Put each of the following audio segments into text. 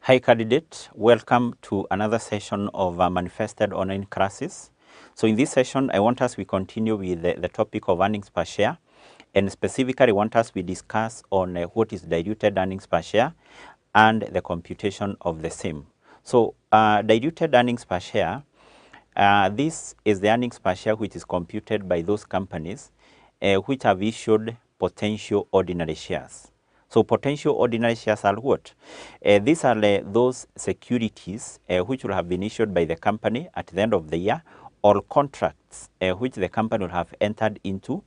Hi candidate, welcome to another session of manifested online classes. So in this session, I want us we continue with the topic of earnings per share, and specifically want us we discuss on what is diluted earnings per share and the computation of the same. So diluted earnings per share, this is the earnings per share which is computed by those companies which have issued potential ordinary shares. So potential ordinary shares are what? These are those securities which will have been issued by the company at the end of the year, or contracts which the company will have entered into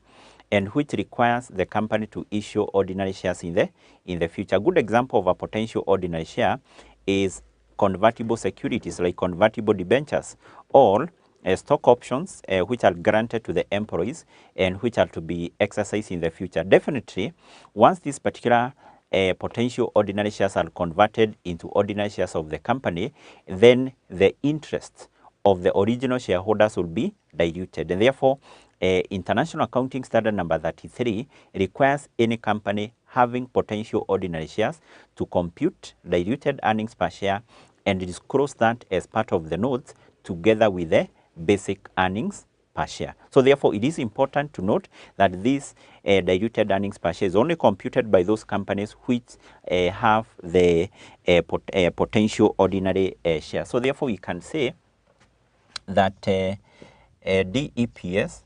and which requires the company to issue ordinary shares in the future. A good example of a potential ordinary share is convertible securities like convertible debentures, or stock options which are granted to the employees and which are to be exercised in the future. Definitely, once these particular potential ordinary shares are converted into ordinary shares of the company, then the interest of the original shareholders will be diluted. And therefore, International Accounting Standard number 33 requires any company having potential ordinary shares to compute diluted earnings per share and disclose that as part of the notes together with the basic earnings per share. So therefore, it is important to note that this diluted earnings per share is only computed by those companies which have the potential ordinary share. So therefore, we can say that DEPS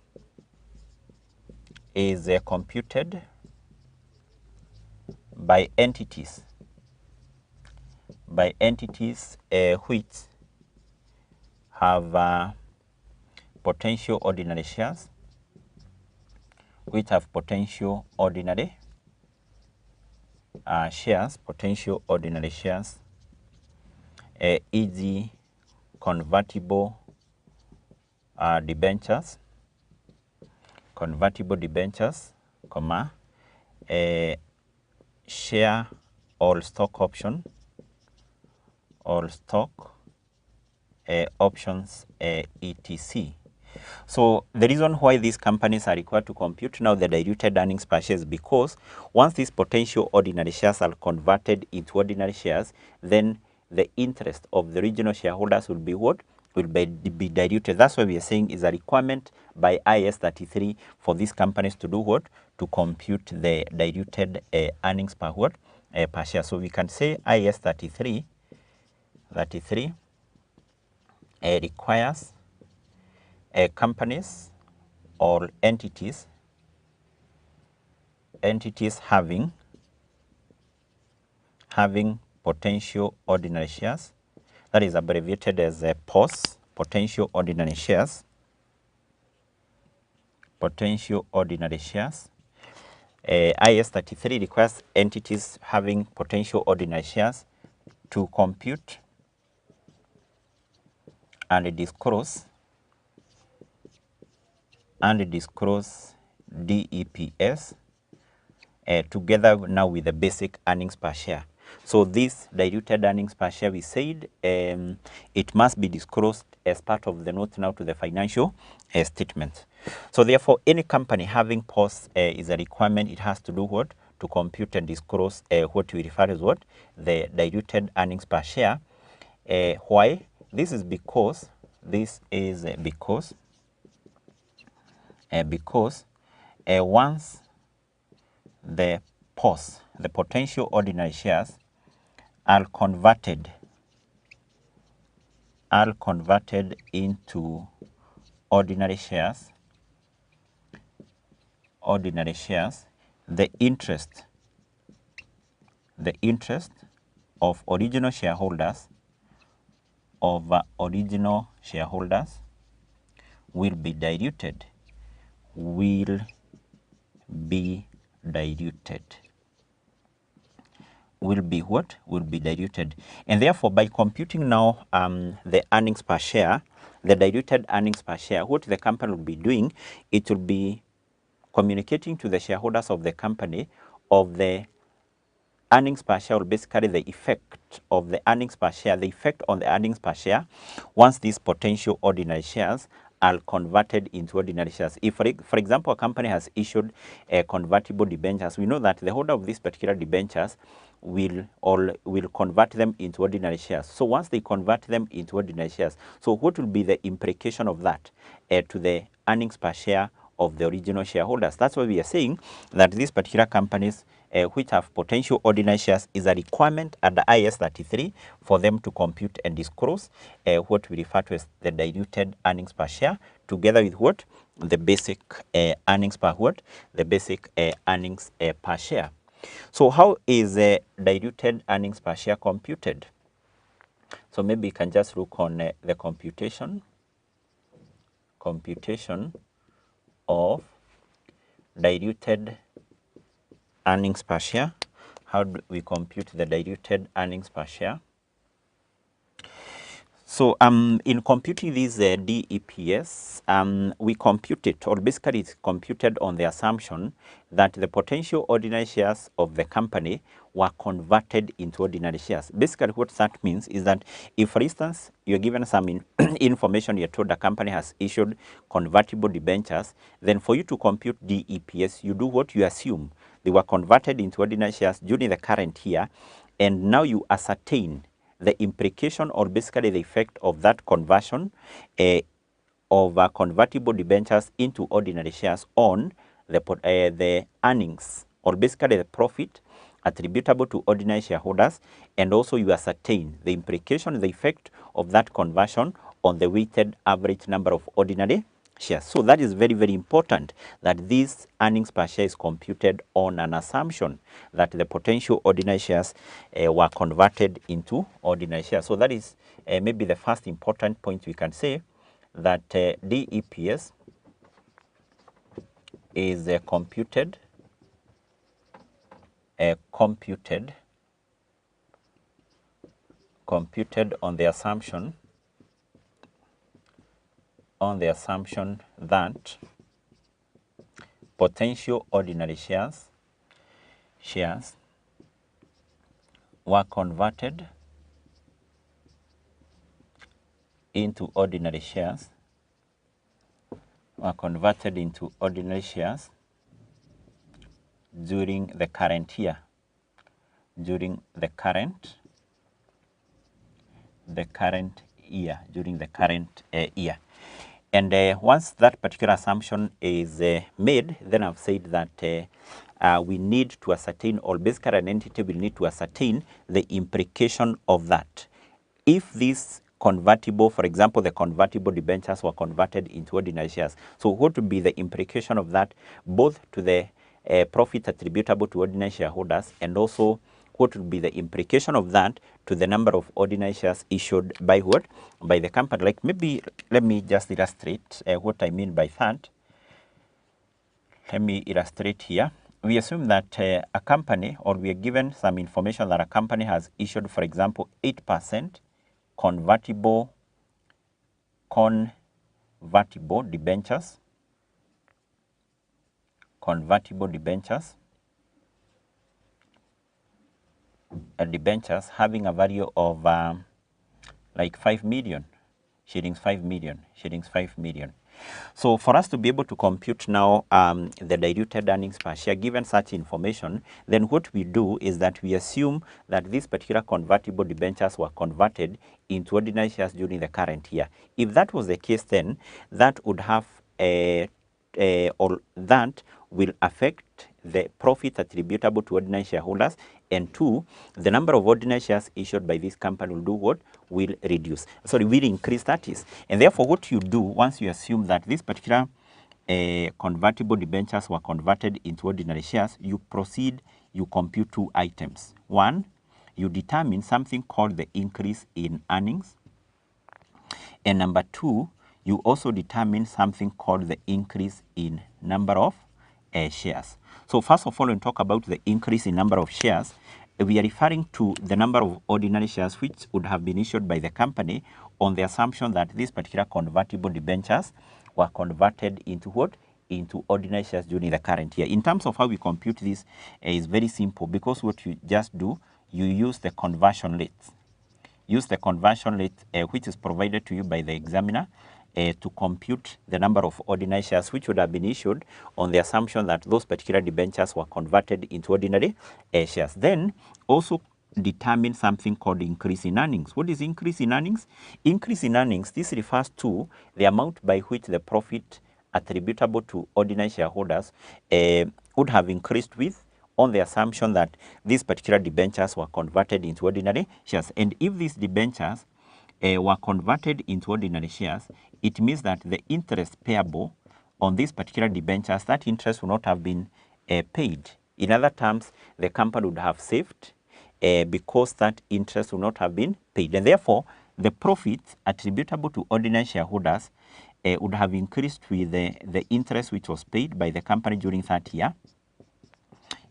is computed by entities which have potential ordinary shares, e.g. convertible debentures, comma, share or stock option, options, etc. So the reason why these companies are required to compute now the diluted earnings per share is because once these potential ordinary shares are converted into ordinary shares, then the interest of the original shareholders will be what? Will be diluted. That's why we are saying is a requirement by IAS 33 for these companies to do what? To compute the diluted earnings per what? Per share. So we can say IAS 33 requires companies or entities having potential ordinary shares, that is abbreviated as POS, potential ordinary shares. IAS 33 requires entities having potential ordinary shares to compute and disclose DEPS together now with the basic earnings per share. So this diluted earnings per share, we said it must be disclosed as part of the note now to the financial statement. So therefore, any company having POS is a requirement. It has to do what? To compute and disclose what we refer as what? The diluted earnings per share. Why? This is because once the POS, the potential ordinary shares, are converted into ordinary shares, the interest of original shareholders will be diluted. And therefore, by computing now the earnings per share, the diluted earnings per share, what the company will be doing, it will be communicating to the shareholders of the company of the earnings per share, or basically the effect of the earnings per share, the effect on the earnings per share once these potential ordinary shares are converted into ordinary shares. If, for example, a company has issued a convertible debentures, we know that the holder of these particular debentures will convert them into ordinary shares. So once they convert them into ordinary shares, so what will be the implication of that to the earnings per share of the original shareholders? That's why we are saying that these particular companies which have potential ordinary shares is a requirement at the IS 33 for them to compute and disclose what we refer to as the diluted earnings per share, together with what? The basic earnings per what? The basic earnings per share. So how is diluted earnings per share computed? So maybe you can just look on the computation of diluted earnings per share. How do we compute the diluted earnings per share? So in computing this DEPS, we compute it, or basically it's computed on the assumption that the potential ordinary shares of the company were converted into ordinary shares. Basically what that means is that if, for instance, you're given some information, you're told the company has issued convertible debentures, then for you to compute DEPS, you do what? You assume they were converted into ordinary shares during the current year, and now you ascertain the implication, or basically the effect of that conversion of convertible debentures into ordinary shares on the earnings, or basically the profit attributable to ordinary shareholders, and also you ascertain the implication, the effect of that conversion on the weighted average number of ordinary shares. So that is very, very important, that this earnings per share is computed on an assumption that the potential ordinary shares were converted into ordinary shares. So that is maybe the first important point we can say, that DEPS is computed on the assumption that potential ordinary shares were converted into ordinary shares during the current year, during the current year. And once that particular assumption is made, then I've said that we need to ascertain, or basically an entity will need to ascertain the implication of that. If this convertible, for example, the convertible debentures were converted into ordinary shares, so what would be the implication of that, both to the profit attributable to ordinary shareholders, and also what would be the implication of that to the number of ordinary shares issued by what? By the company. Like, maybe let me just illustrate what I mean by that. Let me illustrate here. We assume that a company, or we are given some information that a company has issued, for example, 8% convertible debentures, debentures having a value of like 5 million shillings, 5 million. So for us to be able to compute now the diluted earnings per share given such information, then what we do is that we assume that these particular convertible debentures were converted into ordinary shares during the current year. If that was the case, then that would have or that will affect the profit attributable to ordinary shareholders, and two, the number of ordinary shares issued by this company will do what? Will reduce. Sorry, will increase, that is. And therefore, what you do once you assume that this particular convertible debentures were converted into ordinary shares, you proceed, you compute two items. One, you determine something called the increase in earnings. And number two, you also determine something called the increase in number of shares. So first of all, when we talk about the increase in number of shares, we are referring to the number of ordinary shares which would have been issued by the company on the assumption that these particular convertible debentures were converted into what? Into ordinary shares during the current year. In terms of how we compute this, is very simple, because what you just do, you use the conversion rate. Use the conversion rate which is provided to you by the examiner, to compute the number of ordinary shares which would have been issued on the assumption that those particular debentures were converted into ordinary shares. Then also determine something called increase in earnings. What is increase in earnings? Increase in earnings, this refers to the amount by which the profit attributable to ordinary shareholders would have increased with, on the assumption that these particular debentures were converted into ordinary shares. And if these debentures were converted into ordinary shares, it means that the interest payable on these particular debentures, that interest would not have been paid. In other terms, the company would have saved because that interest would not have been paid. And therefore, the profit attributable to ordinary shareholders would have increased with the interest which was paid by the company during that year,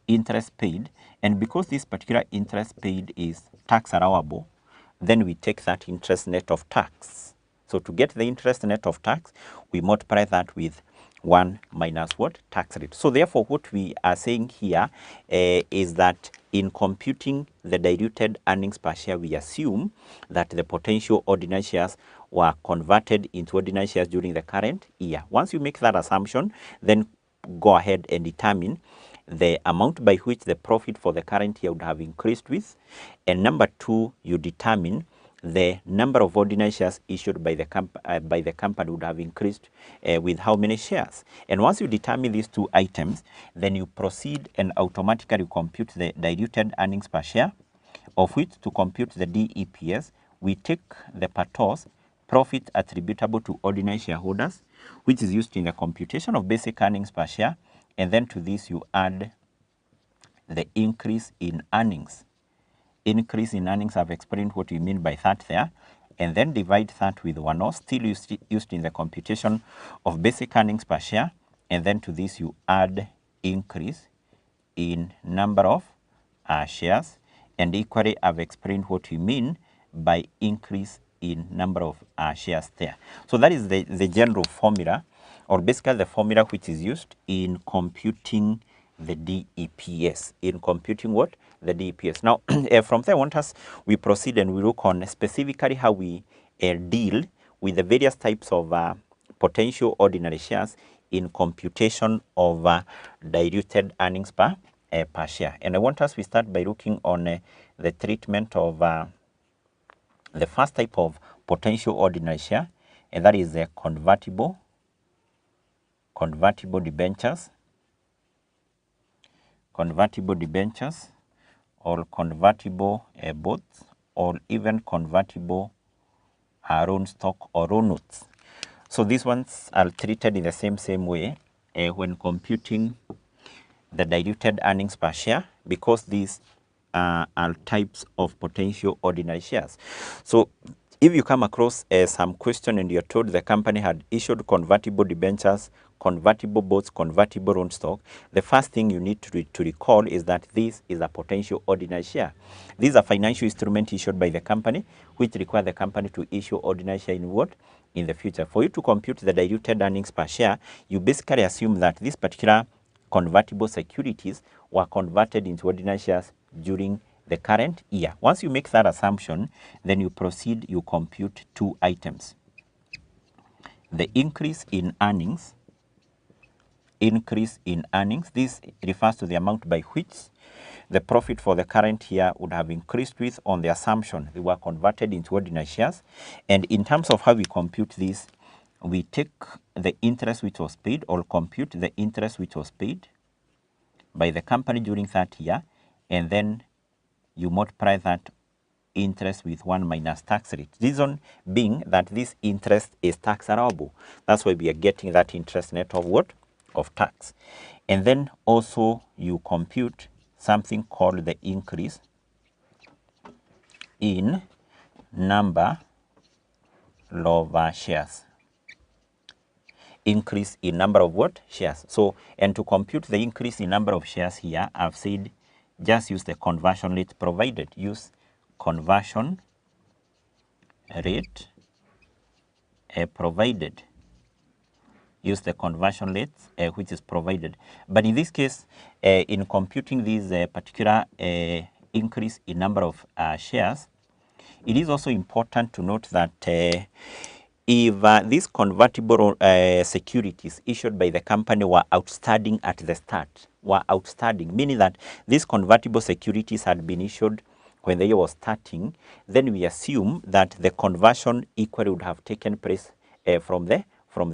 interest paid. And because this particular interest paid is tax allowable, then we take that interest net of tax. So to get the interest net of tax, we multiply that with 1 minus what? Tax rate. So therefore, what we are saying here is that in computing the diluted earnings per share, we assume that the potential ordinary shares were converted into ordinary shares during the current year. Once you make that assumption, then go ahead and determine the amount by which the profit for the current year would have increased with. And number two, you determine the number of ordinary shares issued by the company would have increased with how many shares. And once you determine these two items, then you proceed and automatically compute the diluted earnings per share, of which to compute the DEPS, we take the PATOS, profit attributable to ordinary shareholders, which is used in the computation of basic earnings per share, and then to this you add the increase in earnings. Increase in earnings, I've explained what we mean by that there, and then divide that with 1/0, still used in the computation of basic earnings per share, and then to this you add increase in number of shares, and equally I've explained what we mean by increase in number of shares there. So that is the general formula, or basically the formula which is used in computing the DEPS. In computing what? The DEPS. Now, from there, we proceed and we look on specifically how we deal with the various types of potential ordinary shares in computation of diluted earnings per share. And I want us to start by looking on the treatment of the first type of potential ordinary share, and that is the convertible debentures, or convertible bonds, or even convertible own stock or own notes. So these ones are treated in the same way when computing the diluted earnings per share, because these are types of potential ordinary shares. So if you come across some question and you're told the company had issued convertible debentures, convertible bonds, convertible own stock, the first thing you need to recall is that this is a potential ordinary share. These are financial instruments issued by the company, which require the company to issue ordinary share in what? In the future. For you to compute the diluted earnings per share, you basically assume that this particular convertible securities were converted into ordinary shares during the current year. Once you make that assumption, then you proceed, you compute two items. The increase in earnings. This refers to the amount by which the profit for the current year would have increased with, on the assumption they were converted into ordinary shares. And in terms of how we compute this, we take the interest which was paid, or compute the interest which was paid by the company during that year, and then you multiply that interest with 1 minus tax rate. Reason being that this interest is tax allowable. That's why we are getting that interest net of what? Of tax. And then also you compute something called the increase in number of shares. Increase in number of what? Shares. So, and to compute the increase in number of shares here, I've said just use the conversion rate provided. Use conversion rate provided. Use the conversion rate which is provided. But in this case, in computing this particular increase in number of shares, it is also important to note that if these convertible securities issued by the company were outstanding at the start, meaning that these convertible securities had been issued when the year was starting, then we assume that the conversion equally would have taken place from the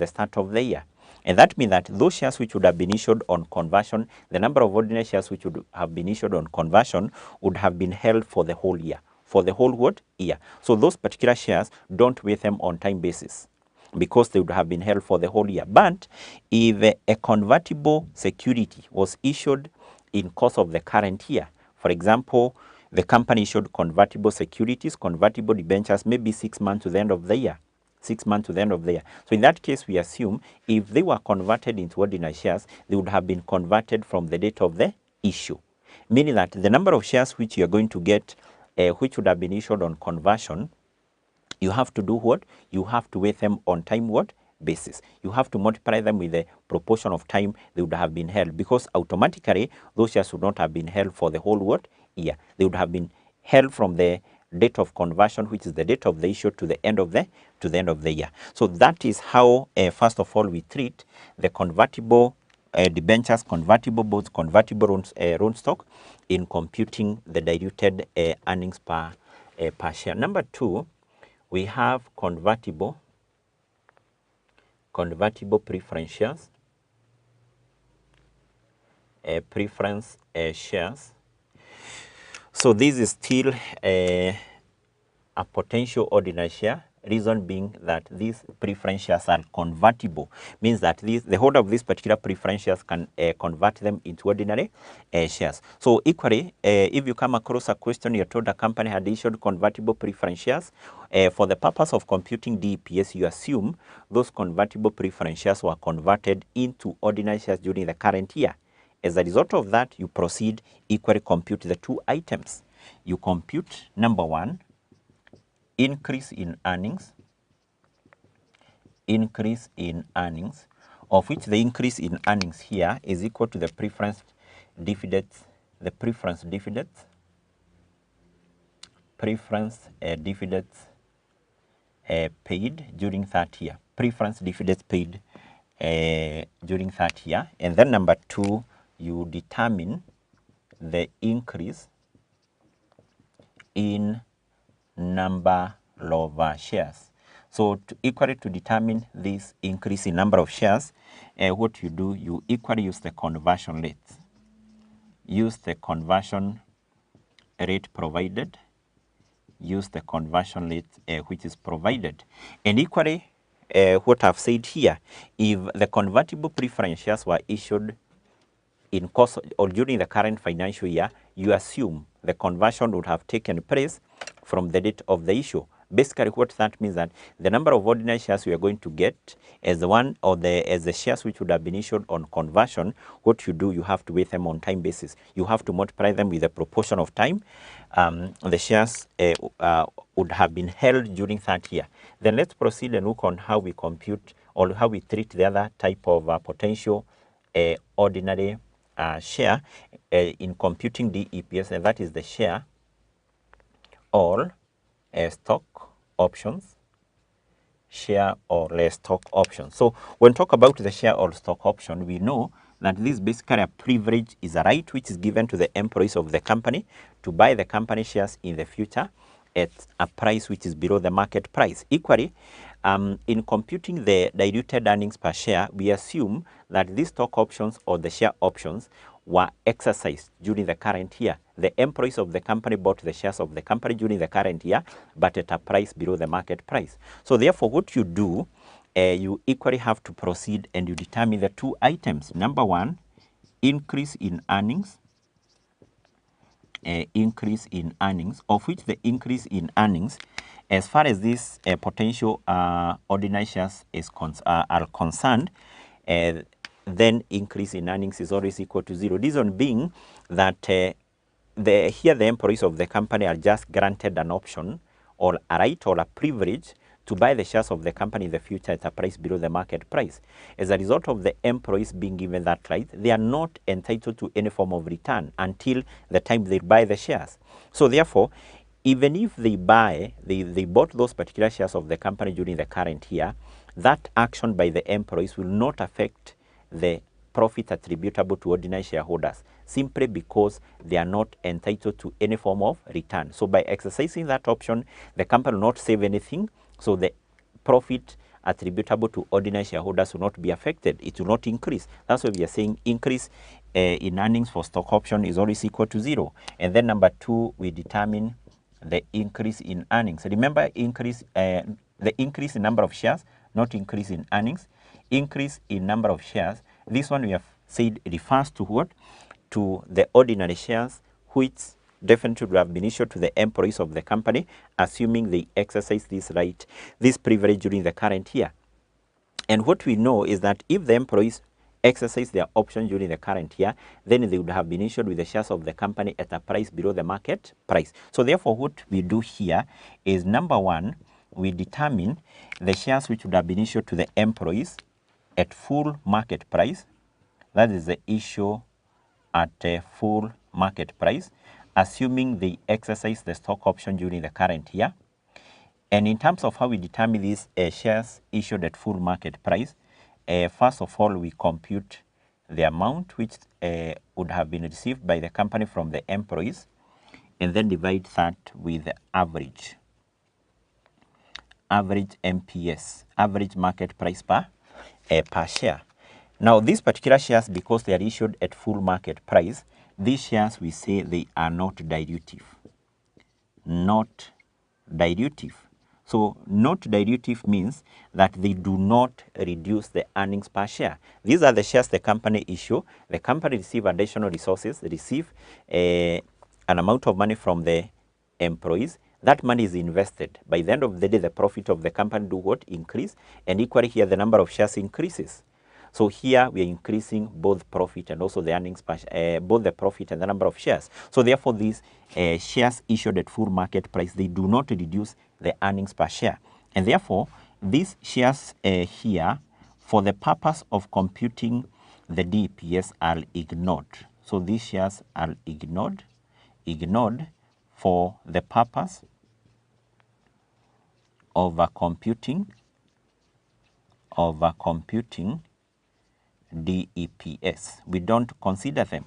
start of the year. And that means that those shares which would have been issued on conversion, the number of ordinary shares which would have been issued on conversion would have been held for the whole year. For the whole what? Year. So those particular shares, don't weigh them on time basis because they would have been held for the whole year. But if a convertible security was issued in course of the current year, for example, the company issued convertible securities, convertible debentures, maybe 6 months to the end of the year. 6 months to the end of the year. So in that case, we assume if they were converted into ordinary shares, they would have been converted from the date of the issue. Meaning that the number of shares which you are going to get, which would have been issued on conversion, you have to do what? You have to weigh them on time what? Basis. You have to multiply them with the proportion of time they would have been held, because automatically those shares would not have been held for the whole what? Year. They would have been held from the date of conversion, which is the date of the issue, to the end of the year. So that is how first of all we treat the convertible debentures, convertible bonds, convertible loan stock in computing the diluted earnings per share. Number two, we have convertible preference shares, preference shares. So this is still a potential ordinary share. Reason being that these preference shares are convertible, means that the holder of these particular preference shares can convert them into ordinary shares. So equally, if you come across a question, you're told a company had issued convertible preference shares, for the purpose of computing DEPS, you assume those convertible preference shares were converted into ordinary shares during the current year. As a result of that, you proceed equally compute the two items. You compute number one, increase in earnings, of which the increase in earnings here is equal to the preference dividends, paid during that year, preference dividends paid during that year. And then number two, you determine the increase in number of shares. So equally to determine this increase in number of shares, what you do, you equally use the conversion rate. Use the conversion rate provided. Use the conversion rate which is provided. And equally, what I've said here, if the convertible preference shares were issued in course or during the current financial year, you assume the conversion would have taken place from the date of the issue. Basically, what that means that the number of ordinary shares we are going to get as the shares which would have been issued on conversion, what you do, you have to weigh them on time basis. You have to multiply them with the proportion of time the shares would have been held during that year. Then let's proceed and look on how we compute or how we treat the other type of potential ordinary share in computing DEPS, and that is the share or stock options. Share or stock option. So when talk about the share or stock option, we know that this basically a privilege is a right which is given to the employees of the company to buy the company shares in the future at a price which is below the market price. Equally, in computing the diluted earnings per share, we assume that these stock options or the share options were exercised during the current year. The employees of the company bought the shares of the company during the current year, but at a price below the market price. So therefore, what you do, you equally have to proceed and you determine the two items. Number one, increase in earnings, of which the increase in earnings, as far as these potential ordinary shares are concerned, then increase in earnings is always equal to zero. Reason being that here the employees of the company are just granted an option or a right or a privilege to buy the shares of the company in the future at a price below the market price. As a result of the employees being given that right, they are not entitled to any form of return until the time they buy the shares. So therefore, even if they bought those particular shares of the company during the current year, that action by the employees will not affect the profit attributable to ordinary shareholders, simply because they are not entitled to any form of return. So by exercising that option, the company will not save anything, so the profit attributable to ordinary shareholders will not be affected. It will not increase. That's why we are saying increase in earnings for stock option is always equal to 0. And then number 2, we determine the increase in earnings. Remember, the increase in number of shares, not increase in earnings. Increase in number of shares. This one we have said refers to what? To the ordinary shares, which definitely would have been issued to the employees of the company, assuming they exercise this right, this privilege during the current year. And what we know is that if the employees exercise their option during the current year, then they would have been issued with the shares of the company at a price below the market price. So therefore, what we do here is, number 1, we determine the shares which would have been issued to the employees at full market price. That is the issue at a full market price, assuming they exercise the stock option during the current year. And in terms of how we determine these shares issued at full market price, first of all, we compute the amount which would have been received by the company from the employees, and then divide that with the average MPS, average market price per share. Now, these particular shares, because they are issued at full market price, these shares, we say they are not dilutive. Not dilutive. So not dilutive means that they do not reduce the earnings per share. These are the shares the company issue. The company receive additional resources, receive an amount of money from the employees. That money is invested. By the end of the day, the profit of the company do what? Increase. And equally here, the number of shares increases. So here we are increasing both profit and also the earnings per both the profit and the number of shares. So therefore, these shares issued at full market price, they do not reduce the earnings per share. And therefore, these shares here, for the purpose of computing the DPS, are ignored. So these shares are ignored for the purpose of computing DEPS. We don't consider them.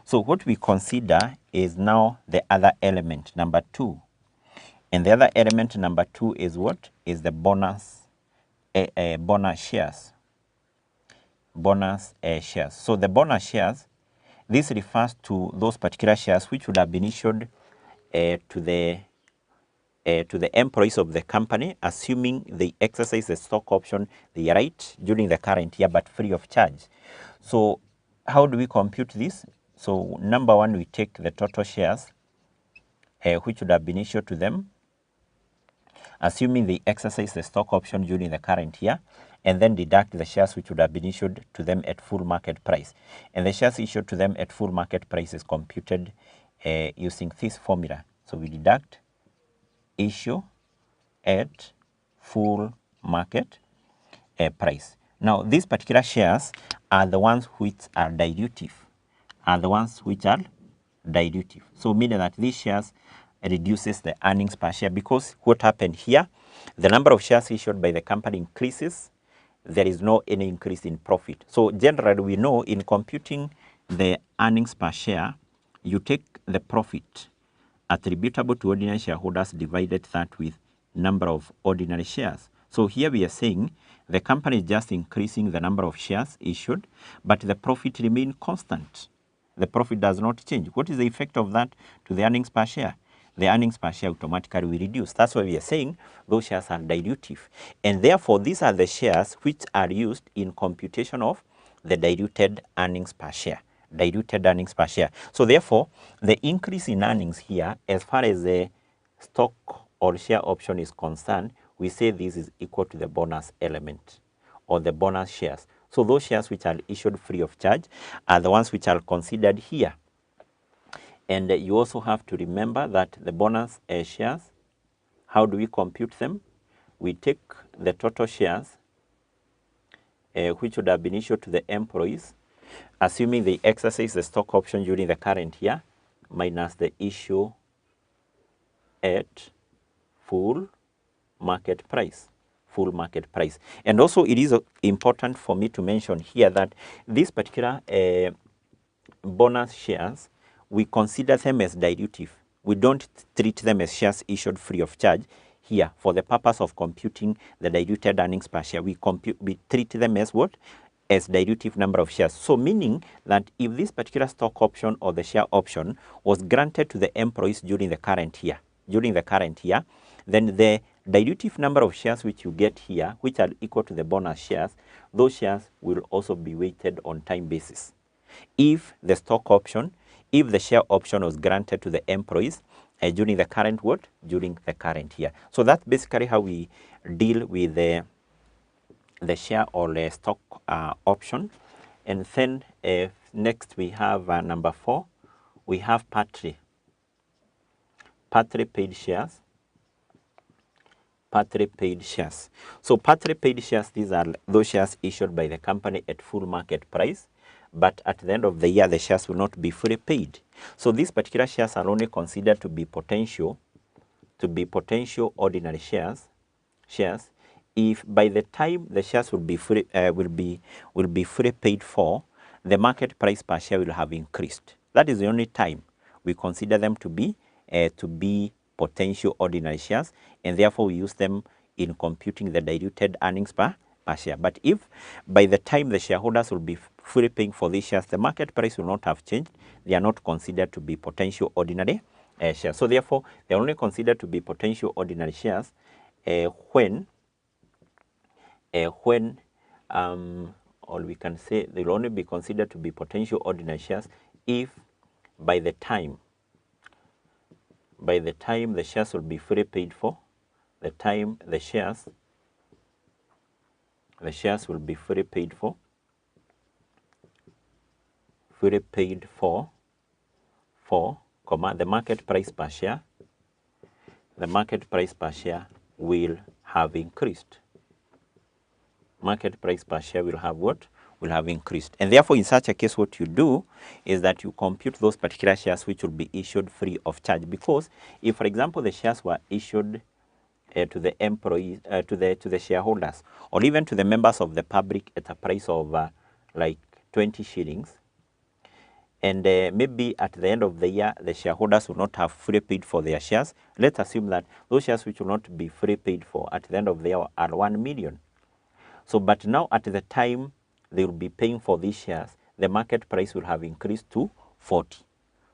So what we consider is now the other element, number 2. And the other element, number 2, is what? Is the bonus shares. Bonus shares. So the bonus shares, this refers to those particular shares which would have been issued to the employees of the company, assuming they exercise the stock option, the right, during the current year, but free of charge. So how do we compute this? So number 1, we take the total shares which would have been issued to them, assuming they exercise the stock option during the current year, and then deduct the shares which would have been issued to them at full market price. And the shares issued to them at full market price is computed using this formula. So we deduct issue at full market price. Now, these particular shares are the ones which are dilutive, So meaning that these shares reduces the earnings per share, because what happened here, the number of shares issued by the company increases, there is no any increase in profit. So generally, we know in computing the earnings per share, you take the profit attributable to ordinary shareholders divided that with number of ordinary shares. So here we are saying the company is just increasing the number of shares issued, but the profit remains constant. The profit does not change. What is the effect of that to the earnings per share? The earnings per share automatically will reduce. That's why we are saying those shares are dilutive. And therefore, these are the shares which are used in computation of the diluted earnings per share. So therefore, the increase in earnings here, as far as the stock or share option is concerned, we say this is equal to the bonus element or the bonus shares. So those shares which are issued free of charge are the ones which are considered here. And you also have to remember that the bonus shares, how do we compute them? We take the total shares which would have been issued to the employees, assuming they exercise the stock option during the current year, minus the issue at full market price. Full market price. And also it is important for me to mention here that this particular bonus shares, we consider them as dilutive. We don't treat them as shares issued free of charge. Here, for the purpose of computing the diluted earnings per share, we treat them as what? As dilutive number of shares. So meaning that if this particular stock option or the share option was granted to the employees during the current year, then the dilutive number of shares which you get here, which are equal to the bonus shares, those shares will also be weighted on time basis. If the stock option, if the share option was granted to the employees during the current what? During the current year. So that's basically how we deal with the share or the stock option. And then next we have number 4, we have part 3 paid shares. Part 3 paid shares. So part 3 paid shares, these are those shares issued by the company at full market price, but at the end of the year the shares will not be fully paid. So these particular shares are only considered to be potential ordinary shares if by the time the shares will be fully paid for, the market price per share will have increased. That is the only time we consider them to be potential ordinary shares, and therefore we use them in computing the diluted earnings per share. But if by the time the shareholders will be fully paying for these shares, the market price will not have changed, they are not considered to be potential ordinary shares. So therefore, they are only considered to be potential ordinary shares when or we can say they will only be considered to be potential ordinary shares if by the time the shares will be fully paid for, the shares will be fully paid for, the market price per share will have increased. Market price per share will have what? Will have increased. And therefore, in such a case, what you do is that you compute those particular shares which will be issued free of charge. Because if, for example, the shares were issued to the employees, to the shareholders, or even to the members of the public at a price of like 20 shillings, and maybe at the end of the year, the shareholders will not have fully paid for their shares. Let's assume that those shares which will not be fully paid for at the end of the year are 1 million. So, but now at the time they will be paying for these shares, the market price will have increased to 40.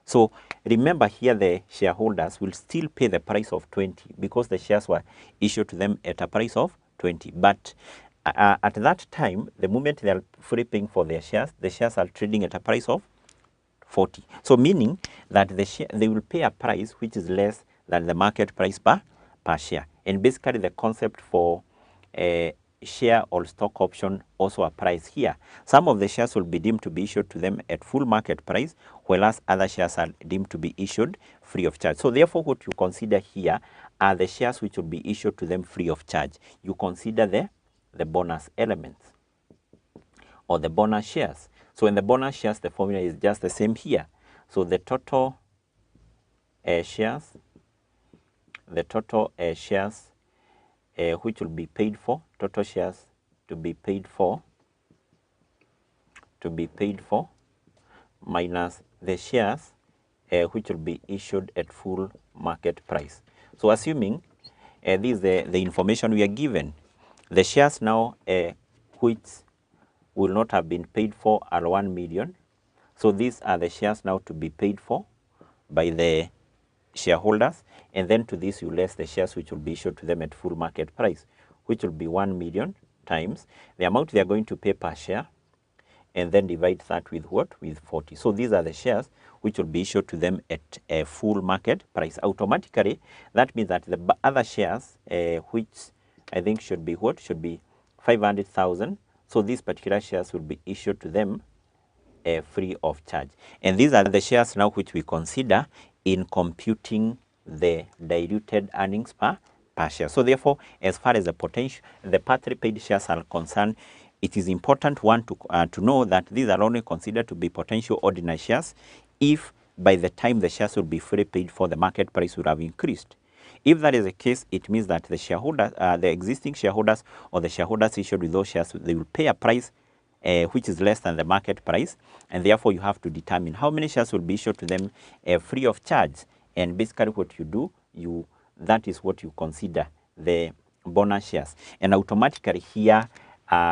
So remember here the shareholders will still pay the price of 20 because the shares were issued to them at a price of 20. But at that time, the moment they are fully paying for their shares, the shares are trading at a price of 40. So meaning that they will pay a price which is less than the market price per share. And basically the concept for share or stock option also applies here. Some of the shares will be deemed to be issued to them at full market price, whereas other shares are deemed to be issued free of charge. So therefore, what you consider here are the shares which will be issued to them free of charge. You consider the bonus elements or the bonus shares. So in the bonus shares, the formula is just the same here. So the total shares which will be paid for, total shares to be paid for, minus the shares which will be issued at full market price. So assuming this is the information we are given, the shares now which will not have been paid for are 1 million. So these are the shares now to be paid for by the shareholders, and then to this you less the shares which will be issued to them at full market price, which will be 1 million times the amount they are going to pay per share, and then divide that with what? With 40. So these are the shares which will be issued to them at a full market price. Automatically, that means that the other shares, which I think should be what? Should be 500,000. So these particular shares will be issued to them free of charge. And these are the shares now which we consider in computing the diluted earnings per share. So therefore, as far as the part 3 paid shares are concerned, it is important to know that these are only considered to be potential ordinary shares if by the time the shares will be fully paid for, the market price would have increased. If that is the case, it means that the shareholders, the existing shareholders or the shareholders issued with those shares, they will pay a price which is less than the market price, and therefore you have to determine how many shares will be issued to them free of charge. And basically what you do, that is what you consider the bonus shares. And automatically here,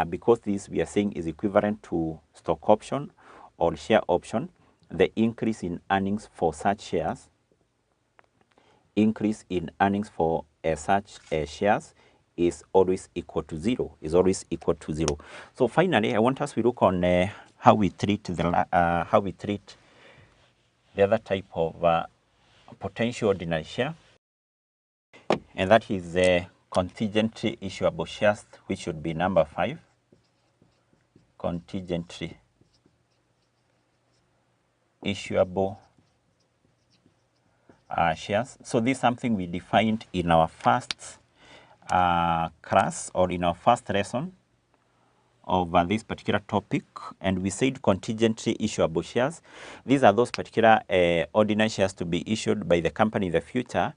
because this we are saying is equivalent to stock option or share option, the increase in earnings for such shares, increase in earnings for such shares is always equal to zero, So finally, I want us to look on how we treat the other type of potential ordinary share, and that is the contingently issuable shares, which should be number 5. Contingently issuable shares. So this is something we defined in our first class, or in our first lesson of this particular topic, and we said contingently issuable shares. These are those particular ordinary shares to be issued by the company in the future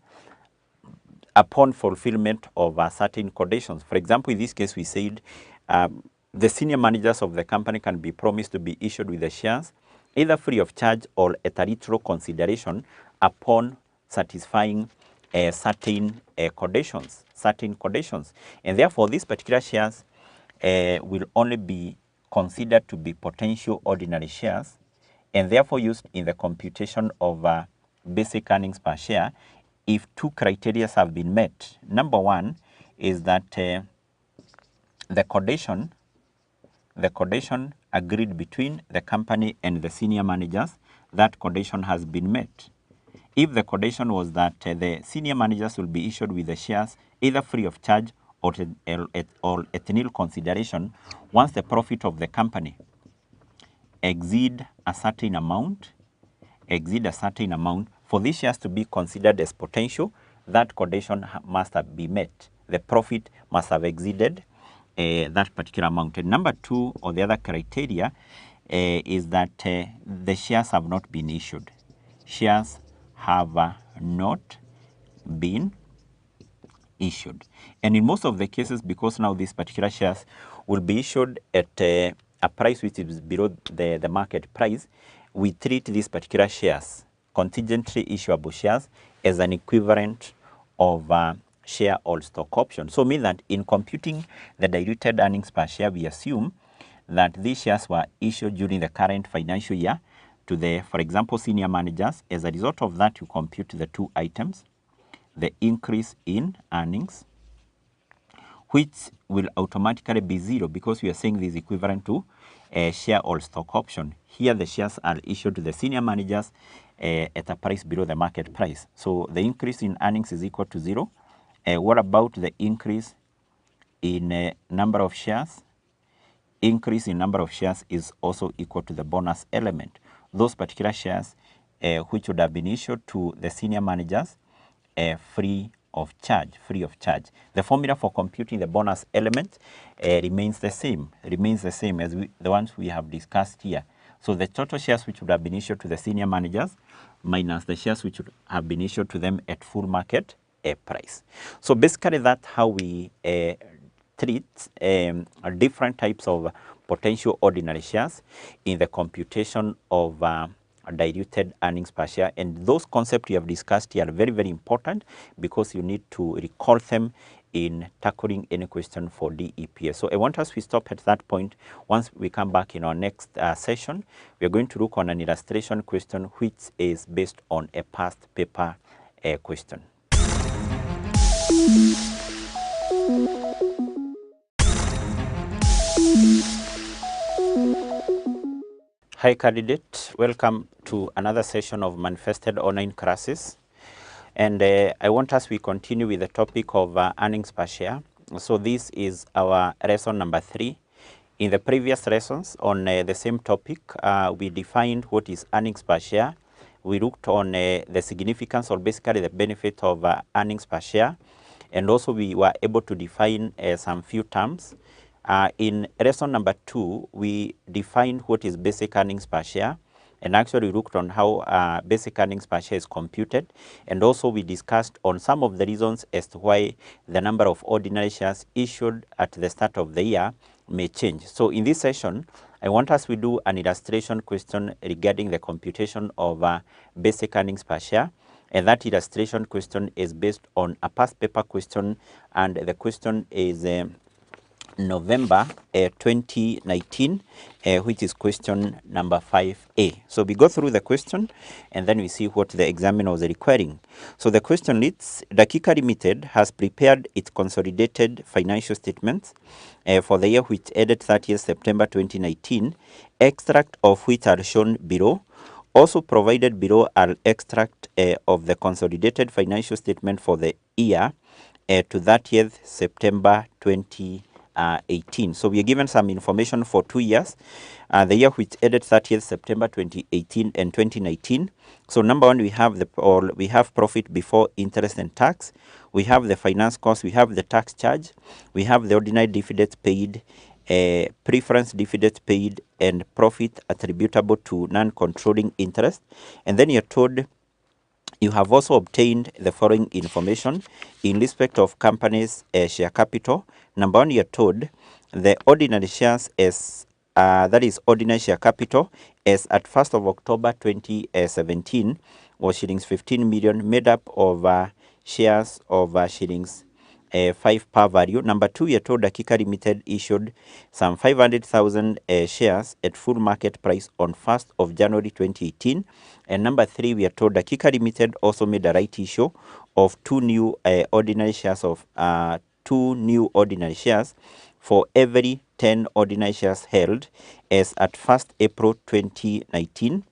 upon fulfillment of certain conditions. For example, in this case, we said the senior managers of the company can be promised to be issued with the shares either free of charge or at a little consideration upon satisfying certain conditions. And therefore, these particular shares will only be considered to be potential ordinary shares, and therefore used in the computation of basic earnings per share if two criteria have been met. Number one is that the condition agreed between the company and the senior managers, that condition has been met. If the condition was that the senior managers will be issued with the shares either free of charge or at nil consideration once the profit of the company exceed a certain amount, for these shares to be considered as potential, that condition must have been met. The profit must have exceeded that particular amount. And number two, or the other criteria, is that the shares have not been issued. Shares have not been issued. And in most of the cases, because now these particular shares will be issued at a price which is below the market price, we treat these particular shares, contingently issuable shares, as an equivalent of share or stock option. So mean that in computing the diluted earnings per share, we assume that these shares were issued during the current financial year to the, for example, senior managers. As a result of that, you compute the two items, the increase in earnings, which will automatically be zero because we are saying this is equivalent to a share or stock option. Here the shares are issued to the senior managers at a price below the market price. So the increase in earnings is equal to zero. What about the increase in number of shares? Increase in number of shares is also equal to the bonus element. Those particular shares which would have been issued to the senior managers free of charge. The formula for computing the bonus element remains the same as the ones we have discussed here. So the total shares which would have been issued to the senior managers minus the shares which would have been issued to them at full market price. So basically that's how we treat different types of potential ordinary shares in the computation of diluted earnings per share. And those concepts we have discussed here are very, very important because you need to recall them in tackling any question for DEPS. So I want us to stop at that point. Once we come back in our next session, we are going to look on an illustration question which is based on a past paper question. Hi candidate, welcome to another session of Manifested Online Classes. And I want us to continue with the topic of earnings per share. So this is our lesson number 3. In the previous lessons on the same topic, we defined what is earnings per share. We looked on the significance or basically the benefit of earnings per share. And also we were able to define some few terms. In lesson number 2, we defined what is basic earnings per share. and actually looked on how basic earnings per share is computed, and also we discussed on some of the reasons as to why the number of ordinary shares issued at the start of the year may change. So in this session, I want us to do an illustration question regarding the computation of basic earnings per share. And that illustration question is based on a past paper question, and the question is November 2019, which is question number 5A. So we go through the question and then we see what the examiner was requiring. So the question reads, Dakika Limited has prepared its consolidated financial statements for the year which ended 30th September 2019, extract of which are shown below. Also provided below are extract of the consolidated financial statement for the year to 30th September 2018. So we are given some information for 2 years, the year which ended 30th September 2018 and 2019. So number one, we have profit before interest and tax. We have the finance cost. We have the tax charge. We have the ordinary dividends paid, preference dividends paid, and profit attributable to non-controlling interest. And then you're told you have also obtained the following information in respect of company's share capital. Number one, you're told the ordinary shares as that is ordinary share capital as at 1st of October 2017 was shillings 15 million, made up of shares of shillings 5 par value. Number two, you're told Dakika Limited issued some 500,000 shares at full market price on 1st of January 2018. And number three, we are told Dakika Limited also made a right issue of two new ordinary shares for every 10 ordinary shares held as at 1st April 2019.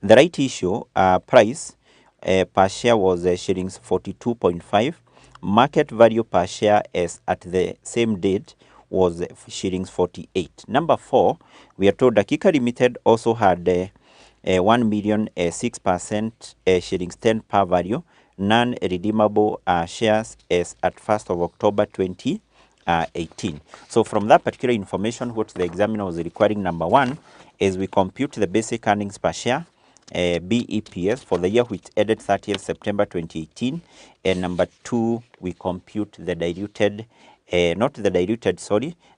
The right issue price per share was shillings 42.5. Market value per share as at the same date was shillings 48. Number four, we are told Dakika Limited also had 1 million 6% shillings 10 par value non-redeemable shares as at 1st of October 2018. So from that particular information, what the examiner was requiring, number one, is we compute the basic earnings per share, BEPS, for the year which ended 30th September 2018. And number two, we compute the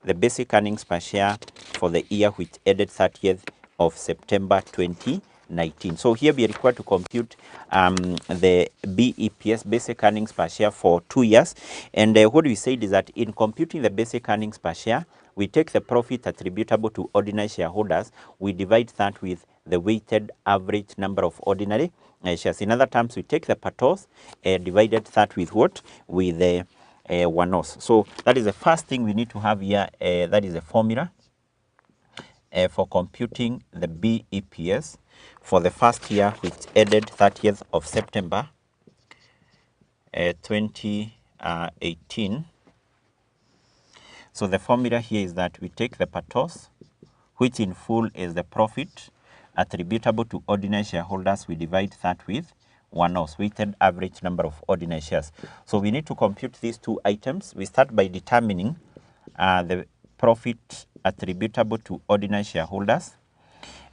the basic earnings per share for the year which ended 30th of September 2019. So here we are required to compute the BEPS, basic earnings per share, for 2 years. And what we said is that in computing the basic earnings per share, we take the profit attributable to ordinary shareholders, we divide that with the weighted average number of ordinary shares. In other terms, we take the PATOS, divided that with what? With the one-offs. So that is the first thing we need to have here. That is the formula for computing the BEPS for the first year which ended 30th of September 2018. So the formula here is that we take the PATOS, which in full is the profit attributable to ordinary shareholders. We divide that with one-offs, weighted average number of ordinary shares. So we need to compute these two items. We start by determining the profit attributable to ordinary shareholders.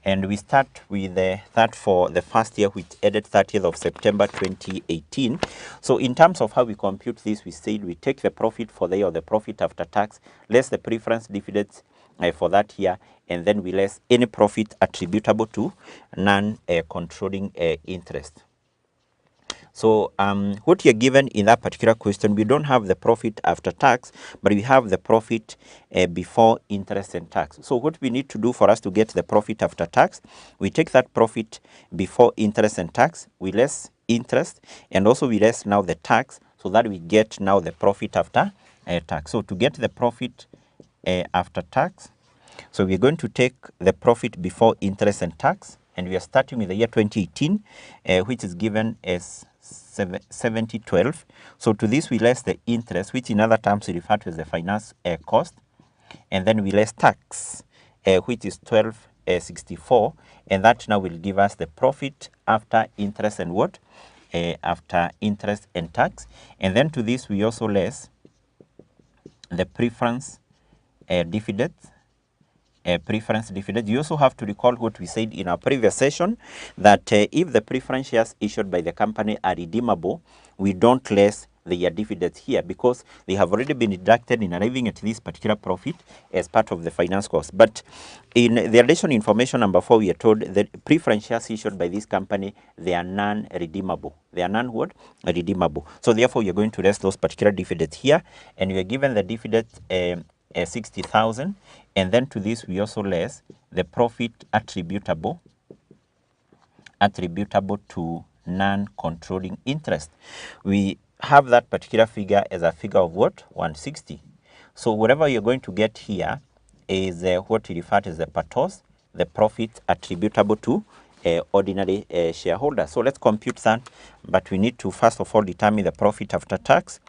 And we start with that for the first year which ended 30th of September 2018. So in terms of how we compute this, we said we take the profit for the year, or the profit after tax, less the preference dividends for that year, and then we less any profit attributable to non-controlling interest. So what you're given in that particular question, we don't have the profit after tax, but we have the profit before interest and tax. So what we need to do for us to get the profit after tax, we take that profit before interest and tax, we less interest, and also we less now the tax, so that we get now the profit after tax. So to get the profit after tax, so we're going to take the profit before interest and tax, and we are starting with the year 2018, which is given as 7012. So to this we less the interest, which in other terms we refer to as the finance cost, and then we less tax, which is 1264, and that now will give us the profit after interest and what? After interest and tax. And then to this we also less the preference dividends, preference dividend. You also have to recall what we said in our previous session, that if the preference shares issued by the company are redeemable, we don't less their dividends here because they have already been deducted in arriving at this particular profit as part of the finance cost. But in the additional information number 4, we are told that preference shares issued by this company, they are non-redeemable. They are non-what? Redeemable. So therefore, you're going to less those particular dividends here, and you are given the dividend 60,000, and then to this we also less the profit attributable to non-controlling interest. We have that particular figure as a figure of what? 160. So whatever you're going to get here is what we refer to as the PATOS, the profit attributable to ordinary shareholders. So let's compute that, but we need to first of all determine the profit after tax,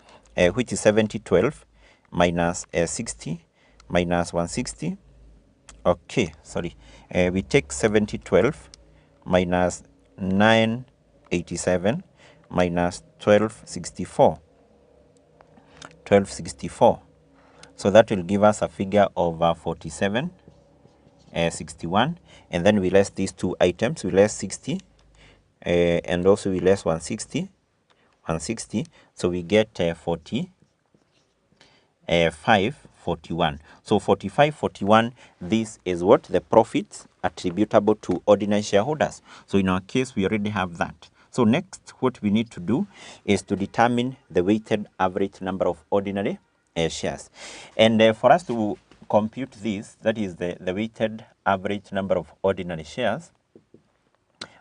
which is 7012 minus 60 minus 160. Okay, sorry. We take 7012 minus 987 minus 1264. So that will give us a figure of 4761, and then we less these two items. We less 60 and also we less 160. So we get 541. So 4541, this is what? The profits attributable to ordinary shareholders. So in our case, we already have that. So next, what we need to do is to determine the weighted average number of ordinary shares. And for us to compute this, that is the weighted average number of ordinary shares,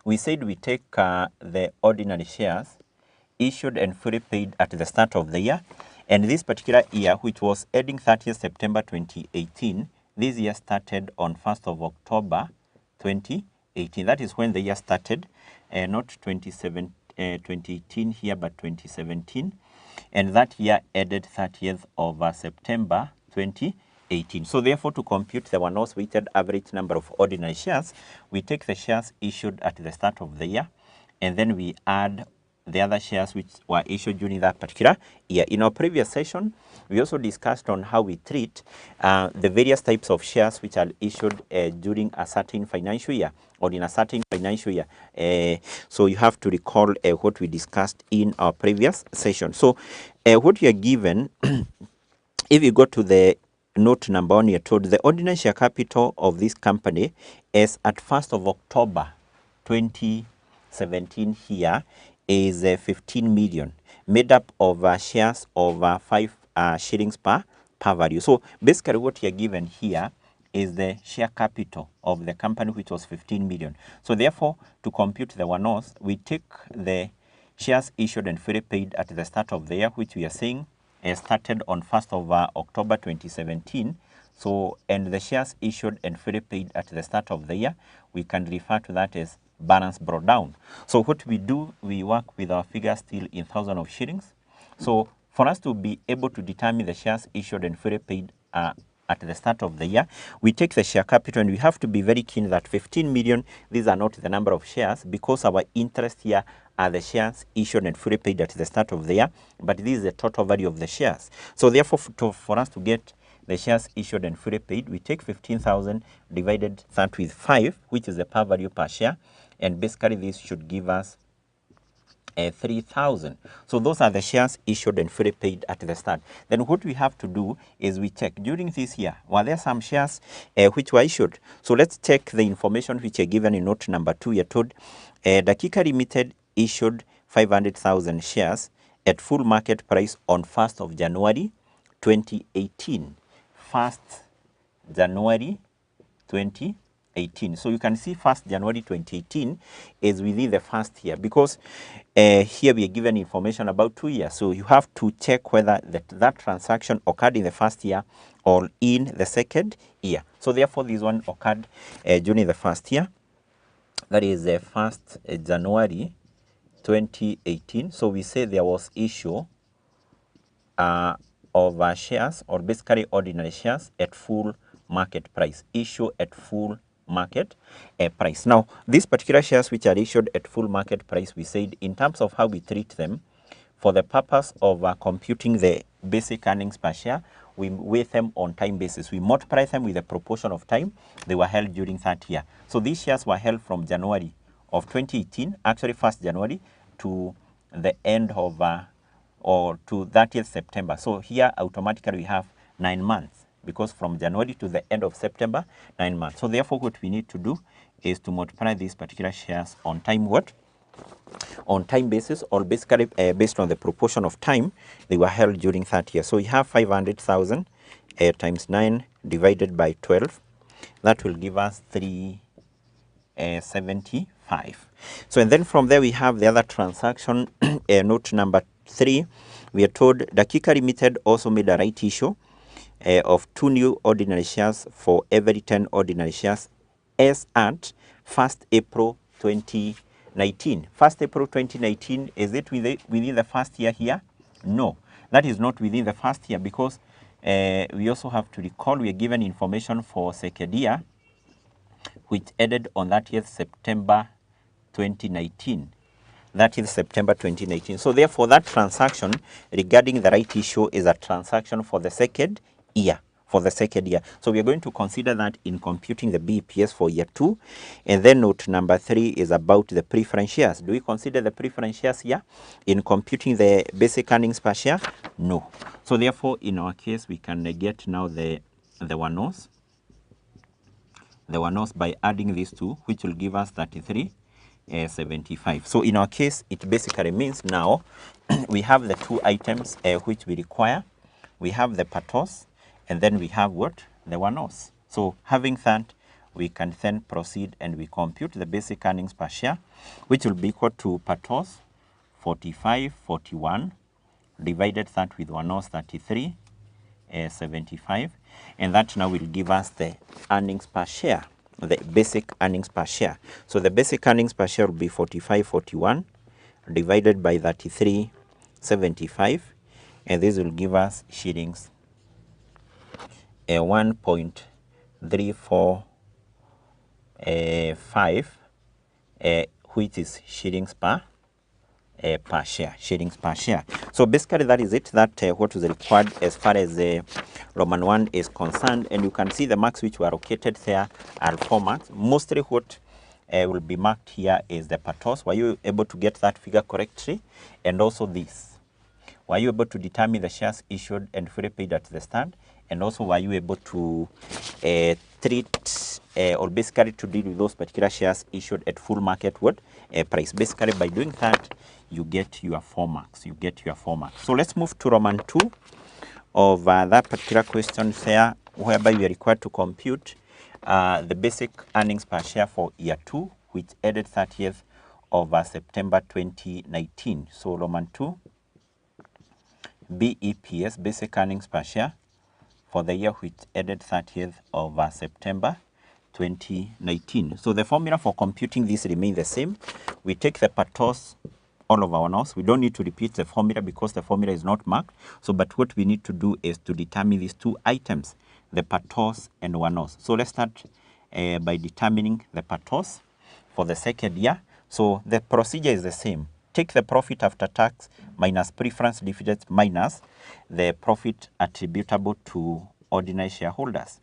we said we take the ordinary shares issued and fully paid at the start of the year. And this particular year, which was ending 30th September 2018, this year started on 1st of October 2018. That is when the year started, not 2018 here, but 2017. And that year ended 30th of September 2018. So therefore, to compute the one-off weighted average number of ordinary shares, we take the shares issued at the start of the year, and then we add the other shares which were issued during that particular year. In our previous session, we also discussed on how we treat the various types of shares which are issued during a certain financial year or in a certain financial year. So you have to recall what we discussed in our previous session. So what you are given, if you go to the note number 1, you're told the ordinary share capital of this company is at 1st of October 2017 here is 15 million, made up of shares of 5 shillings per value. So basically what you're given here is the share capital of the company, which was 15 million. So therefore, to compute the one-off, we take the shares issued and fully paid at the start of the year, which we are saying started on 1st of October 2017. So, and the shares issued and fully paid at the start of the year, we can refer to that as balance brought down. So what we do, we work with our figure still in thousands of shillings. So for us to be able to determine the shares issued and fully paid at the start of the year, we take the share capital, and we have to be very keen that 15 million, these are not the number of shares, because our interest here are the shares issued and fully paid at the start of the year, but this is the total value of the shares. So therefore, for us to get the shares issued and fully paid, we take 15,000 divided that with 5, which is the par value per share, and basically this should give us 3,000. So those are the shares issued and fully paid at the start. Then what we have to do is we check during this year, were there some shares which were issued? So let's check the information which are given in note number 2. You're told Dakika Limited issued 500,000 shares at full market price on 1st of January 2018. 1st January 2018. So you can see 1st January 2018 is within the first year, because here we are given information about 2 years. So you have to check whether that transaction occurred in the first year or in the second year. So therefore, this one occurred during the first year. That is the 1st January 2018. So we say there was issue of shares, or basically ordinary shares, at full market price. Issue at full market price. Now, these particular shares which are issued at full market price, we said in terms of how we treat them, for the purpose of computing the basic earnings per share, we weigh them on time basis. We multiply them with the proportion of time they were held during that year. So these shares were held from January of 2018, actually 1st January, to the end of, or to 30th September. So here automatically we have 9 months, because from January to the end of September, 9 months. So therefore what we need to do is to multiply these particular shares on time what? On time basis, or basically based on the proportion of time they were held during that year. So we have 500,000 times 9 divided by 12. That will give us 375. So and then from there we have the other transaction, note number 3. We are told Dakika Limited also made a right issue of 2 new ordinary shares for every 10 ordinary shares as at 1st April 2019. 1st April 2019, is it within the first year here? No, that is not within the first year, because we also have to recall we are given information for second year, which ended on 30th September 2019. That is September 2019. So therefore, that transaction regarding the right issue is a transaction for the second year. For the second year. So we are going to consider that in computing the BEPS for year 2. And then note number 3 is about the preference shares. Do we consider the preference shares here in computing the basic earnings per share? No. So therefore, in our case, we can get now the one-offs. The one-offs by adding these two, which will give us 33.75. So in our case, it basically means now we have the two items which we require. We have the PATOS, and then we have what? The one-offs. So having that, we can then proceed and we compute the basic earnings per share, which will be equal to PATOS 45.41 divided that with one-offs 33.75, and that now will give us the earnings per share, the basic earnings per share. So the basic earnings per share will be 45.41 divided by 33.75, and this will give us shillings 1.345, which is shillings per share, shillings per share. So basically that is it, that what is required as far as the Roman 1 is concerned. And you can see the marks which were located there are 4 marks. Mostly what will be marked here is the PATOS. Were you able to get that figure correctly? And also this. Were you able to determine the shares issued and fully paid at the start? And also, were you able to treat or basically to deal with those particular shares issued at full market price? Basically, by doing that, you get your 4 marks. You get your 4 marks. So let's move to Roman 2 of that particular question there, whereby we are required to compute the basic earnings per share for year 2, which ended 30th of September 2019. So Roman 2, BEPS, basic earnings per share, for the year which ended 30th of September 2019. So the formula for computing this remains the same. We take the PATOS, all of our notes. We don't need to repeat the formula because the formula is not marked. So, but what we need to do is to determine these two items, the PATOS and one-offs. So let's start by determining the PATOS for the second year. So the procedure is the same. Take the profit after tax minus preference dividends minus the profit attributable to ordinary shareholders.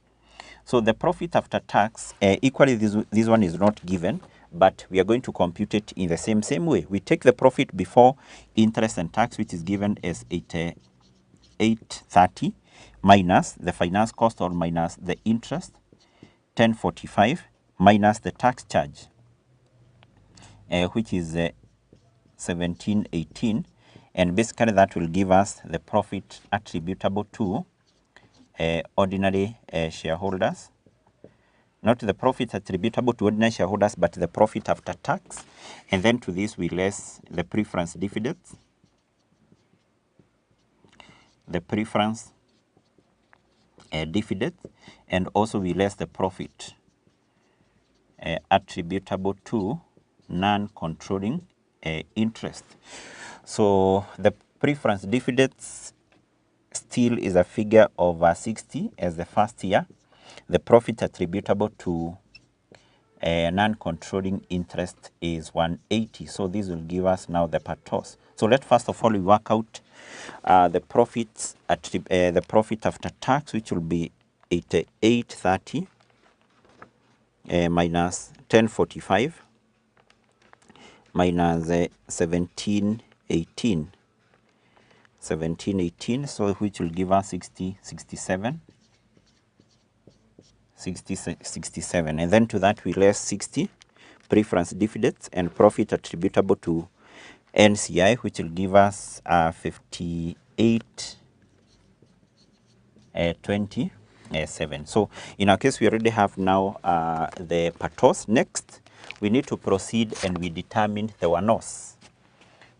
So the profit after tax, equally this one is not given, but we are going to compute it in the same way. We take the profit before interest and tax, which is given as 830, minus the finance cost or minus the interest, 1045, minus the tax charge, which is 1718, and basically that will give us the profit attributable to ordinary shareholders. Not the profit attributable to ordinary shareholders, but the profit after tax. And then to this we less the preference dividends, the preference dividend, and also we less the profit attributable to non-controlling interest. So the preference dividends still is a figure of 60 as the first year. The profit attributable to non-controlling interest is 180. So this will give us now the PATOS So let first of all we work out the profits at the profit after tax, which will be 8830 minus 1045 minus 1718, so which will give us 67, and then to that we less 60 preference dividends and profit attributable to NCI, which will give us 5827. So in our case, we already have now the patos. Next, we need to proceed and we determine the wanos.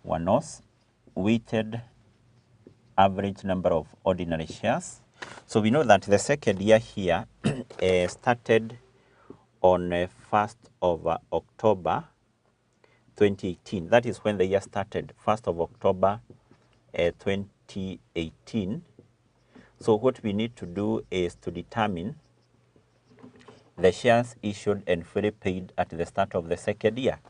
Wanos, weighted average number of ordinary shares. So we know that the second year here started on 1st of October 2018. That is when the year started, 1st of October 2018. So what we need to do is to determine the shares issued and fully paid at the start of the second year.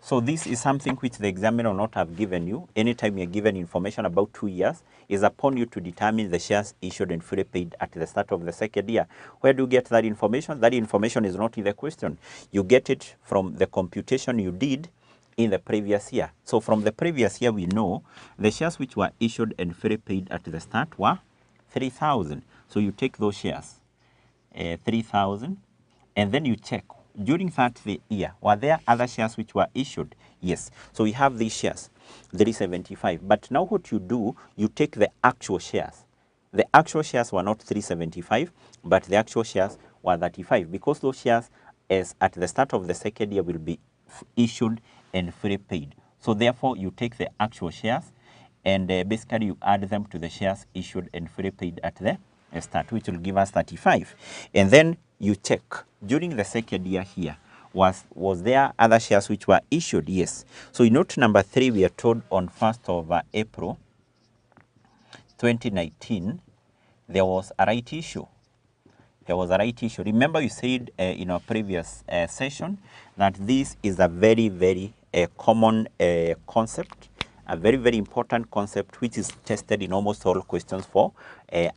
So this is something which the examiner will not have given you. Anytime you're given information about 2 years, is upon you to determine the shares issued and fully paid at the start of the second year. Where do you get that information? That information is not in the question. You get it from the computation you did in the previous year. So from the previous year, we know the shares which were issued and fully paid at the start were 3,000. So you take those shares, 3,000, and then you check during that year, were there other shares which were issued? Yes. So we have these shares, 375. But now what you do, you take the actual shares. The actual shares were not 375, but the actual shares were 35, because those shares as at the start of the second year will be issued and fully paid. So therefore, you take the actual shares and basically you add them to the shares issued and fully paid at the start, which will give us 35. And then you check during the second year here, was there other shares which were issued? Yes. So in note number 3, we are told on 1st of April 2019, there was a right issue. There was a right issue. Remember, you said in our previous session that this is a very, very common concept, a very, very important concept which is tested in almost all questions for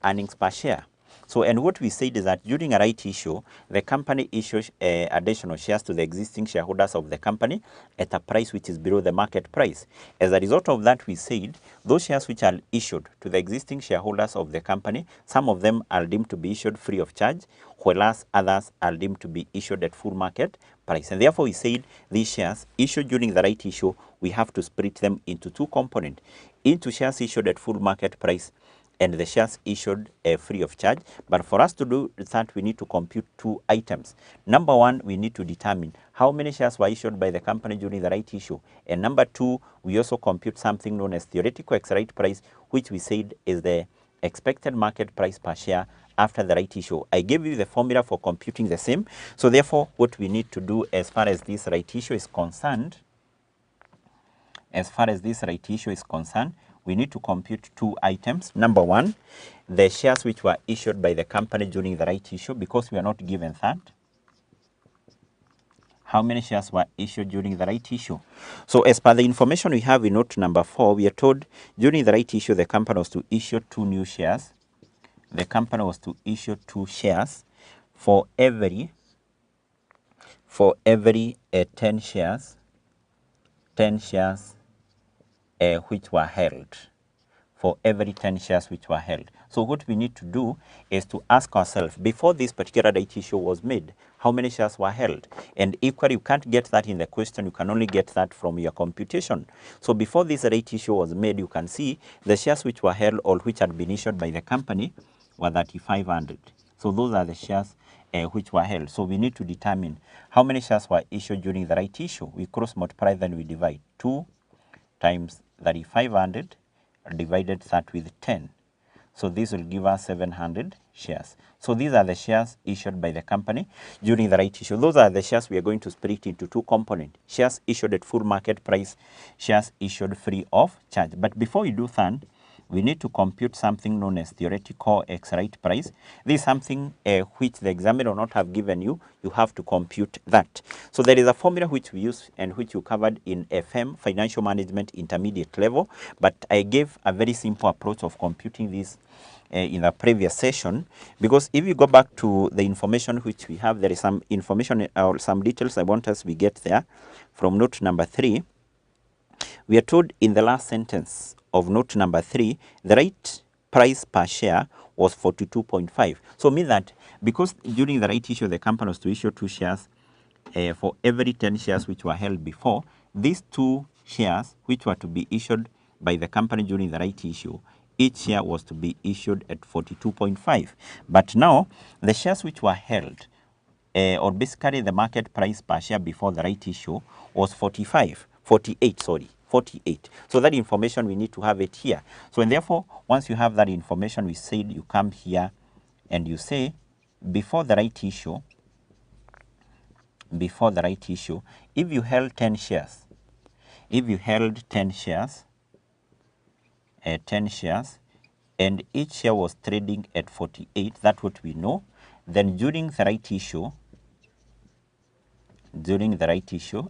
earnings per share. So, and what we said is that during a right issue, the company issues additional shares to the existing shareholders of the company at a price which is below the market price. As a result of that, we said those shares which are issued to the existing shareholders of the company, some of them are deemed to be issued free of charge, whereas others are deemed to be issued at full market price. And therefore, we said these shares issued during the right issue, we have to split them into two components, into shares issued at full market price and the shares issued free of charge. But for us to do that, we need to compute two items. Number one, we need to determine how many shares were issued by the company during the right issue. And number two, we also compute something known as theoretical ex-right price, which we said is the expected market price per share after the right issue. I gave you the formula for computing the same. So therefore, what we need to do as far as this right issue is concerned, we need to compute two items. Number one, the shares which were issued by the company during the right issue, because we are not given that. How many shares were issued during the right issue? So as per the information we have in note number 4, we are told during the right issue, the company was to issue 2 new shares. The company was to issue 2 shares for every 10 shares, which were held, for every 10 shares which were held. So what we need to do is to ask ourselves, before this particular right issue was made, how many shares were held? And equally, you can't get that in the question, you can only get that from your computation. So before this right issue was made, you can see the shares which were held or which had been issued by the company were 3,500. So those are the shares which were held. So we need to determine how many shares were issued during the right issue. We cross multiply, then we divide. 2 times 3,500 divided that with 10. So this will give us 700 shares. So these are the shares issued by the company during the right issue. Those are the shares we are going to split into two components. Shares issued at full market price, shares issued free of charge. But before we do that, we need to compute something known as theoretical ex-right price. This is something which the examiner will not have given you. You have to compute that. So there is a formula which we use and which you covered in FM, Financial Management Intermediate level, but I gave a very simple approach of computing this in the previous session, because if you go back to the information which we have, there is some information or some details I want us we get there from note number 3. We are told in the last sentence of note number 3, the right price per share was 42.5. So mean that because during the right issue, the company was to issue 2 shares for every 10 shares which were held before, these 2 shares which were to be issued by the company during the right issue, each share was to be issued at 42.5. But now, the shares which were held, or basically the market price per share before the right issue was 48. So that information, we need to have it here. So and therefore, once you have that information, we said you come here and you say, before the right issue, if you held 10 shares, and each share was trading at 48, that's what we know, then during the right issue,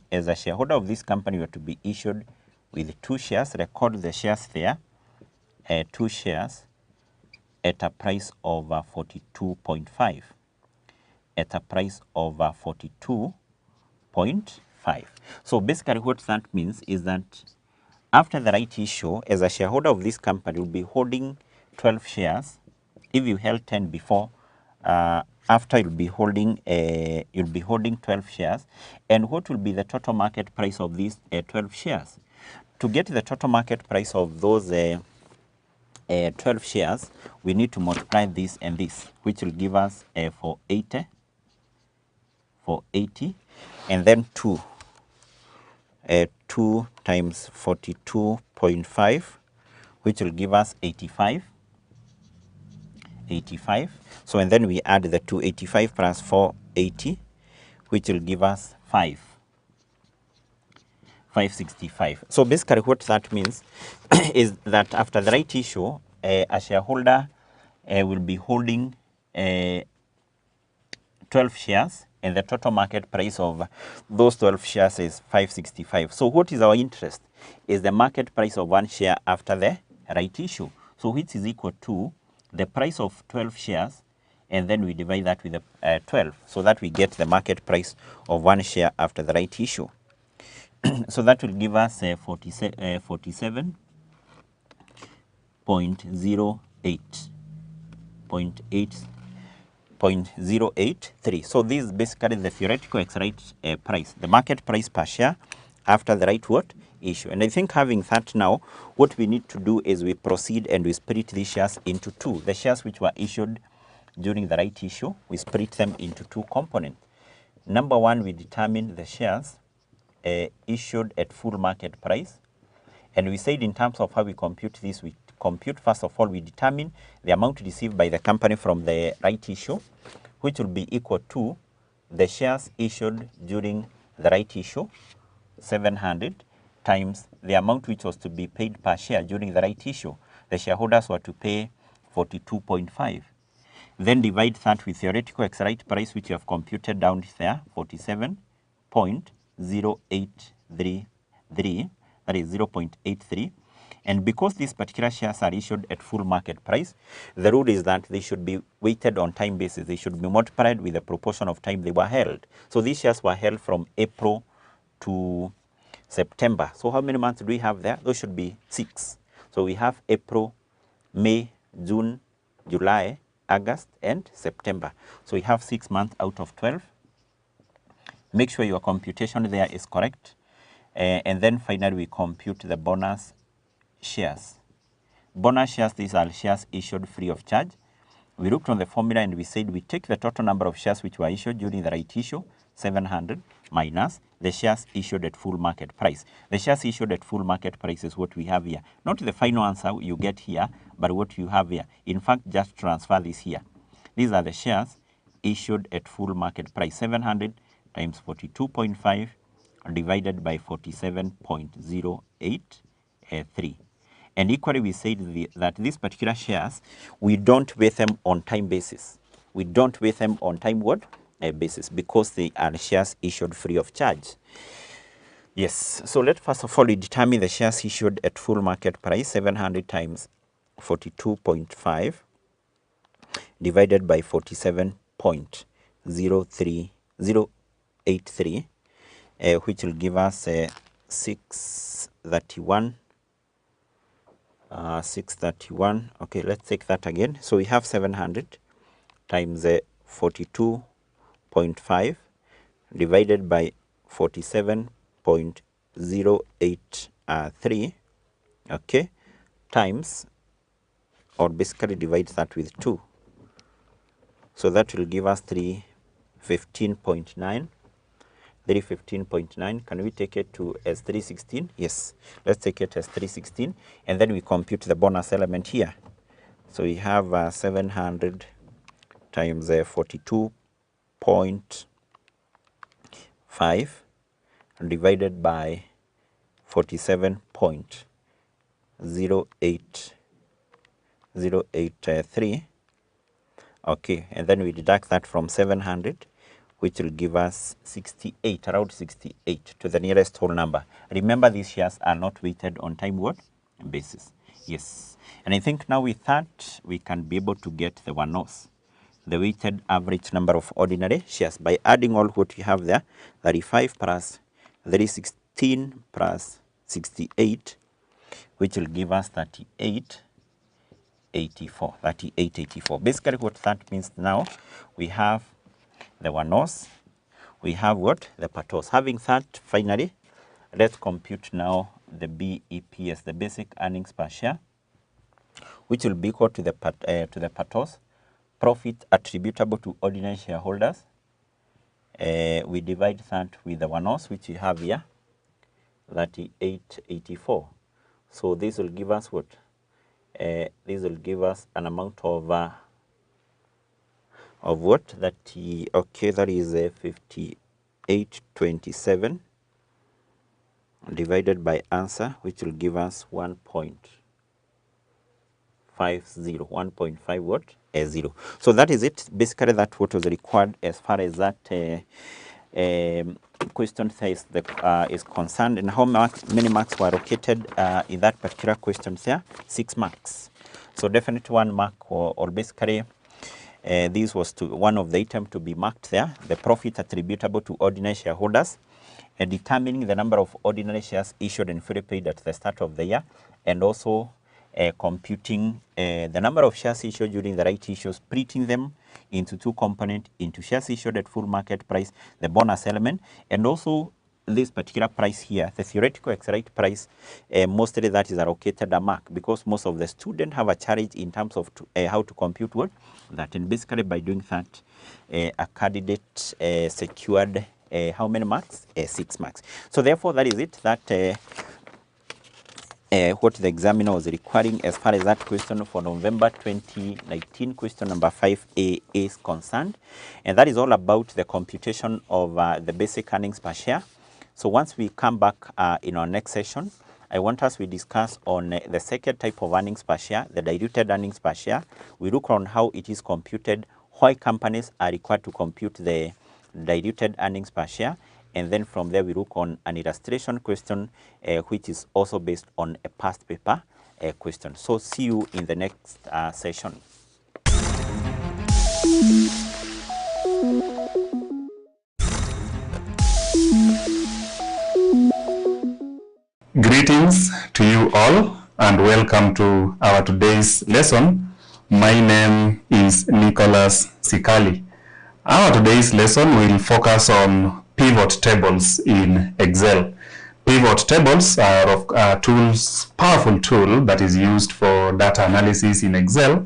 as a shareholder of this company, you are to be issued with 2 shares. Record the shares there, 2 shares at a price of 42.5. At a price of 42.5. So basically what that means is that after the right issue, as a shareholder of this company, you'll be holding 12 shares. If you held 10 before, after you'll be holding 12 shares. And what will be the total market price of these 12 shares? To get the total market price of those 12 shares, we need to multiply this and this, which will give us 480, and then 2 times 42.5, which will give us 85. So and then we add the 285 plus 480, which will give us 565. So basically what that means is that after the right issue, a shareholder will be holding 12 shares, and the total market price of those 12 shares is 565. So what is our interest? Is the market price of 1 share after the right issue. So which is equal to the price of 12 shares, and then we divide that with the 12, so that we get the market price of 1 share after the right issue. So that will give us 47.083. So this is basically the theoretical ex-right price, the market price per share after the right what issue. And I think having that now, what we need to do is we proceed and we split these shares into 2. The shares which were issued during the right issue, we split them into 2 components. Number 1, we determine the shares issued at full market price. And we said in terms of how we compute this, we compute, first of all, we determine the amount received by the company from the right issue, which will be equal to the shares issued during the right issue, 700, times the amount which was to be paid per share during the right issue. The shareholders were to pay 42.5. Then divide that with theoretical ex-right price, which you have computed down there, 47.0833, that is 0.83. And because these particular shares are issued at full market price, the rule is that they should be weighted on time basis. They should be multiplied with the proportion of time they were held. So these shares were held from April to September. So how many months do we have there? Those should be 6. So we have April, May, June, July, August, and September. So we have 6 months out of 12. Make sure your computation there is correct. And then finally, we compute the bonus shares. Bonus shares, these are shares issued free of charge. We looked on the formula and we said we take the total number of shares which were issued during the right issue, 700, minus the shares issued at full market price. The shares issued at full market price is what we have here. Not the final answer you get here, but what you have here. In fact, just transfer this here. These are the shares issued at full market price, 700 times 42.5 divided by 47.083. And equally, we said that these particular shares, we don't weigh them on time basis. We don't weigh them on time what? Basis, because they are shares issued free of charge. Yes, so let's first of all determine the shares issued at full market price, 700 times 42.5 divided by 47.03083, which will give us 631. 631. Okay, let's take that again. So we have 700 times 42.5 divided by 47.083, okay, times, or basically divide that with 2. So that will give us 315.9. 315.9. Can we take it to as 316? Yes, let's take it as 316, and then we compute the bonus element here. So we have 700 times 42.5 divided by 47.083. Okay, and then we deduct that from 700, which will give us 68, around 68 to the nearest whole number. Remember, these shares are not weighted on time what? Basis. Yes. And I think now with that, we can be able to get the one-offs, the weighted average number of ordinary shares, by adding all what we have there, 35 plus 316 plus 68, which will give us 3884. 3884. Basically, what that means now, we have the one-offs, we have what? The patos. Having that, finally, let's compute now the BEPS, the basic earnings per share, which will be equal to the patos, profit attributable to ordinary shareholders. We divide that with the one-offs, which we have here, 3884. So this will give us what? This will give us an amount of what? Okay, that is 5827 divided by answer, which will give us 1.50, 1.5 what? 0. So that is it. Basically, that what was required as far as that question says is concerned. And how many marks were allocated in that particular question there? 6 marks. So definitely 1 mark, or basically this was one of the items to be marked there, the profit attributable to ordinary shareholders, and determining the number of ordinary shares issued and fully paid at the start of the year, and also computing the number of shares issued during the right issue, splitting them into 2 components, into shares issued at full market price, the bonus element, and also this particular price here, the theoretical exercise price, mostly that is allocated a mark, because most of the students have a challenge in terms of how to compute what? That. And basically by doing that, a candidate secured how many marks? 6 marks. So therefore that is it, that what the examiner was requiring as far as that question for November 2019, question number 5A is concerned. And that is all about the computation of the basic earnings per share. So once we come back in our next session, I want us to discuss on the second type of earnings per share, the diluted earnings per share. We look on how it is computed, why companies are required to compute the diluted earnings per share. And then from there, we look on an illustration question, which is also based on a past paper question. So see you in the next session. Greetings to you all and welcome to our today's lesson. My name is Nicholas Sikali. Our today's lesson will focus on pivot tables in Excel. Pivot tables are a powerful tool that is used for data analysis in Excel,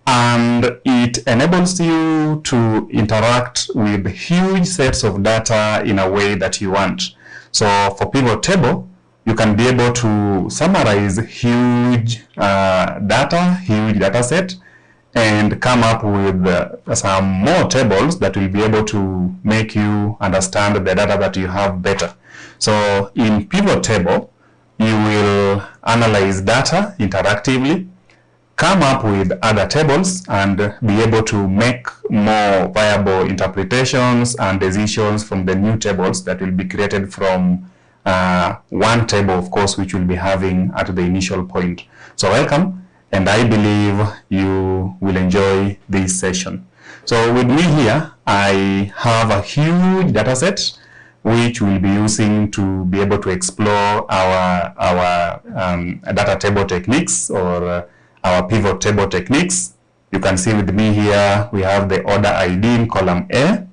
and it enables you to interact with huge sets of data in a way that you want. So for pivot table, you can be able to summarize huge data set, and come up with some more tables that will be able to make you understand the data that you have better. So in pivot table, you will will analyze data interactively, come up with other tables, and be able to make more viable interpretations and decisions from the new tables that will be created from one table, of course, which we'll be having at the initial point. So welcome, and I believe you will enjoy this session. So with me here, I have a huge data set which we'll be using to be able to explore our data table techniques, or our pivot table techniques. You can see with me here, we have the order ID in column A.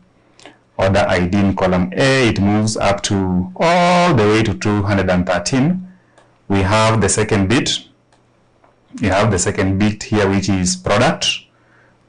Order ID in column A, it moves up to all the way to 213. We have the second bit. You have the second bit here, which is product.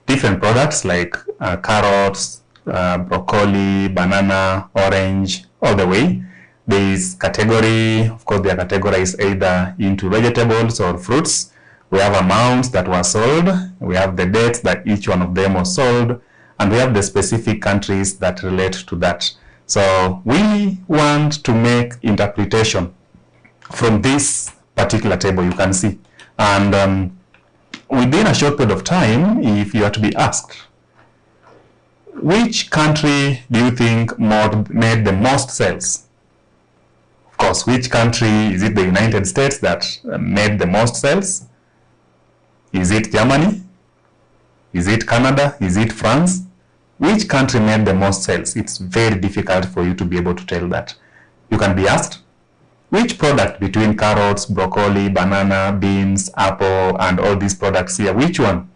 Different products like carrots, broccoli, banana, orange, all the way. There is category. Of course, they are categorized either into vegetables or fruits. We have amounts that were sold. We have the dates that each one of them was sold. And we have the specific countries that relate to that. So we want to make interpretation from this particular table, you can see. And within a short period of time, if you are to be asked, which country do you think made the most sales? Of course, which country? Is it the United States that made the most sales? Is it Germany? Is it Canada? Is it France? Which country made the most sales? It's very difficult for you to be able to tell that. You can be asked, which product between carrots, broccoli, banana, beans, apple, and all these products here, which one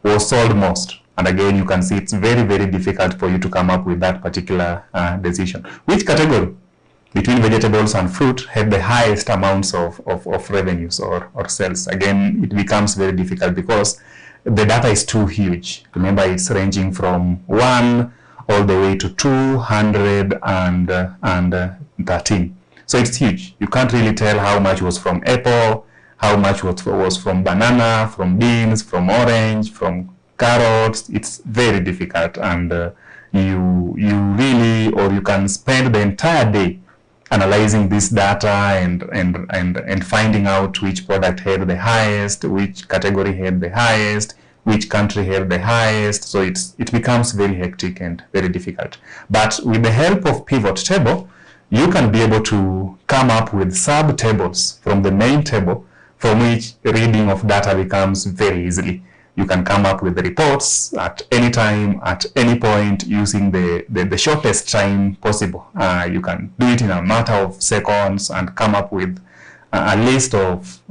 was sold most? And again, you can see it's very, very difficult for you to come up with that particular decision. Which category between vegetables and fruit had the highest amounts of revenues or sales? Again, it becomes very difficult because the data is too huge. Remember, it's ranging from 1 all the way to 213. So it's huge. You can't really tell how much was from apple, how much was from banana, from beans, from orange, from carrots. It's very difficult, and you really, or you can spend the entire day analyzing this data and finding out which product had the highest, which category had the highest, which country had the highest. So it becomes very hectic and very difficult. But with the help of pivot table, you can be able to come up with sub-tables from the main table, from which reading of data becomes very easily. You can come up with the reports at any time, at any point, using the shortest time possible. You can do it in a matter of seconds and come up with a list of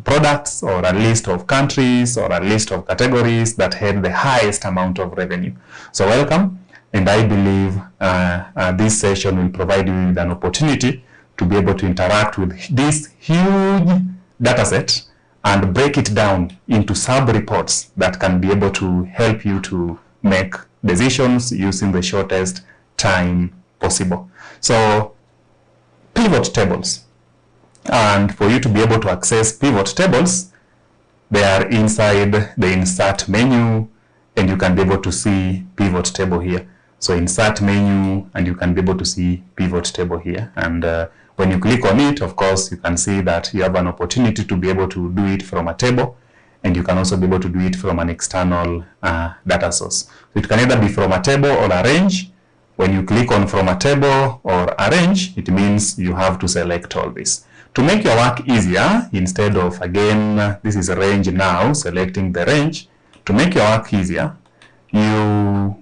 products, or a list of countries, or a list of categories that had the highest amount of revenue. So welcome, and I believe this session will provide you with an opportunity to be able to interact with this huge data set and break it down into sub-reports that can be able to help you to make decisions using the shortest time possible. So pivot tables. And for you to be able to access pivot tables, they are inside the insert menu, and you can be able to see pivot table here. So insert menu, and you can be able to see pivot table here. And when you click on it, of course, you can see that you have an opportunity to be able to do it from a table, and you can also be able to do it from an external data source. So it can either be from a table or a range. When you click on from a table or a range, it means you have to select all this. To make your work easier, instead of, again, this is a range now, selecting the range, to make your work easier, you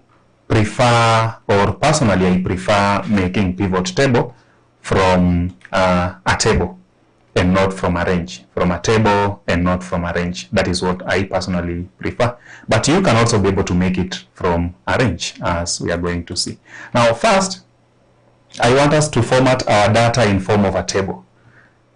prefer, or personally I prefer, making pivot table from a table and not from a range. From a table and not from a range. That is what I personally prefer. But you can also be able to make it from a range, as we are going to see. Now first, I want us to format our data in form of a table.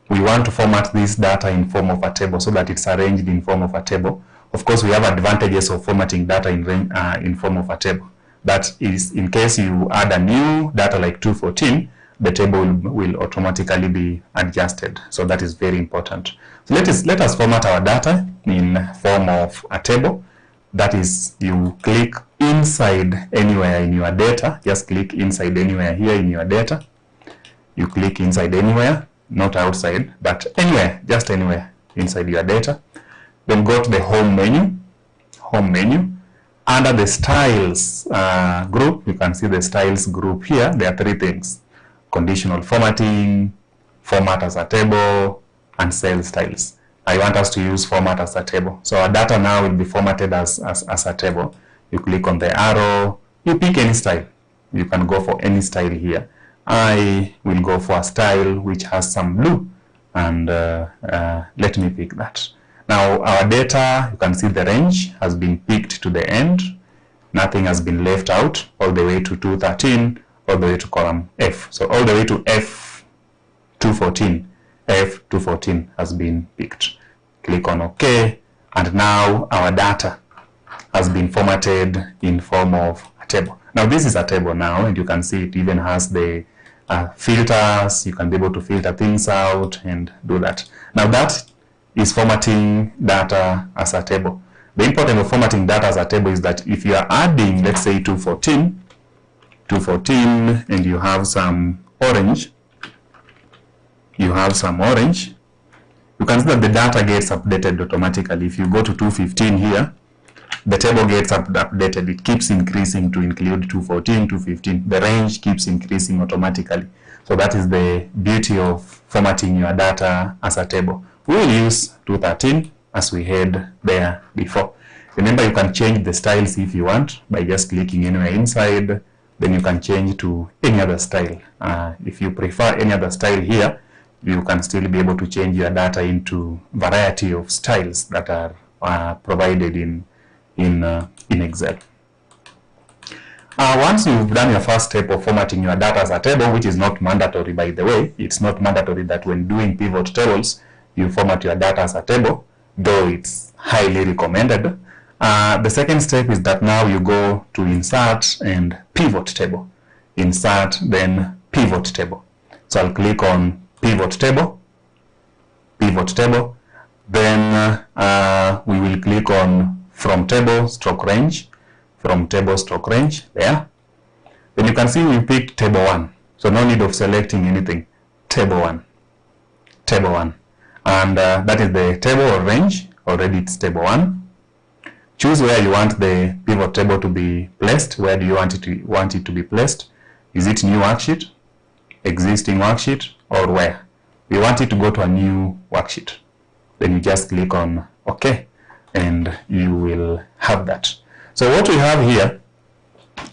We want to format this data in form of a table so that it's arranged in form of a table. Of course, we have advantages of formatting data in form of a table. That is, in case you add a new data like 214, the table will automatically be adjusted. So that is very important. So let us format our data in form of a table. That is, you click inside anywhere in your data. Just click inside anywhere here in your data. You click inside anywhere. not outside, but anywhere, just anywhere inside your data. Then go to the home menu. Under the styles group, you can see the styles group here. There are three things: conditional formatting, format as a table, and cell styles. I want us to use format as a table. So our data now will be formatted as a table. You click on the arrow, you pick any style. You can go for any style here. I will go for a style which has some blue, and let me pick that. Now our data, you can see the range has been picked to the end. Nothing has been left out, all the way to 213, all the way to column F. So all the way to F214. F214 has been picked. Click on OK, and now our data has been formatted in form of a table. Now this is a table now, and you can see it even has the filters. You can be able to filter things out and do that. Now that is formatting data as a table. The importance of formatting data as a table is that if you are adding, let's say 214, and you have some orange, you can see that the data gets updated automatically. If you go to 215 here, the table gets updated. It keeps increasing to include 214, 215. The range keeps increasing automatically. So that is the beauty of formatting your data as a table. We will use 213 as we had there before. Remember, you can change the styles if you want by just clicking anywhere inside. Then you can change to any other style. If you prefer any other style here, you can still be able to change your data into variety of styles that are provided in Excel. Once you've done your first step of formatting your data as a table, which is not mandatory, by the way, it's not mandatory that when doing pivot tables, you format your data as a table, though it's highly recommended. The second step is that now you go to insert and pivot table. Insert, then pivot table. So I'll click on pivot table, then we will click on from table stroke range, there. Then you can see we picked table 1, so no need of selecting anything. Table 1, and that is the table or range. Already it's table 1. Choose where you want the pivot table to be placed. Where do you want it to be placed? Is it new worksheet, existing worksheet, or where? We want it to go to a new worksheet. Then you just click on OK, and you will have that. So what we have here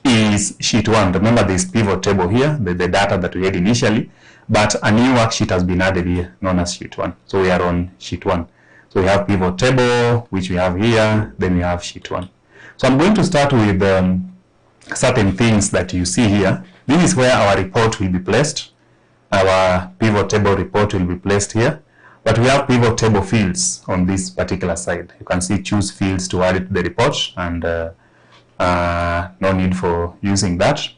is sheet 1. Remember this pivot table here, the data that we had initially, but a new worksheet has been added here, known as sheet 1. So we are on sheet 1. So we have pivot table, which we have here, then we have sheet 1. So I'm going to start with certain things that you see here. This is where our report will be placed. Our pivot table report will be placed here. But we have pivot table fields on this particular side. You can see choose fields to add it to the report, and no need for using that.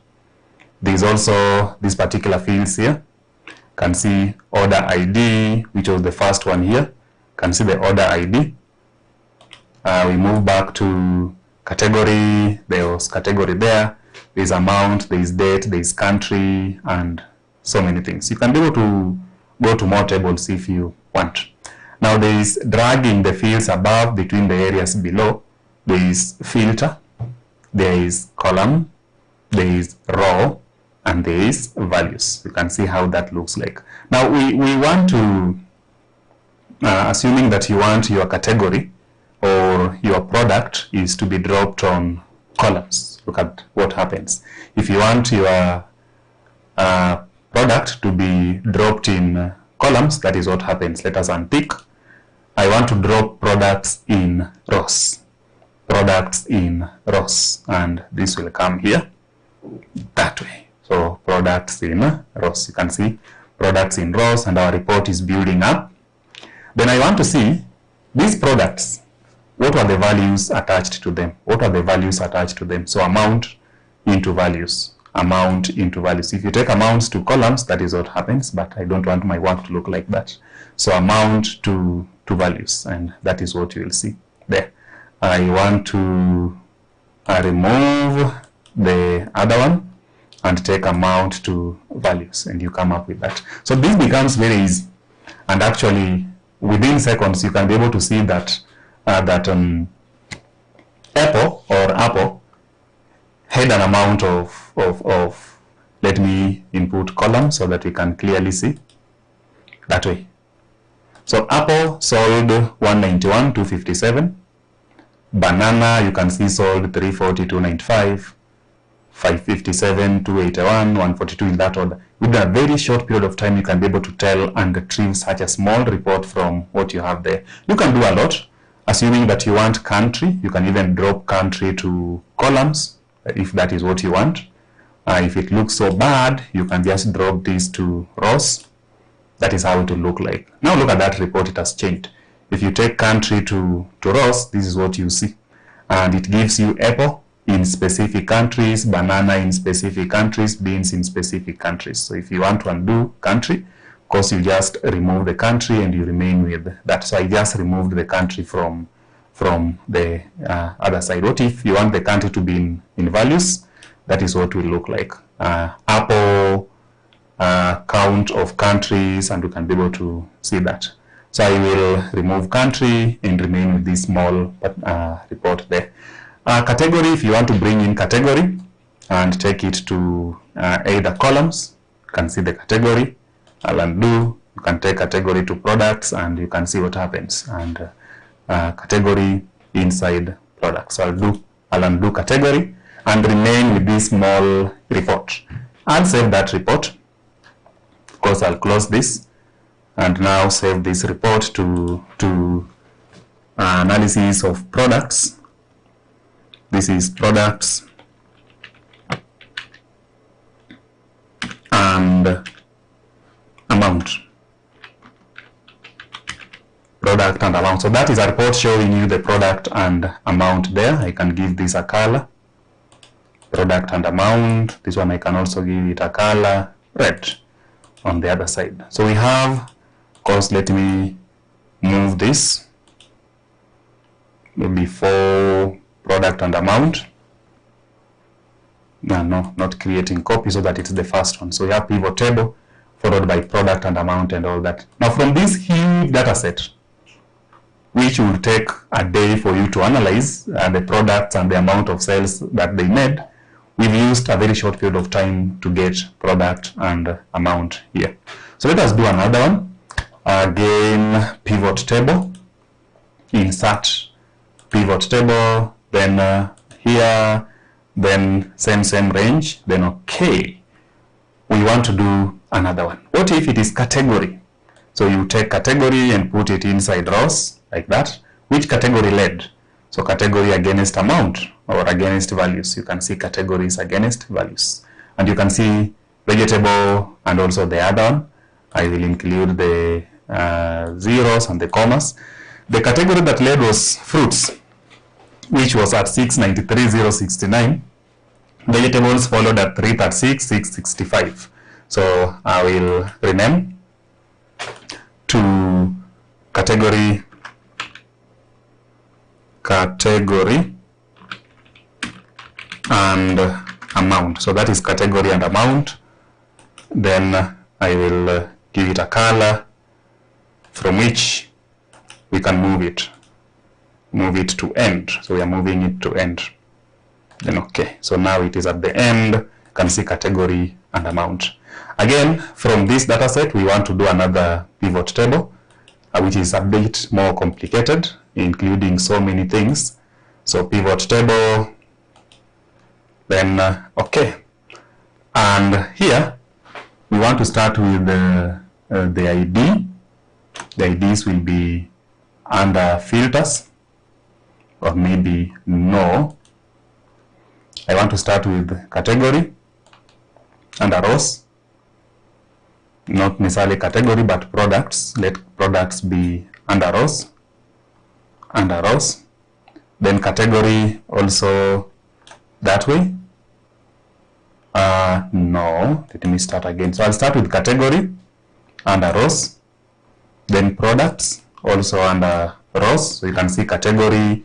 There is also these particular fields here. You can see order ID, which was the first one here. You can see the order ID. We move back to category. There was category there. There is amount, there is date, there is country, and so many things. You can be able to go to more tables if you want. Now there is dragging the fields above between the areas below. There is filter, there is column, there is row, and there is values. You can see how that looks like. Now we want to, assuming that you want your category or your product is to be dropped on columns. Look at what happens. If you want your product to be dropped in columns, that is what happens. Let us unpick. I want to drop products in rows. And this will come here that way. So products in rows. You can see products in rows, and our report is building up. Then I want to see these products. What are the values attached to them? So amount into values. If you take amounts to columns, that is what happens, but I don't want my work to look like that. So amount to values, and that is what you will see there. I want to remove the other one and take amount to values, and you come up with that. So this becomes very easy. And actually, within seconds, you can be able to see that Apple had an amount of let me input columns so that we can clearly see that way. So Apple sold 191, 257. Banana, you can see, sold 340, 295, 557, 281, 142 in that order. With a very short period of time, you can be able to tell and retrieve such a small report from what you have there. You can do a lot. Assuming that you want country, you can even drop country to columns if that is what you want. If it looks so bad, you can just drop this to rows. That is how it will look like. Now look at that report, it has changed. If you take country to rows, this is what you see. And it gives you Apple in specific countries, banana in specific countries, beans in specific countries. So if you want to undo country, of course you just remove the country and you remain with that. So I just removed the country from the other side. What if you want the country to be in values? That is what will look like. Apple count of countries, and we can be able to see that. So I will remove country and remain with this small report there. Category, if you want to bring in category and take it to either columns, you can see the category. I'll undo. You can take category to products and you can see what happens. And category inside products. So I'll undo category and remain with this small report. I'll save that report. Of course, I'll close this and now save this report to analysis of products. This is products and amount. Product and amount. So that is a report showing you the product and amount there. I can give this a color. Product and amount. This one I can also give it a color red on the other side. So we have, of course, let me move this before product and amount. No, not creating copy so that it's the first one. So we have pivot table followed by product and amount and all that. Now from this huge data set, which will take a day for you to analyze the products and the amount of sales that they made, we've used a very short period of time to get product and amount here. So let us do another one. Again, pivot table, insert pivot table, then here, then same range, then okay. We want to do another one. What if it is category? So you take category and put it inside rows like that. Which category led? So category against amount or against values. You can see categories against values. And you can see vegetable and also the other one. I will include the zeros and the commas. The category that led was fruits, which was at 693,069. Vegetables followed at 336,665. So I will rename to category and amount. So that is category and amount. Then I will give it a color from which we can move it to end. So we are moving it to end. Then okay. So now it is at the end. You can see category and amount. Again, from this data set, we want to do another pivot table, which is a bit more complicated, including so many things. So pivot table, then okay. And here, we want to start with the ID. The IDs will be under filters, or maybe no. I want to start with category under rows. Not necessarily category, but products. Let products be under rows. Under rows. Then category also that way. No, let me start again. So I'll start with category under rows. Then products also under rows. So you can see category,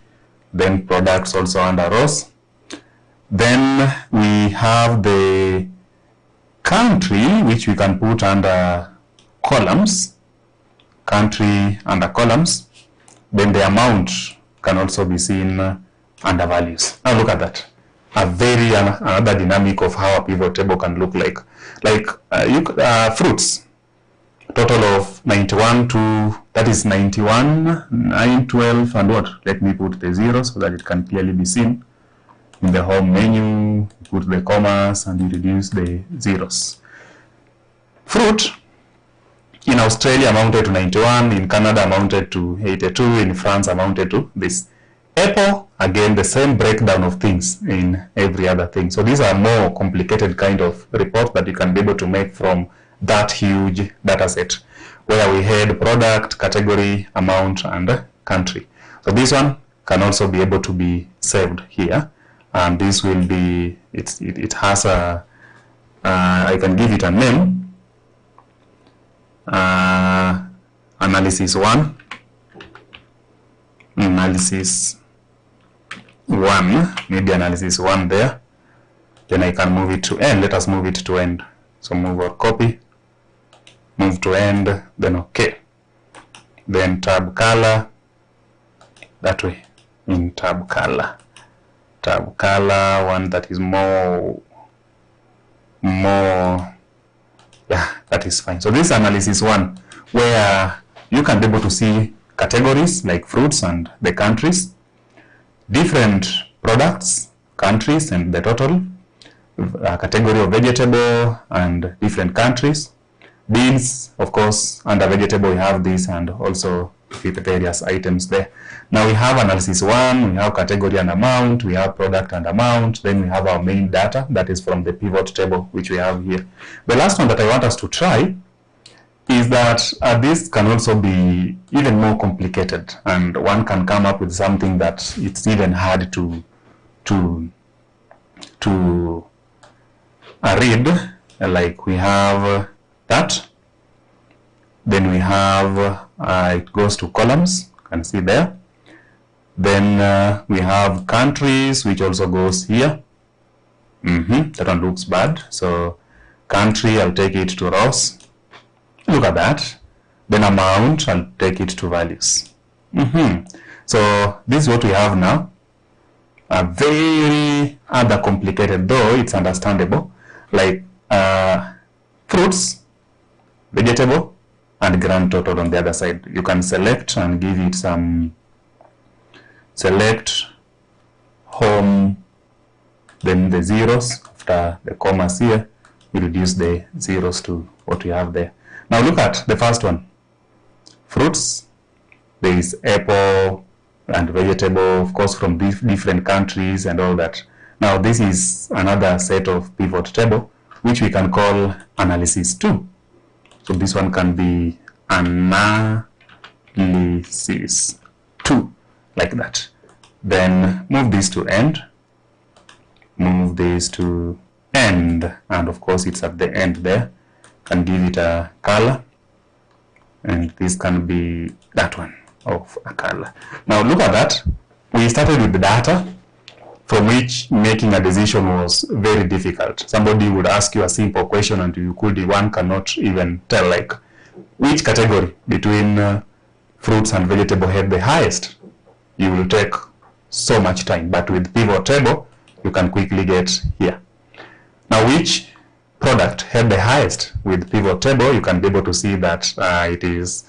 then products also under rows. Then we have the country, which we can put under columns. country under columns, then the amount can also be seen under values. Now look at that. Another dynamic of how a pivot table can look like. Like fruits, total of 91 to, that is 91, 9, 12, and what? Let me put the 0 so that it can clearly be seen. In the home menu, put the commas and you reduce the zeros. Fruit in Australia amounted to 91, in Canada amounted to 82, in France amounted to this. Apple, again, the same breakdown of things in every other thing. So these are more complicated kind of reports that you can be able to make from that huge data set, where we had product, category, amount, and country. So this one can also be able to be saved here. And this will be, it has a, I can give it a name, analysis 1, analysis 1, maybe analysis 1 there. Then I can move it to end. Let us move it to end. So move or copy, move to end, then OK. Then tab color, that way, in tab color. Tab color, one that is more, yeah, that is fine. So this analysis 1, where you can be able to see categories like fruits and the countries, different products, countries and the total, category of vegetable and different countries, beans, of course, under vegetable we have this, and also with various items there. Now we have analysis 1, we have category and amount, we have product and amount, then we have our main data that is from the pivot table which we have here. The last one that I want us to try is that this can also be even more complicated, and one can come up with something that it's even hard to read. Like we have that, then we have it goes to columns, you can see there. Then we have countries, which also goes here. That one looks bad, so country, I'll take it to rows. Look at that. Then amount, I'll take it to values. So this is what we have now. Very other complicated, though it's understandable. Like fruits, vegetable, and grand total on the other side. You can select and give it some, select home, then the zeros after the commas here. We reduce the zeros to what we have there. Now look at the first one. Fruits, there is apple and vegetable, of course, from different countries and all that. Now this is another set of pivot table, which we can call analysis 2. So this one can be analysis 2, like that. Then move this to end, move this to end, and of course it's at the end there. Can give it a color, and this can be that one of a color. Now look at that. We started with the data from which making a decision was very difficult. Somebody would ask you a simple question and one cannot even tell, like, which category between fruits and vegetable had the highest. You will take so much time, but with pivot table you can quickly get here. Now which product had the highest? With pivot table you can be able to see that it is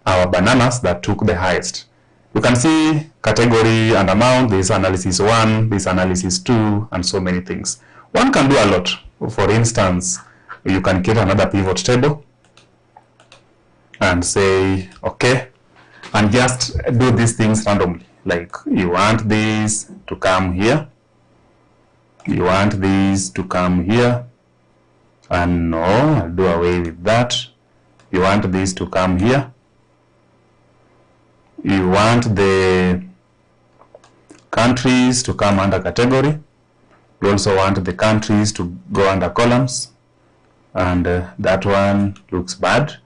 our bananas that took the highest. You can see category and amount, this analysis 1, this analysis 2, and so many things. One can do a lot. For instance, you can get another pivot table and say, okay, and just do these things randomly. Like you want this to come here, you want this to come here, and no, I'll do away with that. You want this to come here. You want the countries to come under category. You also want the countries to go under columns, and that one looks bad.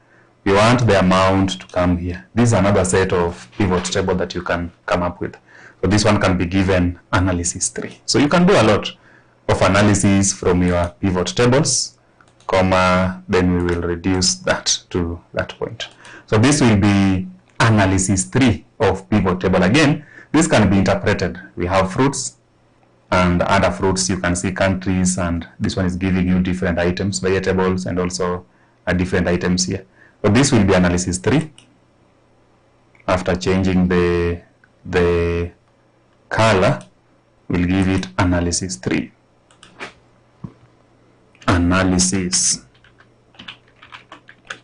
You want the amount to come here. This is another set of pivot table that you can come up with. So this one can be given analysis 3. So you can do a lot of analysis from your pivot tables, comma, then we will reduce that to that point. So this will be analysis 3 of pivot table. Again, this can be interpreted. We have fruits and other fruits. You can see countries, and this one is giving you different items, vegetables, and also different items here. So this will be analysis 3. After changing the color, we'll give it analysis 3. Analysis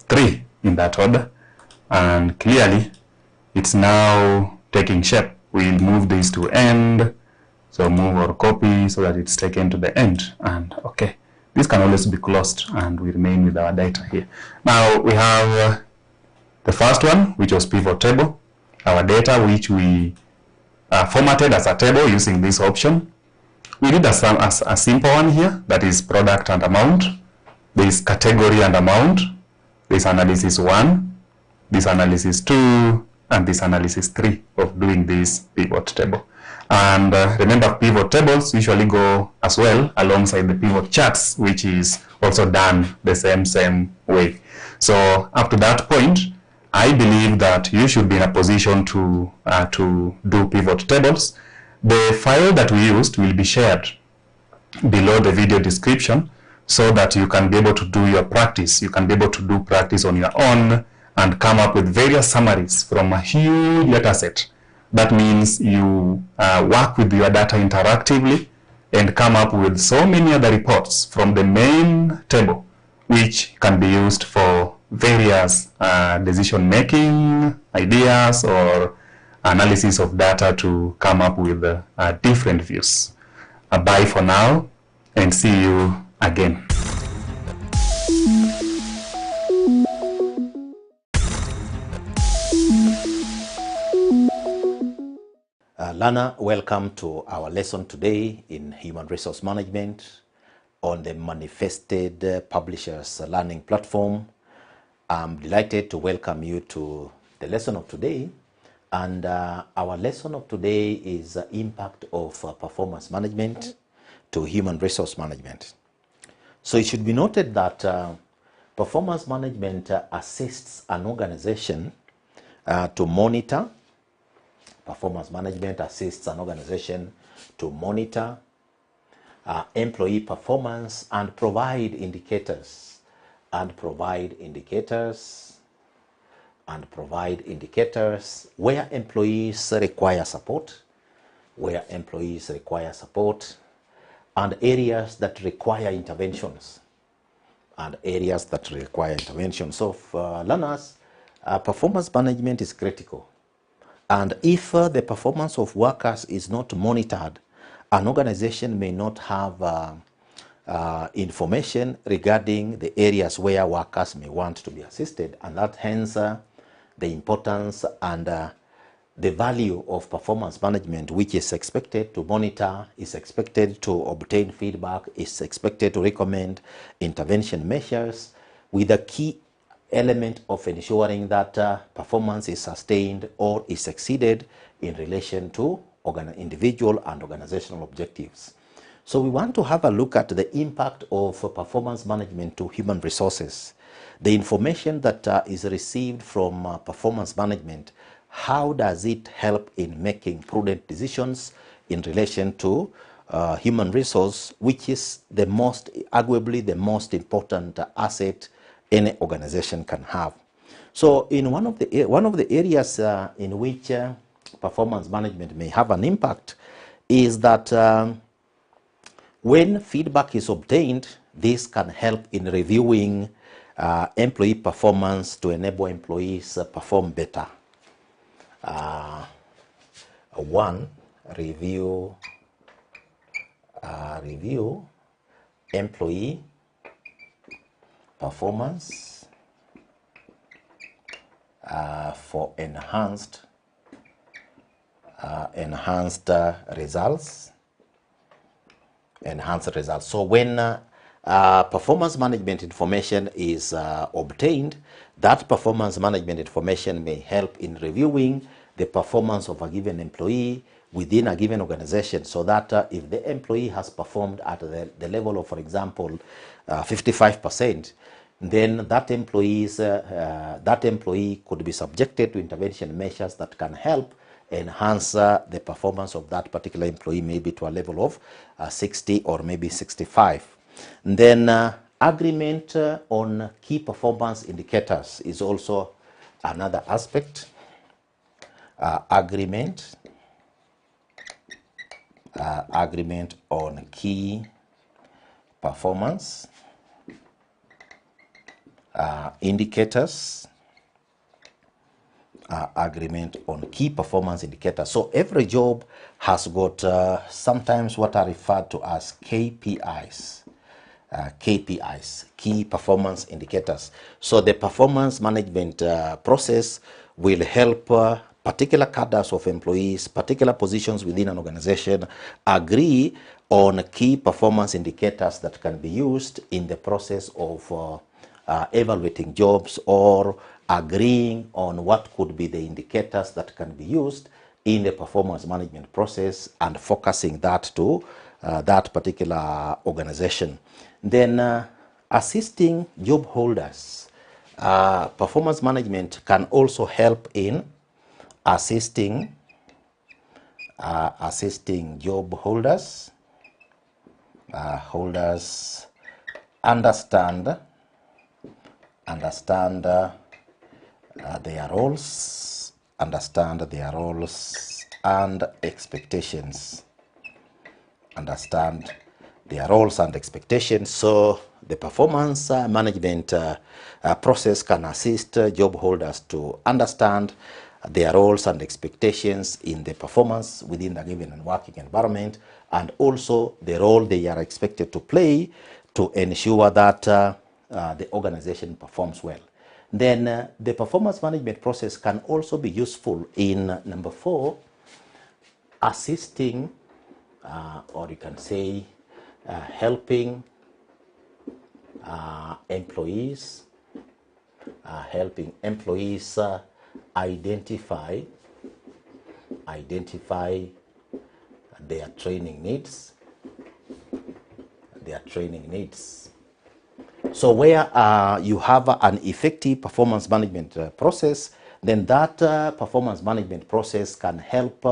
3 in that order, and clearly it's now taking shape. We'll move this to end, so move or copy so that it's taken to the end, and okay, this can always be closed and we remain with our data here. Now we have the first one, which was pivot table, our data which we formatted as a table using this option. We did a simple one here, that is product and amount. There is category and amount. There is analysis 1, this analysis 2, and this analysis 3 of doing this pivot table. And remember, pivot tables usually go as well alongside the pivot charts, which is also done the same way. So up to that point, I believe that you should be in a position to do pivot tables. The file that we used will be shared below the video description so that you can be able to do your practice. You can be able to do practice on your own and come up with various summaries from a huge data set. That means you work with your data interactively and come up with so many other reports from the main table, which can be used for various decision-making ideas or analysis of data to come up with different views. Bye for now, and see you again. Learner, welcome to our lesson today in Human Resource Management on the Manifested Publishers Learning Platform. I'm delighted to welcome you to the lesson of today. And our lesson of today is the impact of performance management to human resource management. So it should be noted that performance management assists an organization to monitor. Performance management assists an organization to monitor employee performance and provide indicators where employees require support, and areas that require interventions, So for learners, performance management is critical. And if the performance of workers is not monitored, an organization may not have information regarding the areas where workers may want to be assisted, and that hence the importance and the value of performance management, which is expected to monitor, is expected to obtain feedback, is expected to recommend intervention measures, with a key element of ensuring that performance is sustained or is exceeded in relation to individual and organizational objectives. So we want to have a look at the impact of performance management to human resources. The information that is received from performance management, how does it help in making prudent decisions in relation to human resource, which is arguably the most important asset any organization can have. So in one of the areas in which performance management may have an impact is that when feedback is obtained, this can help in reviewing employee performance to enable employees perform better. Review employee performance for enhanced results. So when performance management information is obtained, that performance management information may help in reviewing the performance of a given employee within a given organization, so that if the employee has performed at the level of, for example, 55%, then that employee could be subjected to intervention measures that can help enhance the performance of that particular employee, maybe to a level of 60 or maybe 65. And then agreement on key performance indicators is also another aspect. Agreement on key performance indicators. Agreement on key performance indicators. So every job has got sometimes what are referred to as KPIs. KPIs, key performance indicators. So the performance management process will help particular cadres of employees, particular positions within an organization agree on key performance indicators that can be used in the process of evaluating jobs, or agreeing on what could be the indicators that can be used in the performance management process, and focusing that to that particular organization. Then assisting job holders. Performance management can also help in assisting job holders. Holders understand their roles, and expectations. Understand their roles and expectations. So the performance management process can assist job holders to understand their roles and expectations in the performance within the given working environment, and also the role they are expected to play to ensure that the organization performs well. Then the performance management process can also be useful in number 4, assisting, or you can say helping employees, identify their training needs. So where you have an effective performance management process, then that performance management process can help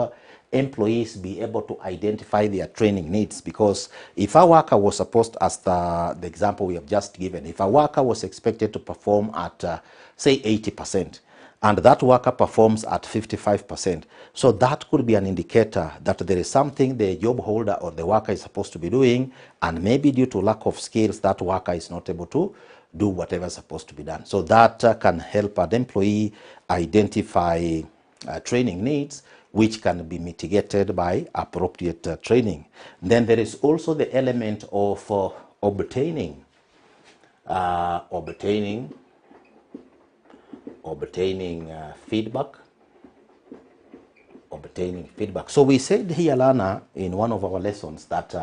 employees be able to identify their training needs. Because if a worker was supposed, as the example we have just given, if a worker was expected to perform at say 80%, and that worker performs at 55%, so that could be an indicator that there is something the job holder or the worker is supposed to be doing, and maybe due to lack of skills, that worker is not able to do whatever is supposed to be done. So that can help an employee identify training needs, which can be mitigated by appropriate training. Then there is also the element of obtaining feedback. So we said here, Lana, in one of our lessons, that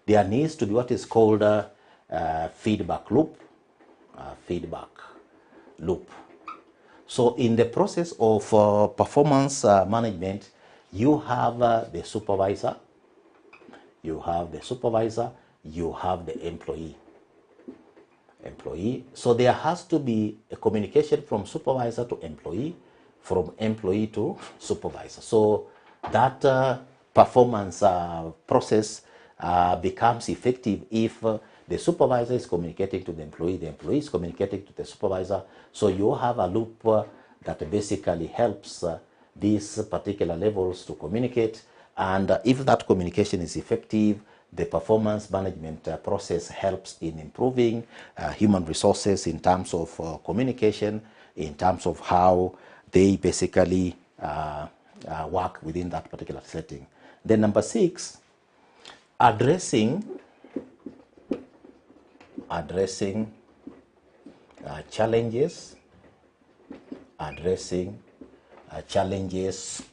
there needs to be what is called feedback loop. So in the process of performance management, you have the supervisor, you have the employee. So there has to be a communication from supervisor to employee, from employee to supervisor. So that performance process becomes effective if the supervisor is communicating to the employee is communicating to the supervisor. So you have a loop that basically helps these particular levels to communicate. And if that communication is effective, the performance management process helps in improving human resources in terms of communication, in terms of how they basically work within that particular setting. Then number 6, addressing challenges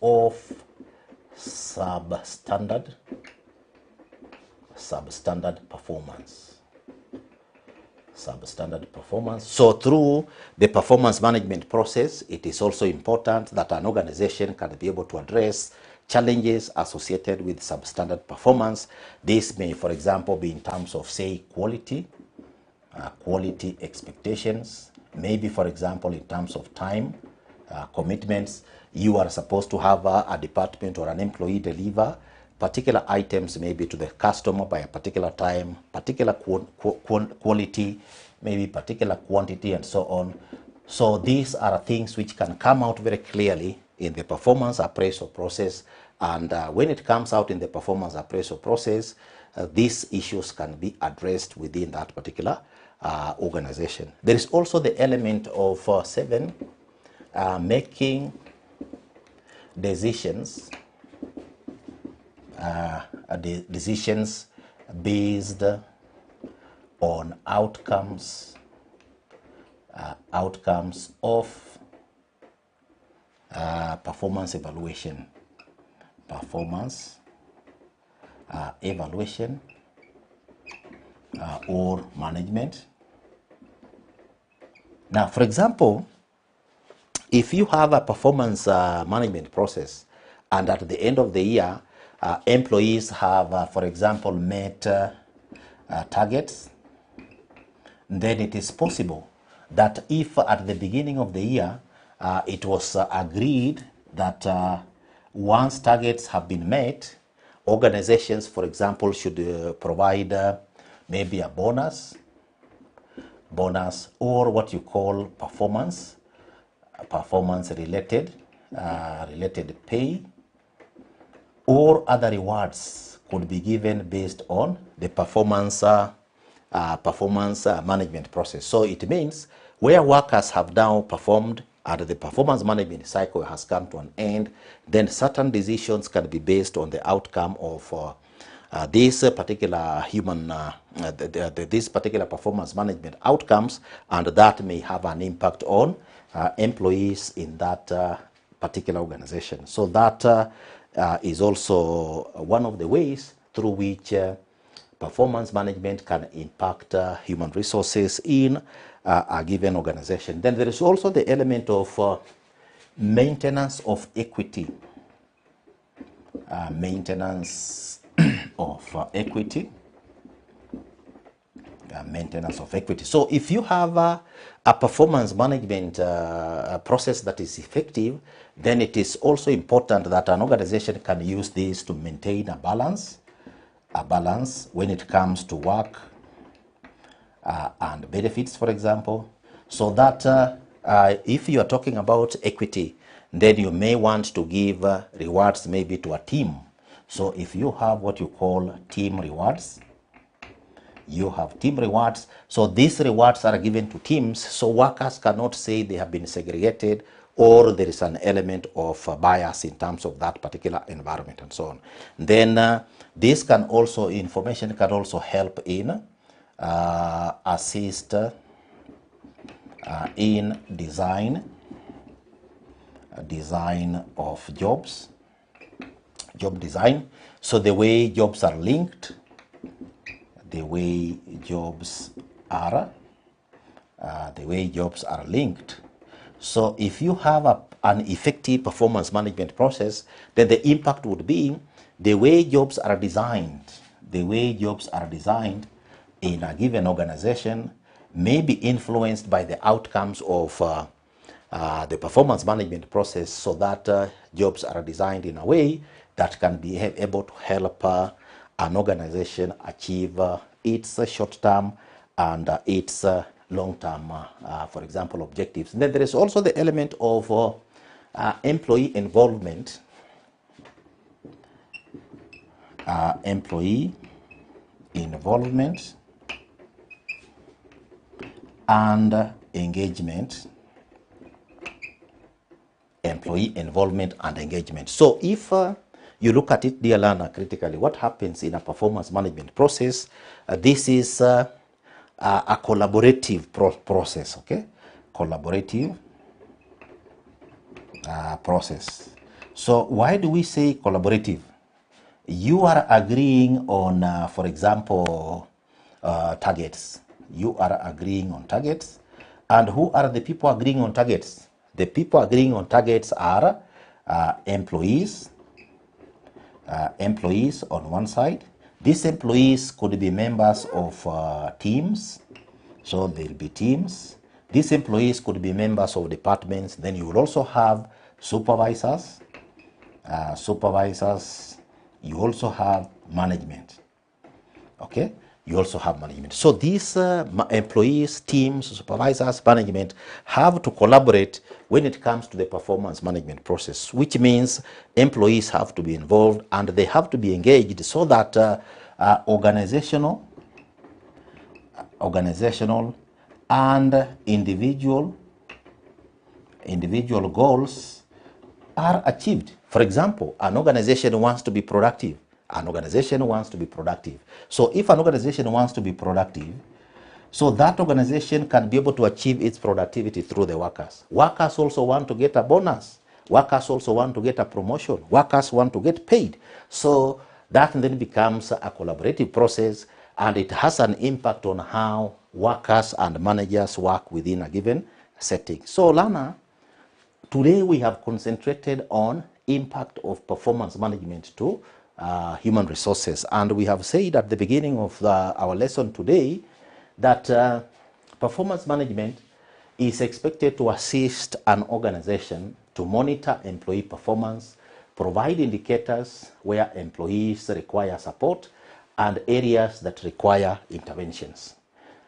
of substandard performance. So through the performance management process, it is also important that an organization can be able to address challenges associated with substandard performance. This may, for example, be in terms of, say, quality, quality expectations. Maybe, for example, in terms of time commitments, you are supposed to have a department or an employee deliver particular items maybe to the customer by a particular time, particular quality, maybe particular quantity, and so on. So these are things which can come out very clearly in the performance appraisal process. And when it comes out in the performance appraisal process, these issues can be addressed within that particular organization. There is also the element of 7, making decisions decisions based on outcomes of performance evaluation or management. Now, for example, if you have a performance management process and at the end of the year employees have, for example, met targets, then it is possible that if at the beginning of the year it was agreed that once targets have been met, organizations, for example, should provide maybe a bonus or what you call performance related pay, or other rewards could be given based on the performance management process. So it means where workers have now performed and the performance management cycle has come to an end, then certain decisions can be based on the outcome of this particular this particular performance management outcomes, and that may have an impact on employees in that particular organization. So that is also one of the ways through which performance management can impact human resources in a given organization. Then there is also the element of maintenance of equity. Maintenance of equity. So if you have a performance management process that is effective, then it is also important that an organization can use this to maintain a balance when it comes to work and benefits, for example, so that if you are talking about equity, then you may want to give rewards maybe to a team. So if you have what you call team rewards, so these rewards are given to teams, so workers cannot say they have been segregated or there is an element of bias in terms of that particular environment and so on. Then this can also, information can also help in assist in design of job design. So the way jobs are linked, linked. So if you have an effective performance management process, then the impact would be the way jobs are designed in a given organization may be influenced by the outcomes of the performance management process, so that jobs are designed in a way that can be able to help an organization achieve its short-term and its long-term, for example, objectives. And then there is also the element of employee involvement, and engagement. Employee involvement and engagement. So if you look at it, dear learner, critically, what happens in a performance management process, this is a collaborative process, okay? Collaborative process. So why do we say collaborative? You are agreeing on, for example, targets. You are agreeing on targets. And who are the people agreeing on targets? The people agreeing on targets are employees on one side. These employees could be members of teams. So there will be teams. These employees could be members of departments. Then you will also have supervisors. You also have management. Okay, you also have management. So these employees, teams, supervisors, management have to collaborate when it comes to the performance management process, which means employees have to be involved and they have to be engaged so that organizational and individual goals are achieved. For example, an organization wants to be productive. So if an organization wants to be productive, so that organization can be able to achieve its productivity through the workers. Workers also want to get a bonus. Workers also want to get a promotion. Workers want to get paid. So that then becomes a collaborative process, and it has an impact on how workers and managers work within a given setting. So Lana, today we have concentrated on impact of performance management to human resources, and we have said at the beginning of our lesson today that performance management is expected to assist an organization to monitor employee performance, provide indicators where employees require support, and areas that require interventions.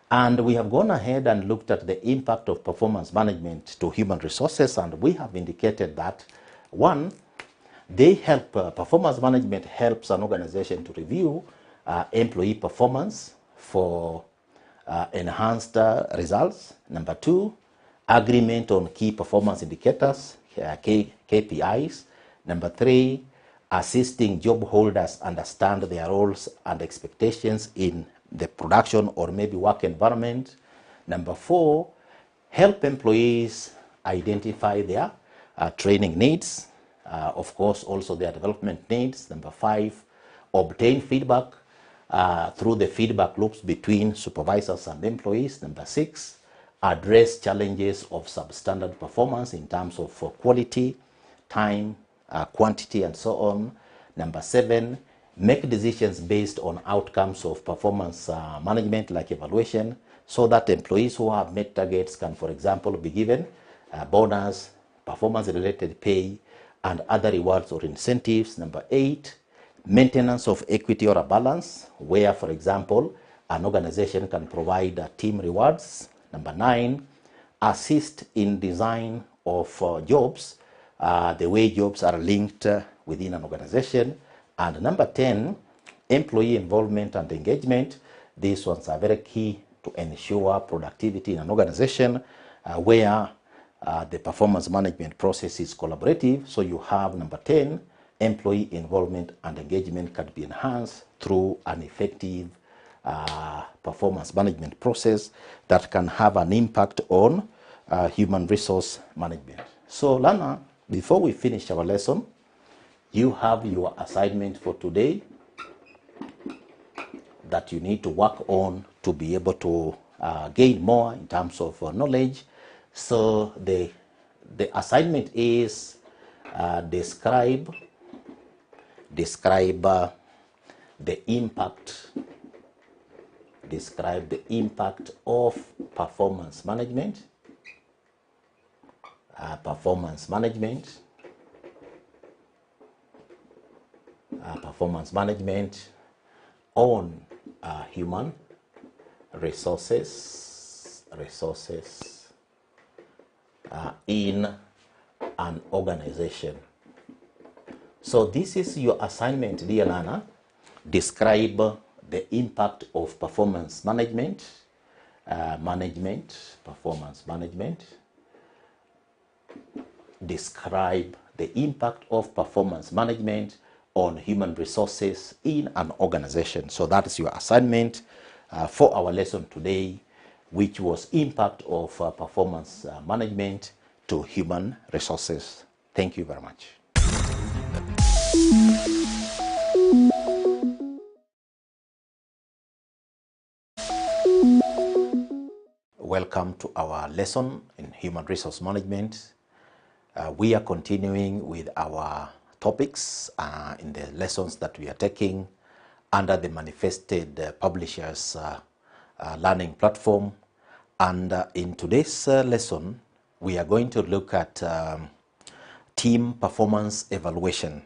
And we have gone ahead and looked at the impact of performance management to human resources, and we have indicated that, one, performance management helps an organization to review employee performance for enhanced results. Number two, agreement on key performance indicators, KPIs. Number three, assisting job holders understand their roles and expectations in the production or maybe work environment. Number four, help employees identify their training needs, of course also their development needs. Number five, obtain feedback through the feedback loops between supervisors and employees. Number six, address challenges of substandard performance in terms of quality, time, quantity, and so on. Number seven, make decisions based on outcomes of performance management like evaluation, so that employees who have met targets can, for example, be given bonus, performance-related pay, and other rewards or incentives. Number eight, maintenance of equity or a balance, where, for example, an organization can provide team rewards. Number nine, assist in design of jobs, the way jobs are linked within an organization. And number 10, employee involvement and engagement. These ones are very key to ensure productivity in an organization where the performance management process is collaborative. So you have number 10, employee involvement and engagement can be enhanced through an effective performance management process that can have an impact on human resource management. So Lana, before we finish our lesson, you have your assignment for today that you need to work on to be able to gain more in terms of knowledge. So the assignment is describe the impact of performance management on human resources in an organization. So this is your assignment, dear Lana. Describe the impact of performance management, performance management. Describe the impact of performance management on human resources in an organization. So that is your assignment for our lesson today, which was impact of performance management to human resources. Thank you very much. Welcome to our lesson in human resource management. We are continuing with our topics in the lessons that we are taking under the Manifested Publishers learning platform. And in today's lesson, we are going to look at team performance evaluation.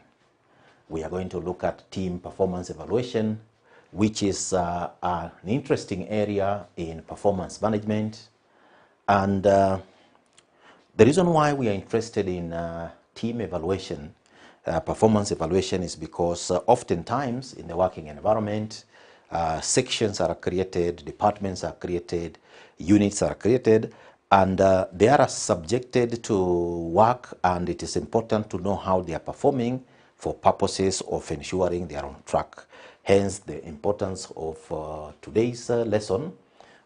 We are going to look at team performance evaluation, which is an interesting area in performance management. And the reason why we are interested in team evaluation, performance evaluation, is because oftentimes in the working environment, sections are created, departments are created, units are created, and they are subjected to work, and it is important to know how they are performing for purposes of ensuring they are on track. Hence the importance of today's lesson,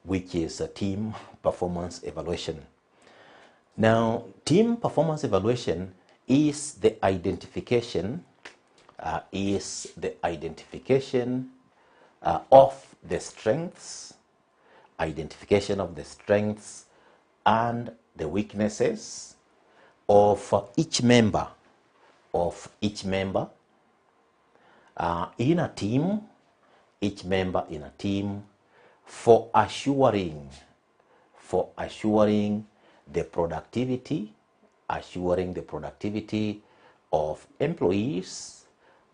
which is team performance evaluation. Now, team performance evaluation is the identification of the strengths, and the weaknesses of each member in a team, for assuring the productivity of employees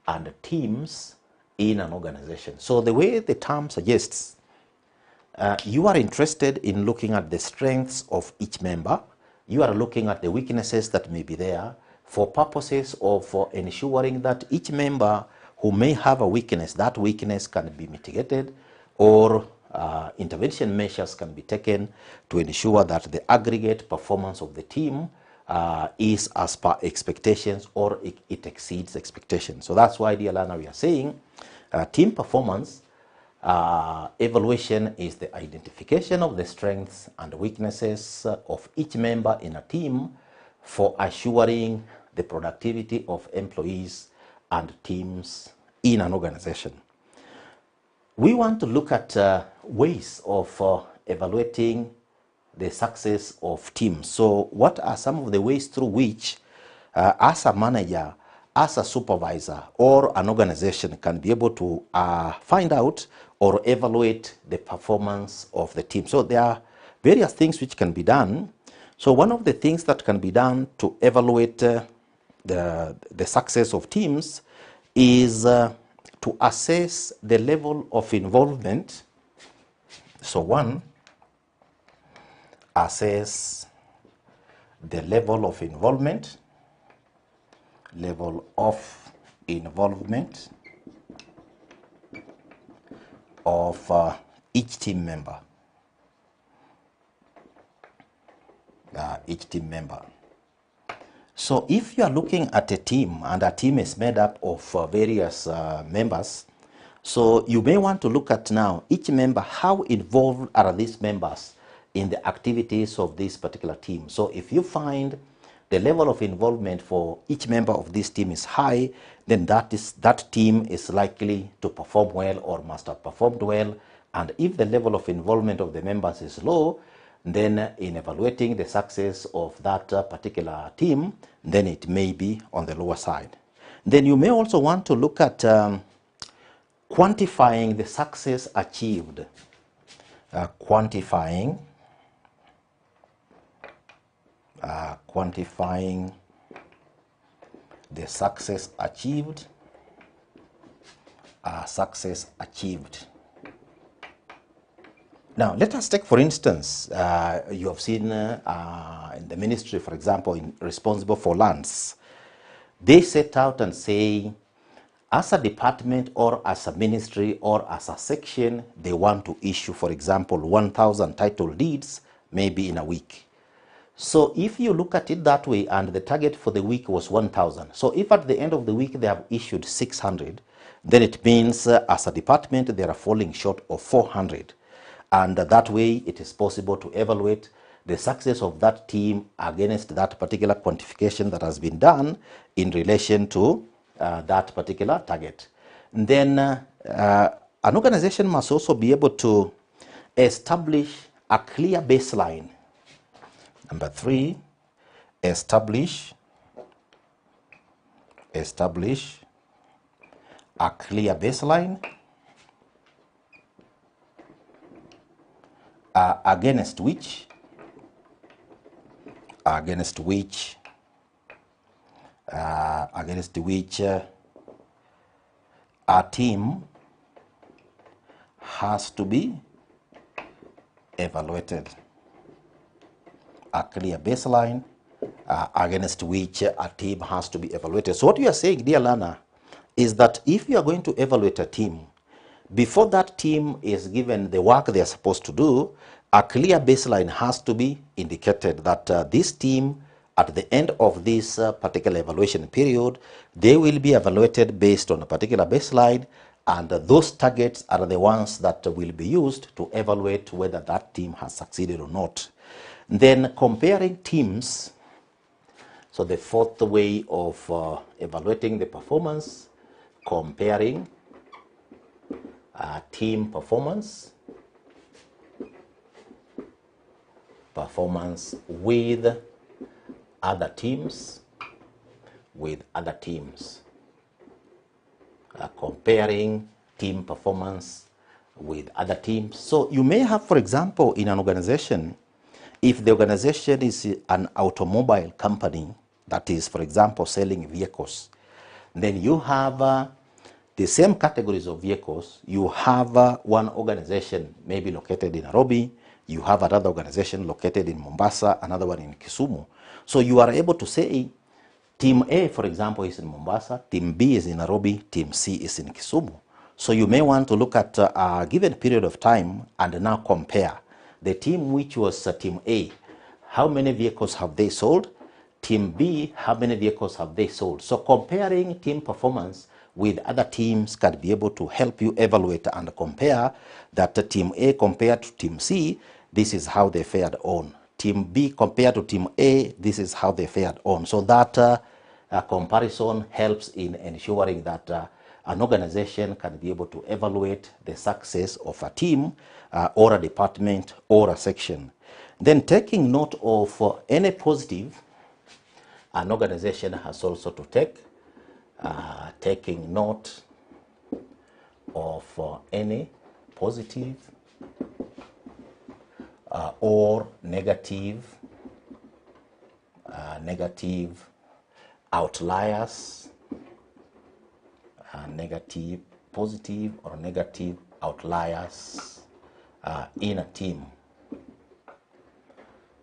and teams in an organization. So the way the term suggests, you are interested in looking at the strengths of each member. You are looking at the weaknesses that may be there for purposes of ensuring that each member who may have a weakness, that weakness can be mitigated, or intervention measures can be taken to ensure that the aggregate performance of the team is as per expectations, or it exceeds expectations. So that's why, dear learner, we are saying team performance evaluation is the identification of the strengths and weaknesses of each member in a team for assuring the productivity of employees and teams in an organization. We want to look at ways of evaluating the success of teams. So what are some of the ways through which as a manager, as a supervisor, or an organization can be able to find out or evaluate the performance of the team? So there are various things which can be done. So one of the things that can be done to evaluate the success of teams is to assess the level of involvement. So one, assess the level of involvement of each team member. So if you are looking at a team, and a team is made up of various members, so you may want to look at now each member, how involved are these members in the activities of this particular team. So if you find the level of involvement for each member of this team is high, then that team is likely to perform well, or must have performed well. And if the level of involvement of the members is low, then in evaluating the success of that particular team, then it may be on the lower side. Then you may also want to look at quantifying the success achieved. Quantifying the success achieved. Now, let us take, for instance, you have seen in the ministry, for example, responsible for lands, they set out and say, as a department or as a ministry or as a section, they want to issue, for example, 1,000 title deeds, maybe in a week. So if you look at it that way, and the target for the week was 1,000, so if at the end of the week they have issued 600, then it means as a department they are falling short of 400. And that way it is possible to evaluate the success of that team against that particular quantification that has been done in relation to that particular target. And then an organization must also be able to establish a clear baseline. Number 3, establish a clear baseline against which a team has to be evaluated. A clear baseline against which a team has to be evaluated. So what you are saying, dear learner, is that if you are going to evaluate a team, before that team is given the work they are supposed to do, a clear baseline has to be indicated that this team, at the end of this particular evaluation period, they will be evaluated based on a particular baseline, and those targets are the ones that will be used to evaluate whether that team has succeeded or not. Then comparing teams, so the fourth way of evaluating the performance, comparing team performance with other teams, comparing team performance with other teams. So you may have, for example, in an organization, if the organization is an automobile company that is, for example, selling vehicles, then you have the same categories of vehicles. You have one organization maybe located in Nairobi, you have another organization located in Mombasa, another one in Kisumu. So you are able to say Team A, for example, is in Mombasa, Team B is in Nairobi, Team C is in Kisumu. So you may want to look at a given period of time and now compare. The team which was Team A, how many vehicles have they sold? Team B, how many vehicles have they sold? So comparing team performance with other teams can be able to help you evaluate and compare that Team A compared to Team C, this is how they fared on. Team B compared to Team A, this is how they fared on. So that comparison helps in ensuring that an organization can be able to evaluate the success of a team or a department or a section. Then taking note of any positive, an organization has also to take, taking note of any positive or negative outliers, negative, positive or negative outliers in a team.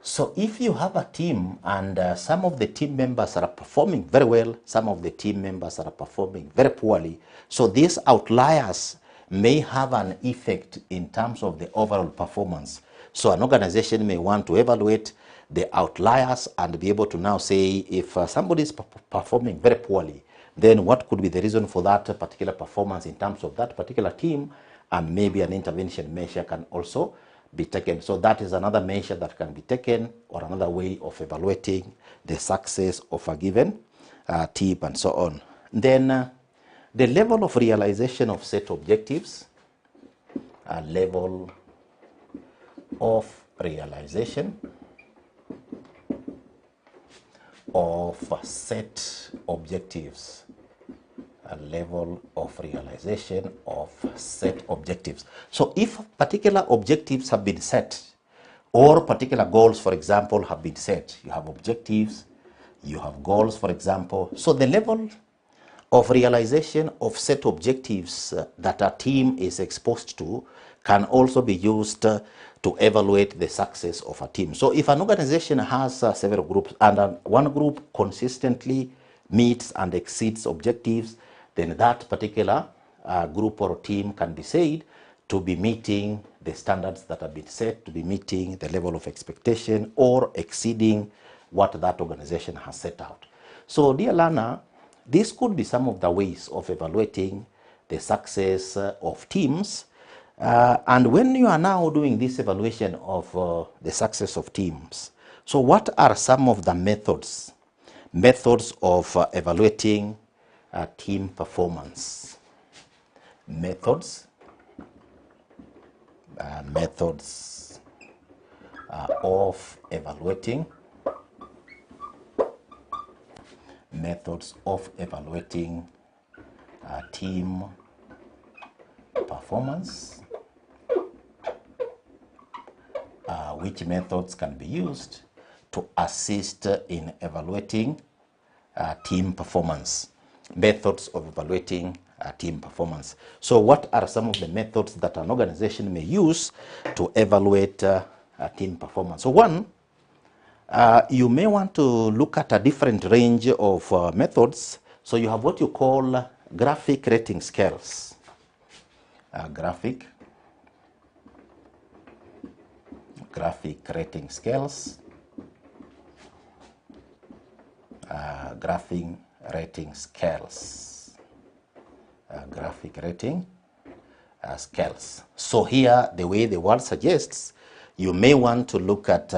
So if you have a team and some of the team members are performing very well, some of the team members are performing very poorly, so these outliers may have an effect in terms of the overall performance. So an organization may want to evaluate the outliers and be able to now say if somebody is performing very poorly, then what could be the reason for that particular performance in terms of that particular team, and maybe an intervention measure can also be taken. So that is another measure that can be taken, or another way of evaluating the success of a given team and so on. Then the level of realization of set objectives, level of realization of set objectives, a level of realization of set objectives. So if particular objectives have been set, or particular goals, for example, have been set, you have objectives, you have goals, for example. So the level of realization of set objectives that a team is exposed to can also be used to evaluate the success of a team. So if an organization has several groups and one group consistently meets and exceeds objectives, then that particular group or team can be said to be meeting the standards that have been set, to be meeting the level of expectation or exceeding what that organization has set out. So dear learner, this could be some of the ways of evaluating the success of teams. And when you are now doing this evaluation of the success of teams, so what are some of the methods of evaluating team performance? Methods of evaluating team performance which methods can be used to assist in evaluating team performance. Methods of evaluating team performance. So what are some of the methods that an organization may use to evaluate team performance? So one, you may want to look at a different range of methods. So you have what you call graphic rating scales. Graphic rating scales. Graphic rating scales. Graphic rating scales. So here, the way the word suggests, you may want to look at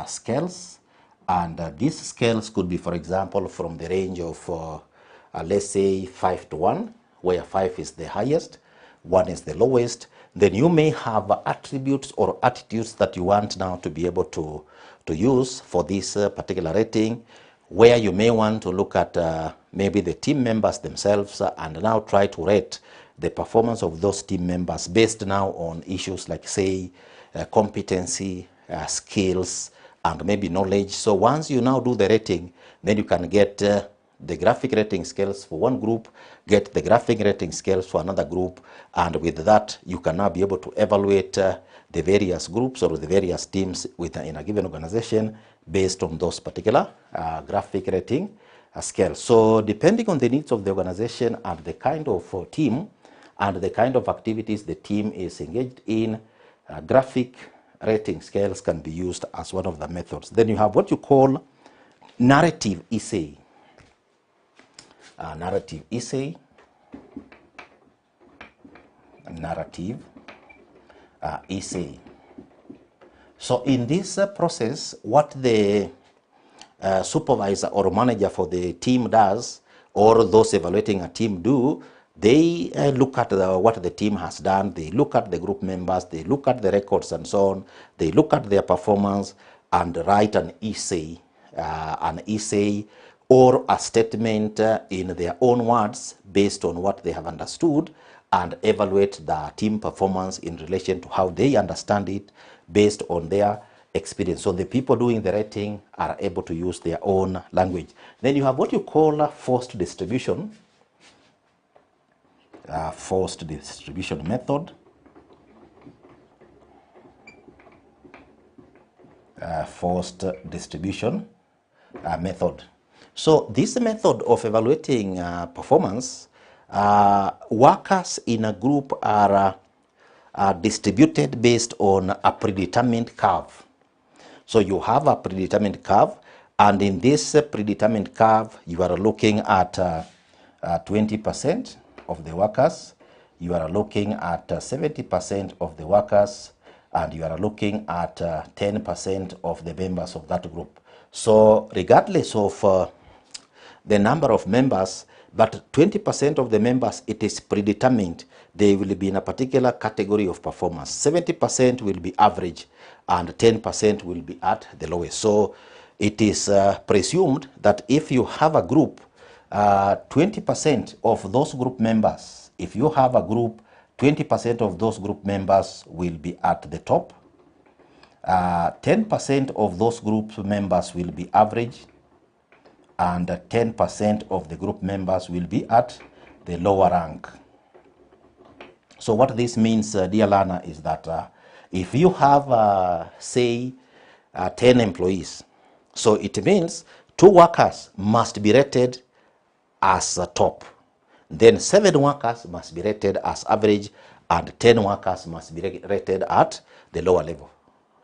scales, and these scales could be, for example, from the range of, let's say, 5 to 1, where 5 is the highest, 1 is the lowest. Then you may have attributes or attitudes that you want now to be able to use for this particular rating, where you may want to look at maybe the team members themselves and now try to rate the performance of those team members based now on issues like, say, competency, skills, and maybe knowledge. So once you now do the rating, then you can get the graphic rating scales for one group, get the graphic rating scales for another group, and with that, you can now be able to evaluate the various groups or the various teams in a given organization based on those particular graphic rating scales. So depending on the needs of the organization and the kind of team and the kind of activities the team is engaged in, graphic rating scales can be used as one of the methods. Then you have what you call narrative essay. Narrative essay. Narrative essay. So in this process, what the supervisor or manager for the team does, or those evaluating a team do, they look at what the team has done, they look at the group members, they look at the records and so on, they look at their performance and write an essay or a statement in their own words based on what they have understood, and evaluate the team performance in relation to how they understand it based on their experience. So the people doing the rating are able to use their own language. Then you have what you call forced distribution. Forced distribution method. Forced distribution method. So this method of evaluating performance, workers in a group are distributed based on a predetermined curve. So you have a predetermined curve, and in this predetermined curve, you are looking at 20% of the workers, you are looking at 70% of the workers, and you are looking at 10% of the members of that group. So regardless of the number of members, but 20% of the members, it is predetermined. They will be in a particular category of performance. 70% will be average, and 10% will be at the lowest. So it is presumed that if you have a group, 20% of those group members, if you have a group, 20% of those group members will be at the top. 10% of those group members will be average, and 10% of the group members will be at the lower rank. So what this means, dear learner, is that if you have, say, 10 employees, so it means 2 workers must be rated as top. Then 7 workers must be rated as average, and 10 workers must be rated at the lower level.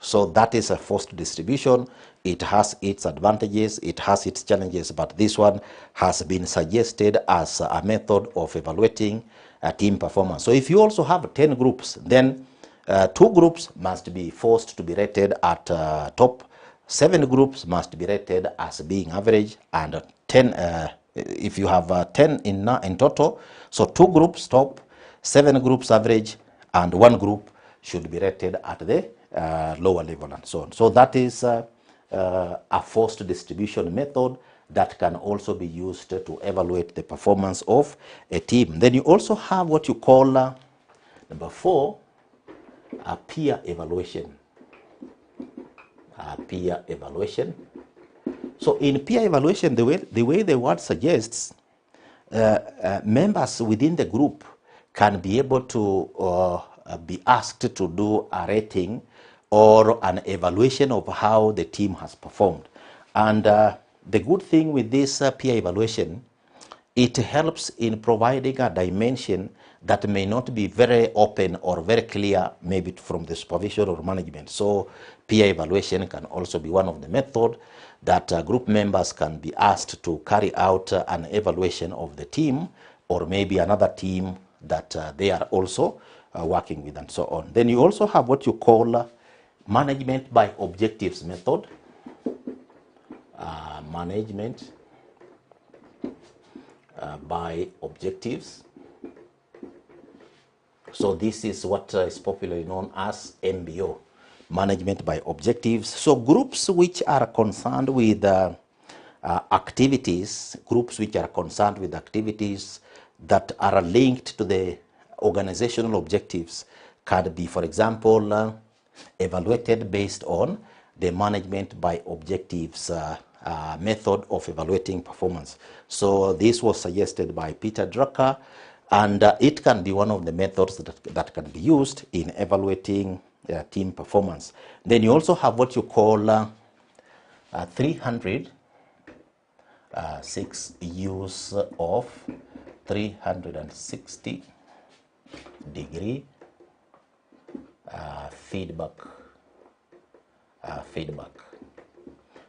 So that is a forced distribution. It has its advantages, it has its challenges, but this one has been suggested as a method of evaluating team performance. So if you also have 10 groups, then 2 groups must be forced to be rated at top, 7 groups must be rated as being average, and 10, if you have 10 in total, so 2 groups top, 7 groups average, and 1 group should be rated at the lower level, and so on. So that is a forced distribution method that can also be used to evaluate the performance of a team. Then you also have what you call, number 4, a peer evaluation. peer evaluation. So in peer evaluation, the way the word suggests, members within the group can be able to be asked to do a rating or an evaluation of how the team has performed. And the good thing with this peer evaluation, it helps in providing a dimension that may not be very open or very clear, maybe from the supervision or management. So peer evaluation can also be one of the methods that group members can be asked to carry out an evaluation of the team or maybe another team that they are also working with and so on. Then you also have what you call management by objectives method. Management by objectives. So this is what is popularly known as MBO, management by objectives. So groups which are concerned with activities that are linked to the organizational objectives can be, for example, evaluated based on the management by objectives method of evaluating performance. So this was suggested by Peter Drucker, and it can be one of the methods that can be used in evaluating team performance. Then you also have what you call 306 use of 360 degree feedback.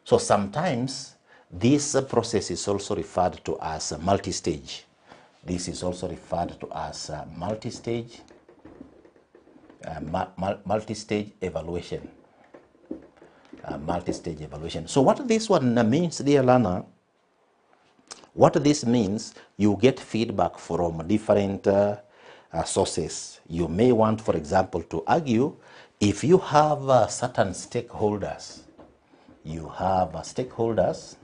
So sometimes this process is also referred to as multi-stage. This is also referred to as multi-stage evaluation. Multi-stage evaluation. So what this one means, dear learner, what this means, you get feedback from different sources. You may want, for example, to argue if you have certain stakeholders. You have stakeholders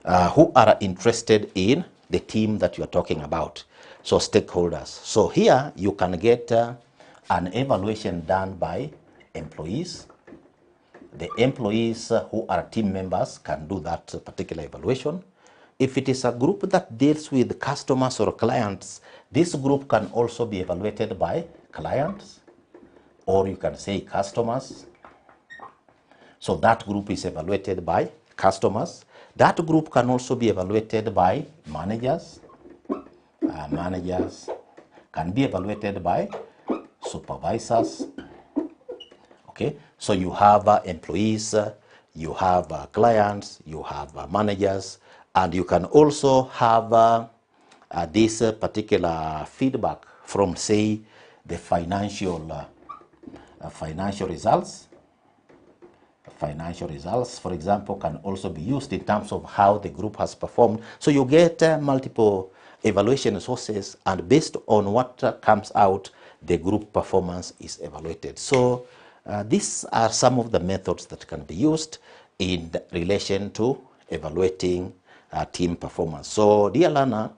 who are interested in the team that you are talking about. So stakeholders. So here you can get an evaluation done by employees. The employees who are team members can do that particular evaluation. If it is a group that deals with customers or clients, this group can also be evaluated by clients, or you can say customers. So that group is evaluated by customers. That group can also be evaluated by managers. Managers can be evaluated by supervisors. Okay, so you have employees, you have clients, you have managers, and you can also have this particular feedback from, say, the financial results. Financial results, for example, can also be used in terms of how the group has performed. So you get multiple evaluation sources, and based on what comes out, the group performance is evaluated. So these are some of the methods that can be used in relation to evaluating team performance. So dear learner,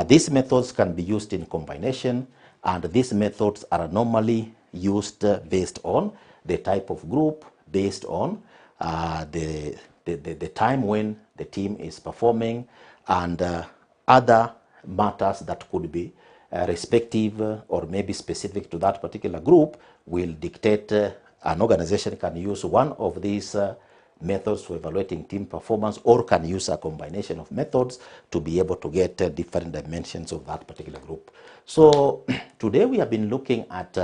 these methods can be used in combination, and these methods are normally used based on the type of group, based on the time when the team is performing, and other matters that could be respective or maybe specific to that particular group will dictate an organization can use one of these methods for evaluating team performance, or can use a combination of methods to be able to get different dimensions of that particular group. So today we have been looking at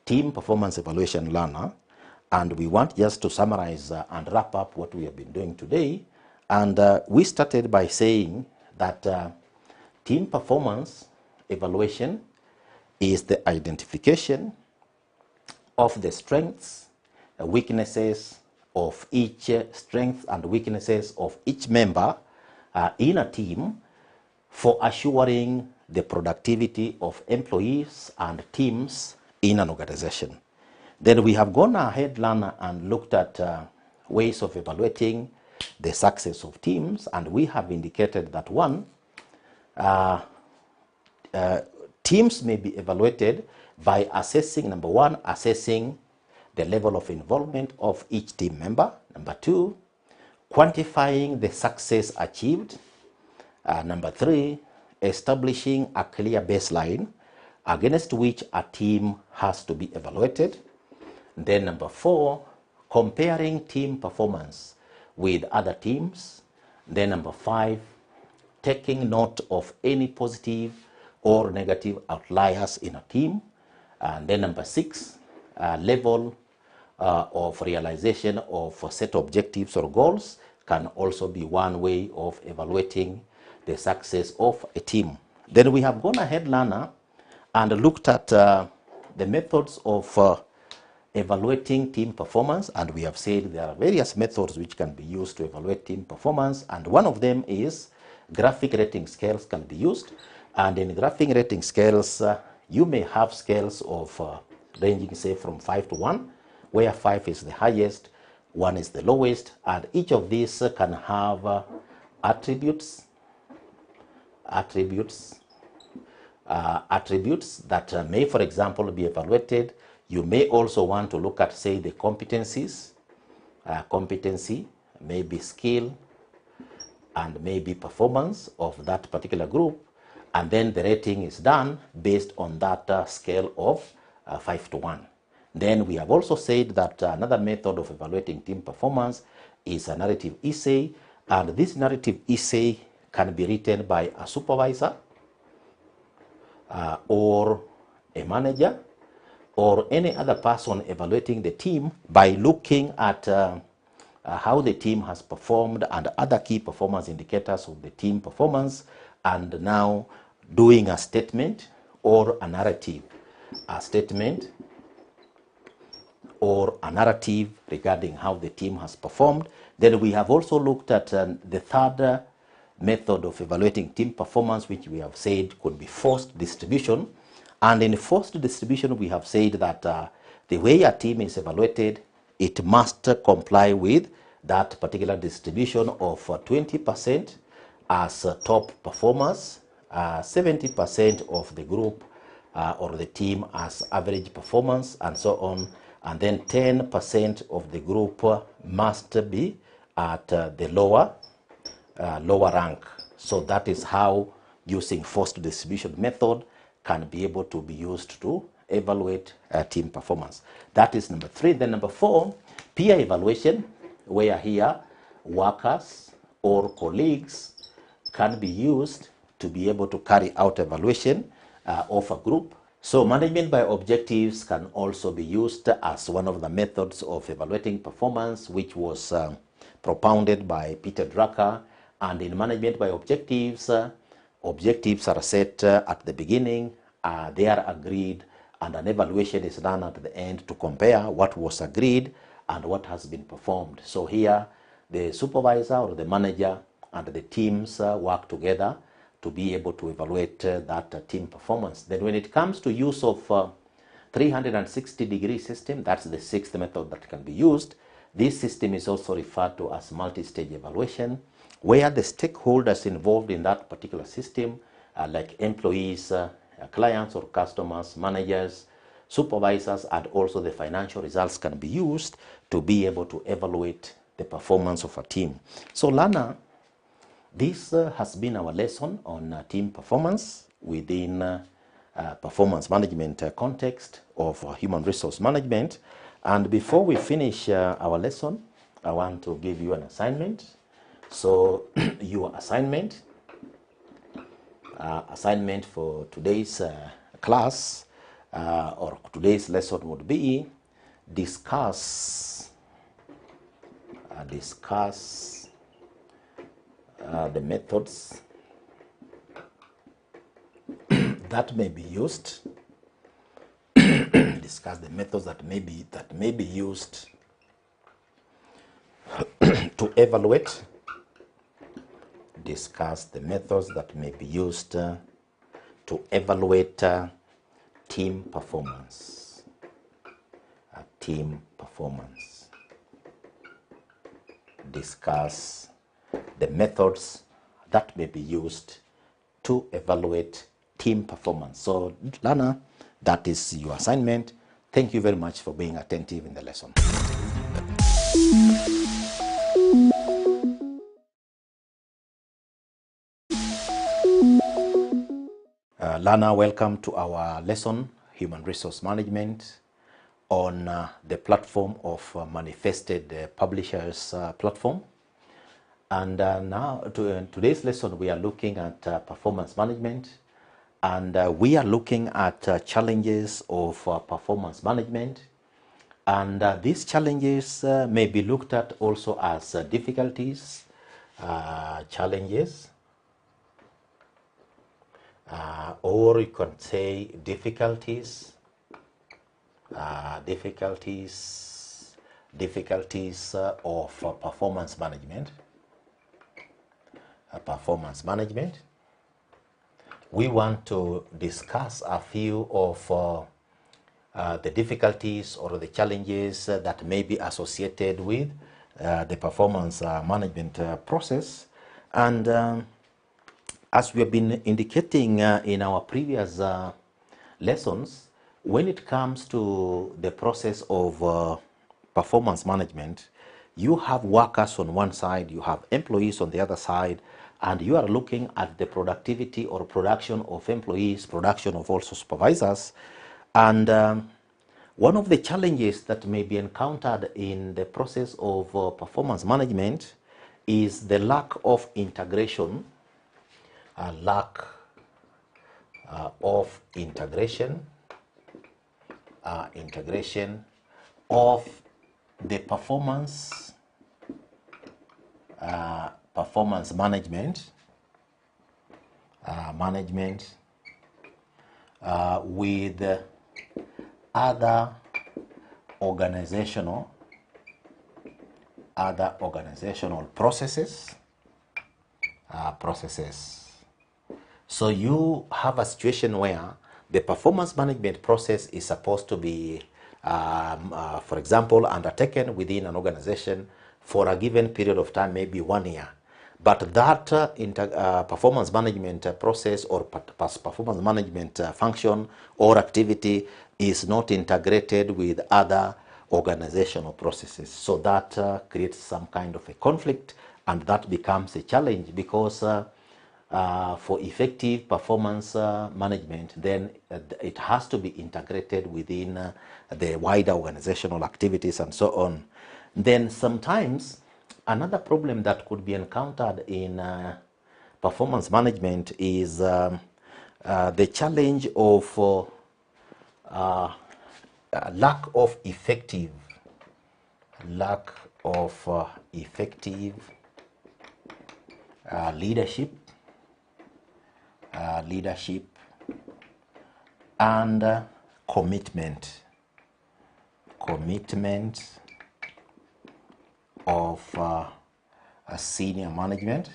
team performance evaluation, learner, and we want just to summarize and wrap up what we have been doing today. And we started by saying that team performance evaluation is the identification of the strengths, weaknesses of each strengths and weaknesses of each member in a team for assuring the productivity of employees and teams in an organization. Then we have gone ahead, learner, and looked at ways of evaluating the success of teams, and we have indicated that one, teams may be evaluated by assessing, number one, assessing the level of involvement of each team member. Number 2, quantifying the success achieved. Number 3, establishing a clear baseline against which a team has to be evaluated. Then number 4, comparing team performance with other teams. Then number 5, taking note of any positive or negative outliers in a team. And then number 6, level of realization of set objectives or goals can also be one way of evaluating the success of a team. Then we have gone ahead, Lana, and looked at the methods of evaluating team performance, and we have said there are various methods which can be used to evaluate team performance, and one of them is graphic rating scales can be used. And in graphic rating scales, you may have scales of ranging, say, from 5 to 1, where 5 is the highest, 1 is the lowest, and each of these can have attributes that may, for example, be evaluated. You may also want to look at, say, the competencies. Competency, maybe skill, and maybe performance of that particular group. And then the rating is done based on that scale of 5 to 1. Then we have also said that another method of evaluating team performance is a narrative essay. And this narrative essay can be written by a supervisor or a manager or any other person evaluating the team by looking at how the team has performed and other key performance indicators of the team performance, and now doing a statement or a narrative, a statement or a narrative regarding how the team has performed. Then we have also looked at the third method of evaluating team performance, which we have said could be forced distribution. And in forced distribution, we have said that the way a team is evaluated, it must comply with that particular distribution of 20% as top performers, 70% of the group or the team as average performance, and so on. And then 10% of the group must be at the lower rank. So that is how using forced distribution method can be able to be used to evaluate team performance. That is number 3. Then number 4, peer evaluation, where here workers or colleagues can be used to be able to carry out evaluation of a group. So management by objectives can also be used as one of the methods of evaluating performance, which was propounded by Peter Drucker. And in management by objectives, objectives are set at the beginning, they are agreed, and an evaluation is done at the end to compare what was agreed and what has been performed. So here, the supervisor or the manager and the teams work together to be able to evaluate that team performance. Then when it comes to use of 360-degree system, that's the 6th method that can be used. This system is also referred to as multi-stage evaluation, where the stakeholders involved in that particular system, like employees, clients or customers, managers, supervisors, and also the financial results can be used to be able to evaluate the performance of a team. So Lana, this has been our lesson on team performance within performance management context of human resource management. And before we finish our lesson, I want to give you an assignment. So your assignment for today's class or today's lesson would be discuss the methods that may be used. Discuss the methods that may be used to evaluate. Discuss the methods that may be used to evaluate team performance. Team performance. Discuss the methods that may be used to evaluate team performance. So, Lana, that is your assignment. Thank you very much for being attentive in the lesson. Learner, welcome to our lesson, Human Resource Management, on the platform of Manifested Publishers platform. And now, today's lesson, we are looking at performance management, and we are looking at challenges of performance management. And these challenges may be looked at also as difficulties, challenges, or you can say difficulties, difficulties of performance management. Performance management. We want to discuss a few of the difficulties or the challenges that may be associated with the performance management process. And as we have been indicating in our previous lessons, when it comes to the process of performance management, you have workers on one side, you have employees on the other side, and you are looking at the productivity or production of employees, production of also supervisors. And one of the challenges that may be encountered in the process of performance management is the lack of integration, of integration of the performance management with other organizational processes. So you have a situation where the performance management process is supposed to be, for example, undertaken within an organization for a given period of time, maybe 1 year. But that performance management process or performance management function or activity is not integrated with other organizational processes. So that creates some kind of a conflict, and that becomes a challenge because for effective performance management, then it has to be integrated within the wider organizational activities and so on. Then sometimes another problem that could be encountered in performance management is the challenge of lack of effective leadership and commitment of senior management.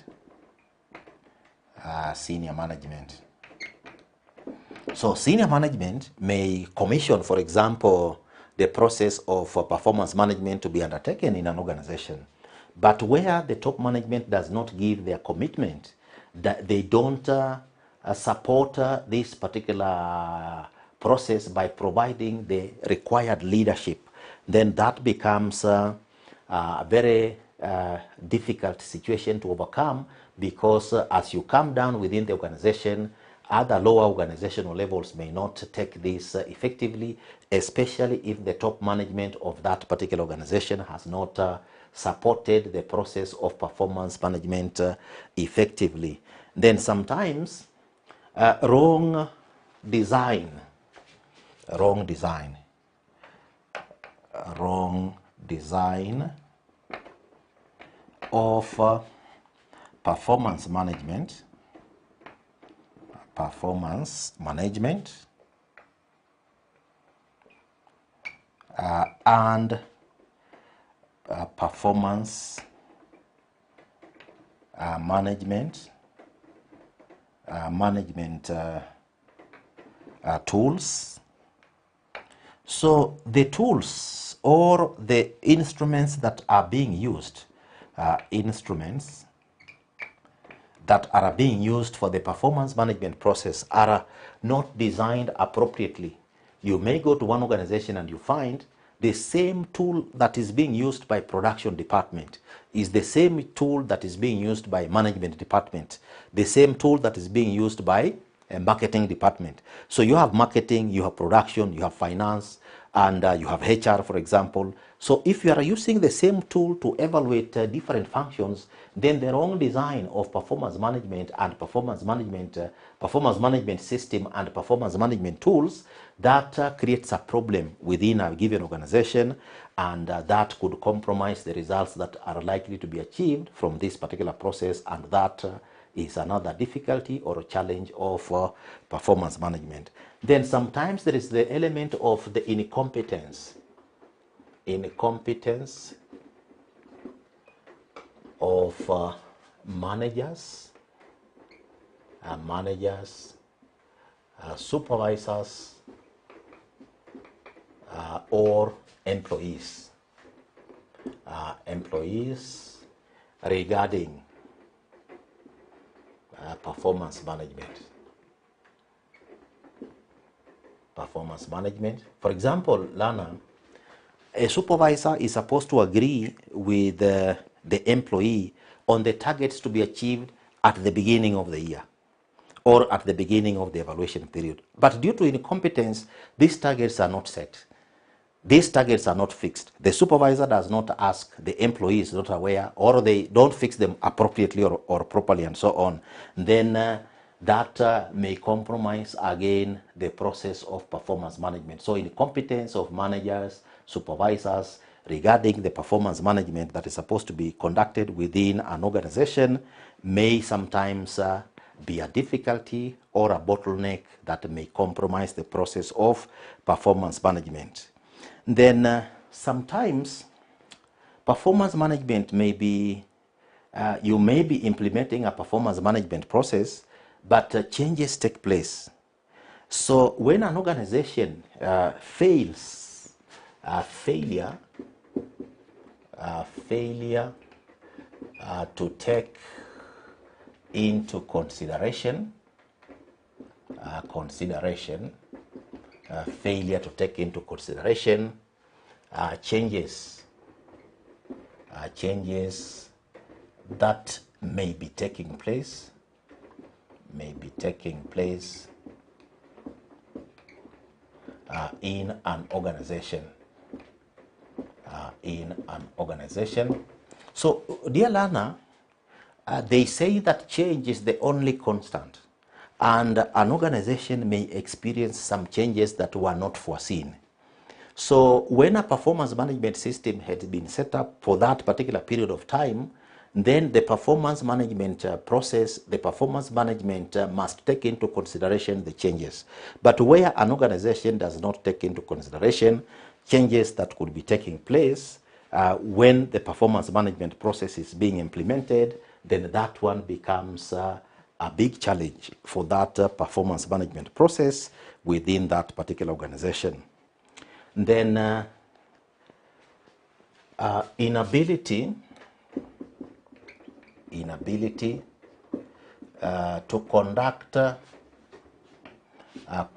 So senior management may commission, for example, the process of performance management to be undertaken in an organization. But where the top management does not give their commitment, that they don't support this particular process by providing the required leadership, then that becomes a very difficult situation to overcome, because as you come down within the organization, other lower organizational levels may not take this effectively, especially if the top management of that particular organization has not supported the process of performance management effectively. Then sometimes wrong design of performance management and performance management tools. So the tools or the instruments that are being used, for the performance management process are not designed appropriately You may go to one organization and you find the same tool that is being used by production department is the same tool that is being used by management department, the same tool that is being used by a marketing department. So you have marketing, you have production, you have finance, and you have HR, for example. So if you are using the same tool to evaluate different functions, then the wrong design of performance management and performance management system and performance management tools, that creates a problem within a given organization, and that could compromise the results that are likely to be achieved from this particular process, and that is another difficulty or a challenge of performance management. Then sometimes there is the element of the incompetence of managers, supervisors, or employees regarding performance management. For example, Lana, a supervisor is supposed to agree with the employee on the targets to be achieved at the beginning of the year or at the beginning of the evaluation period. But due to incompetence, these targets are not set. These targets are not fixed. The supervisor does not ask, the employee is not aware, or they don't fix them appropriately or properly, and so on. Then that may compromise again the process of performance management. So incompetence of managers, supervisors regarding the performance management that is supposed to be conducted within an organization may sometimes be a difficulty or a bottleneck that may compromise the process of performance management. Then sometimes performance management may be, you may be implementing a performance management process, but changes take place. So when an organization failure to take into consideration changes that may be taking place in an organization. So, dear learner, they say that change is the only constant, and an organization may experience some changes that were not foreseen. So when a performance management system had been set up for that particular period of time, then the performance management process, the performance management must take into consideration the changes. But where an organization does not take into consideration changes that could be taking place when the performance management process is being implemented, then that one becomes a big challenge for that performance management process within that particular organization. Then inability to conduct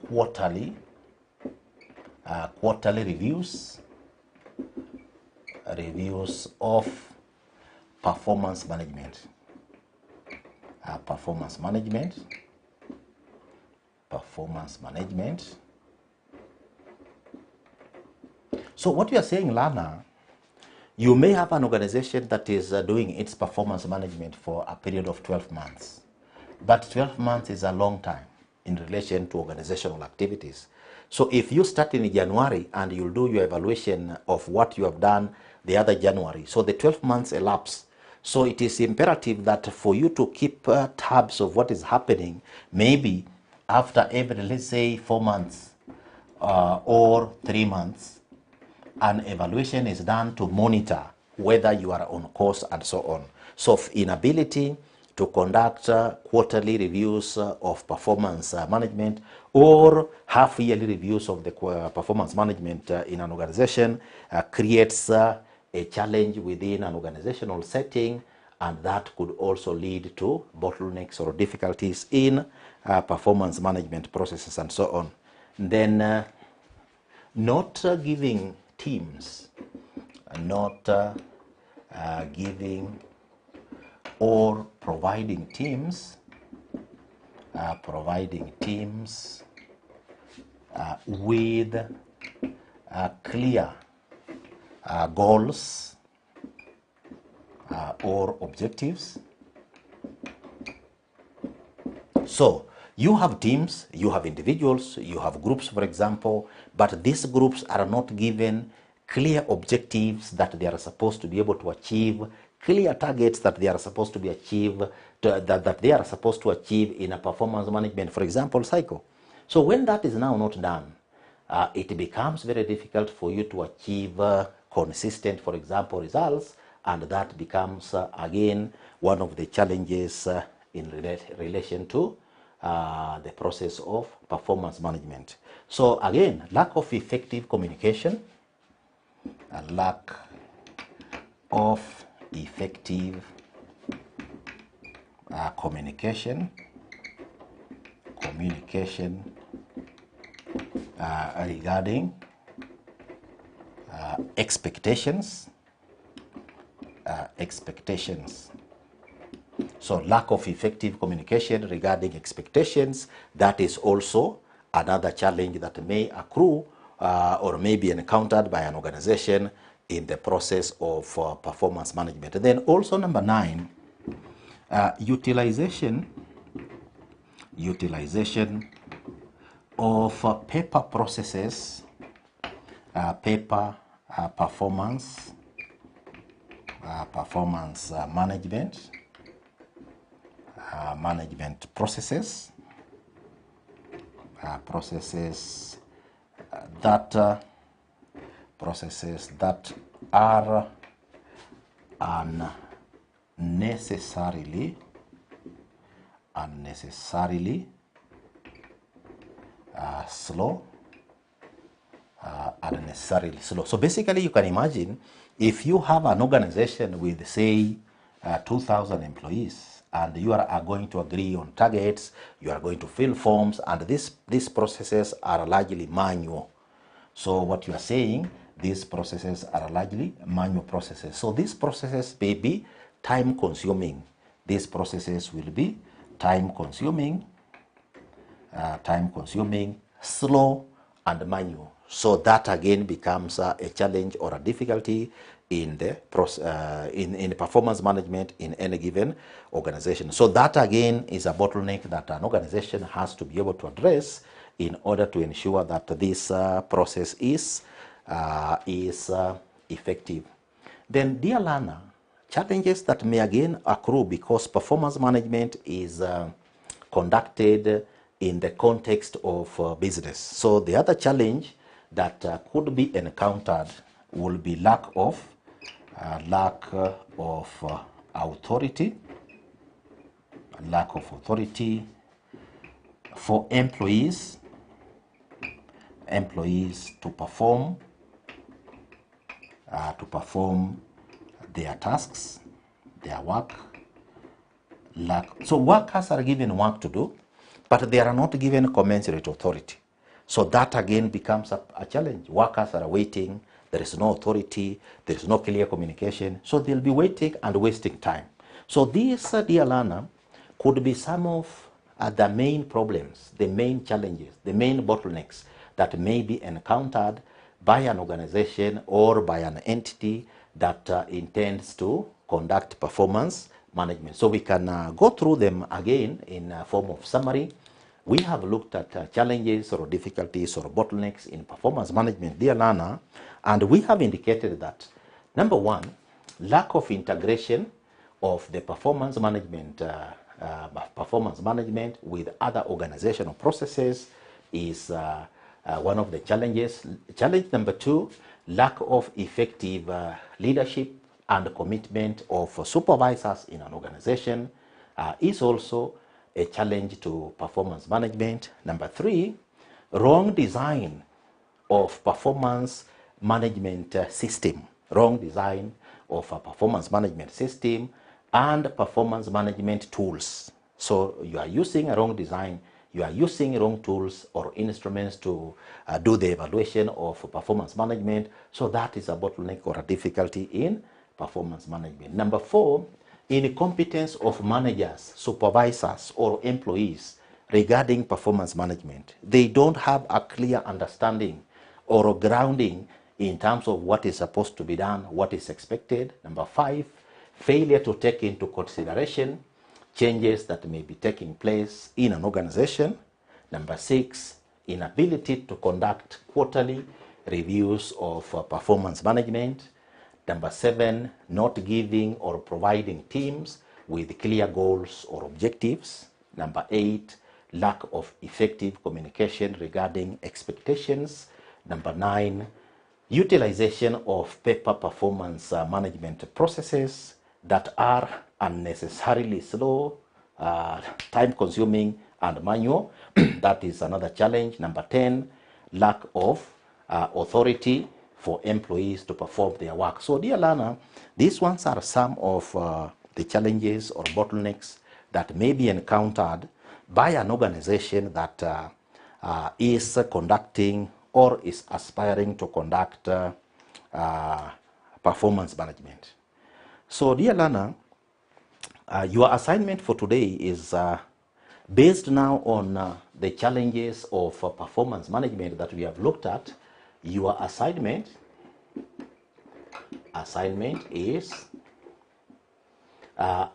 quarterly reviews of performance management. So what you are saying, Lana, you may have an organization that is doing its performance management for a period of 12 months. But 12 months is a long time in relation to organizational activities. So if you start in January and you'll do your evaluation of what you have done the other January, so the 12 months elapse. So it is imperative that for you to keep tabs of what is happening, maybe after every, let's say, 4 months or 3 months, an evaluation is done to monitor whether you are on course and so on. So inability to conduct quarterly reviews of performance management or half-yearly reviews of the performance management in an organization creates a challenge within an organizational setting, and that could also lead to bottlenecks or difficulties in performance management processes and so on. Then not giving teams, not giving or providing teams with clear goals or objectives. So you have teams, you have individuals, you have groups, for example, but these groups are not given clear objectives that they are supposed to be able to achieve, clear targets that they are supposed to be achieved, that they are supposed to achieve in a performance management, for example, cycle. So when that is now not done, it becomes very difficult for you to achieve consistent, for example, results, and that becomes, again, one of the challenges in relation to the process of performance management. So again, lack of effective communication, a lack of effective communication regarding expectations. So lack of effective communication regarding expectations, that is also another challenge that may accrue or may be encountered by an organization in the process of performance management. And then also number 9, utilization of paper processes, performance management, processes that are unnecessarily slow. So basically you can imagine if you have an organization with, say, 2,000 employees, and you are going to agree on targets, you are going to fill forms, and these processes are largely manual. So what you are saying, these processes are largely manual processes. So these processes may be time consuming. These processes will be time consuming, slow, and manual. So that again becomes a challenge or a difficulty in the in performance management in any given organization. So that again is a bottleneck that an organization has to be able to address in order to ensure that this process is effective. Then, dear learner, challenges that may again accrue because performance management is conducted in the context of business. So the other challenge that could be encountered will be lack of authority for employees to perform their tasks, their work. So workers are given work to do, but they are not given commensurate authority. So that again becomes a challenge. Workers are waiting, there is no authority, there is no clear communication, so they'll be waiting and wasting time. So these, dear learner, could be some of the main problems, the main challenges, the main bottlenecks that may be encountered by an organization or by an entity that intends to conduct performance management. So we can go through them again in a form of summary. We have looked at challenges or difficulties or bottlenecks in performance management, dear learner, and we have indicated that, number 1, lack of integration of the performance management with other organizational processes is one of the challenges. Challenge number 2, lack of effective leadership and commitment of supervisors in an organization is also a challenge to performance management. Number 3, wrong design of performance management system. Wrong design of a performance management system and performance management tools. So you are using a wrong design you are using wrong tools or instruments to do the evaluation of performance management. So that is a bottleneck or a difficulty in performance management. Number 4, incompetence of managers, supervisors, or employees regarding performance management. They don't have a clear understanding or grounding in terms of what is supposed to be done, what is expected. Number 5, failure to take into consideration changes that may be taking place in an organization. Number 6, inability to conduct quarterly reviews of performance management. Number 7, not giving or providing teams with clear goals or objectives. Number 8, lack of effective communication regarding expectations. Number 9, utilization of paper performance management processes that are unnecessarily slow, time-consuming, and manual. That is another challenge. Number 10, lack of authority for employees to perform their work. So, dear learner, these ones are some of the challenges or bottlenecks that may be encountered by an organization that is conducting or is aspiring to conduct performance management. So, dear learner, your assignment for today is based now on the challenges of performance management that we have looked at. Your assignment is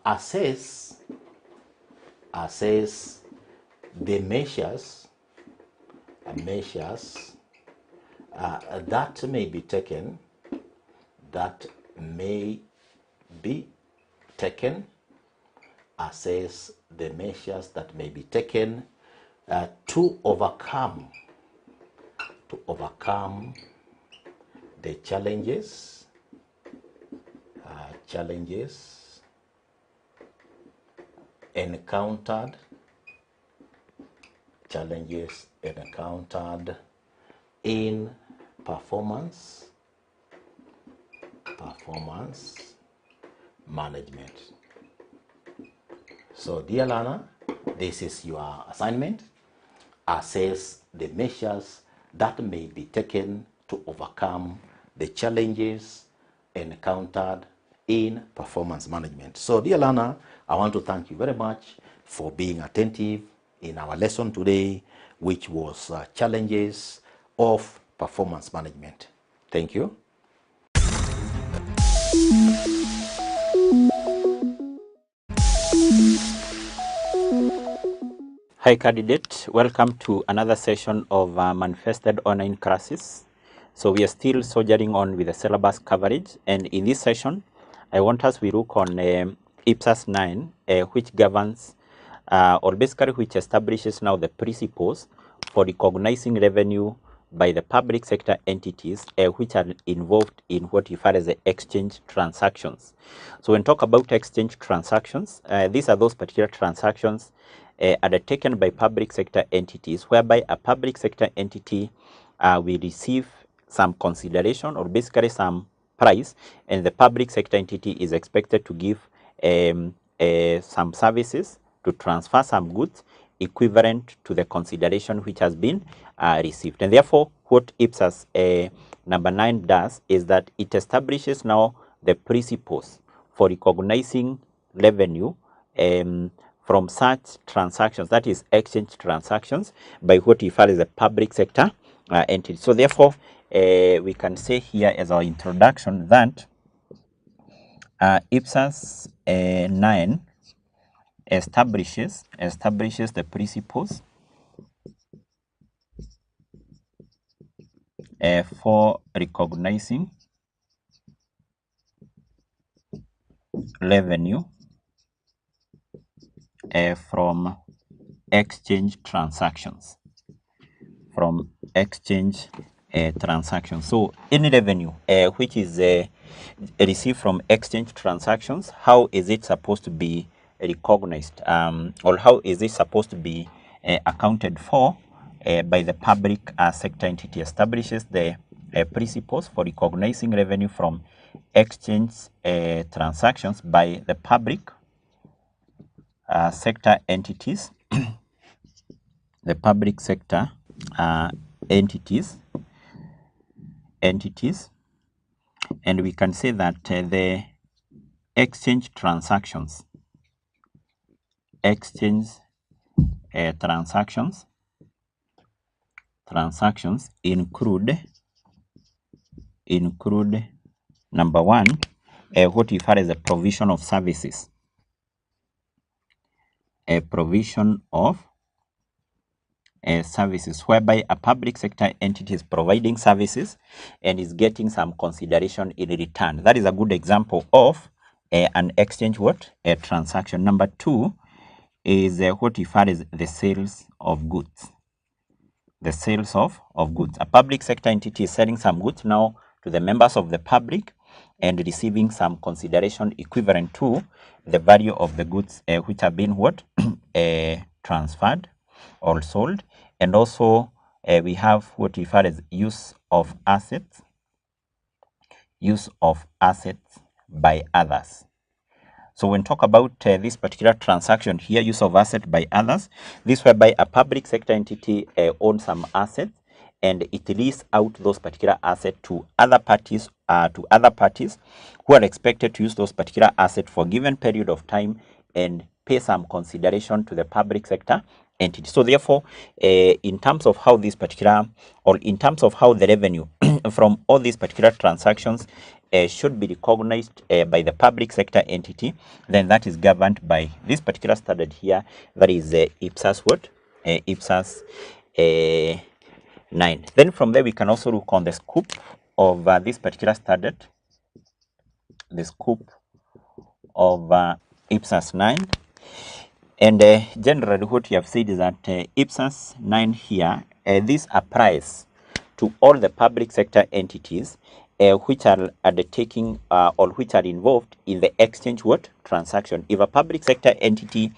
assess the measures that may be taken assess the measures that may be taken to overcome the challenges encountered in performance management. So, dear learner, this is your assignment. Assess the measures that may be taken to overcome the challenges encountered in performance management. So, dear learner, I want to thank you very much for being attentive in our lesson today, which was challenges of performance management. Thank you. Hi candidate, welcome to another session of manifested online classes. So we are still soldiering on with the syllabus coverage, and in this session I want us to look on IPSAS 9, which governs or basically which establishes now the principles for recognizing revenue by the public sector entities which are involved in what you refer as the exchange transactions. So when talk about exchange transactions, these are those particular transactions undertaken by public sector entities, whereby a public sector entity will receive some consideration or basically some price, and the public sector entity is expected to give some services to transfer some goods equivalent to the consideration which has been received. And therefore, what IPSAS number 9 does is that it establishes now the principles for recognizing revenue from such transactions, that is exchange transactions, by what we refer as the public sector entity. So therefore, we can say here as our introduction that IPSAS 9 establishes the principles for recognizing revenue from exchange transactions. So any revenue which is received from exchange transactions, how is it supposed to be recognized, or how is it supposed to be accounted for by the public sector entity? Establishes the principles for recognizing revenue from exchange transactions by the public sector entities the public sector entities, and we can say that the exchange transactions, transactions include number one, what we refer as a provision of services, a provision of services, whereby a public sector entity is providing services and is getting some consideration in return. That is a good example of an exchange a transaction. Number two is what we refer as the sales of goods. The sales of goods. A public sector entity is selling some goods now to the members of the public and receiving some consideration equivalent to the value of the goods which have been transferred or sold. And also we have what we refer as use of assets by others. So when talk about this particular transaction here, use of asset by others, this whereby a public sector entity owns some assets and it leases out those particular assets to other parties who are expected to use those particular assets for a given period of time and pay some consideration to the public sector entity. So therefore, in terms of how this particular, or in terms of how the revenue from all these particular transactions should be recognized by the public sector entity, then that is governed by this particular standard here, that is IPSAS what? IPSAS 9. Then from there we can also look on the scope of this particular standard, the scope of IPSAS 9. And generally what you have said is that IPSAS 9 here, this applies to all the public sector entities which are undertaking or which are involved in the exchange transaction. If a public sector entity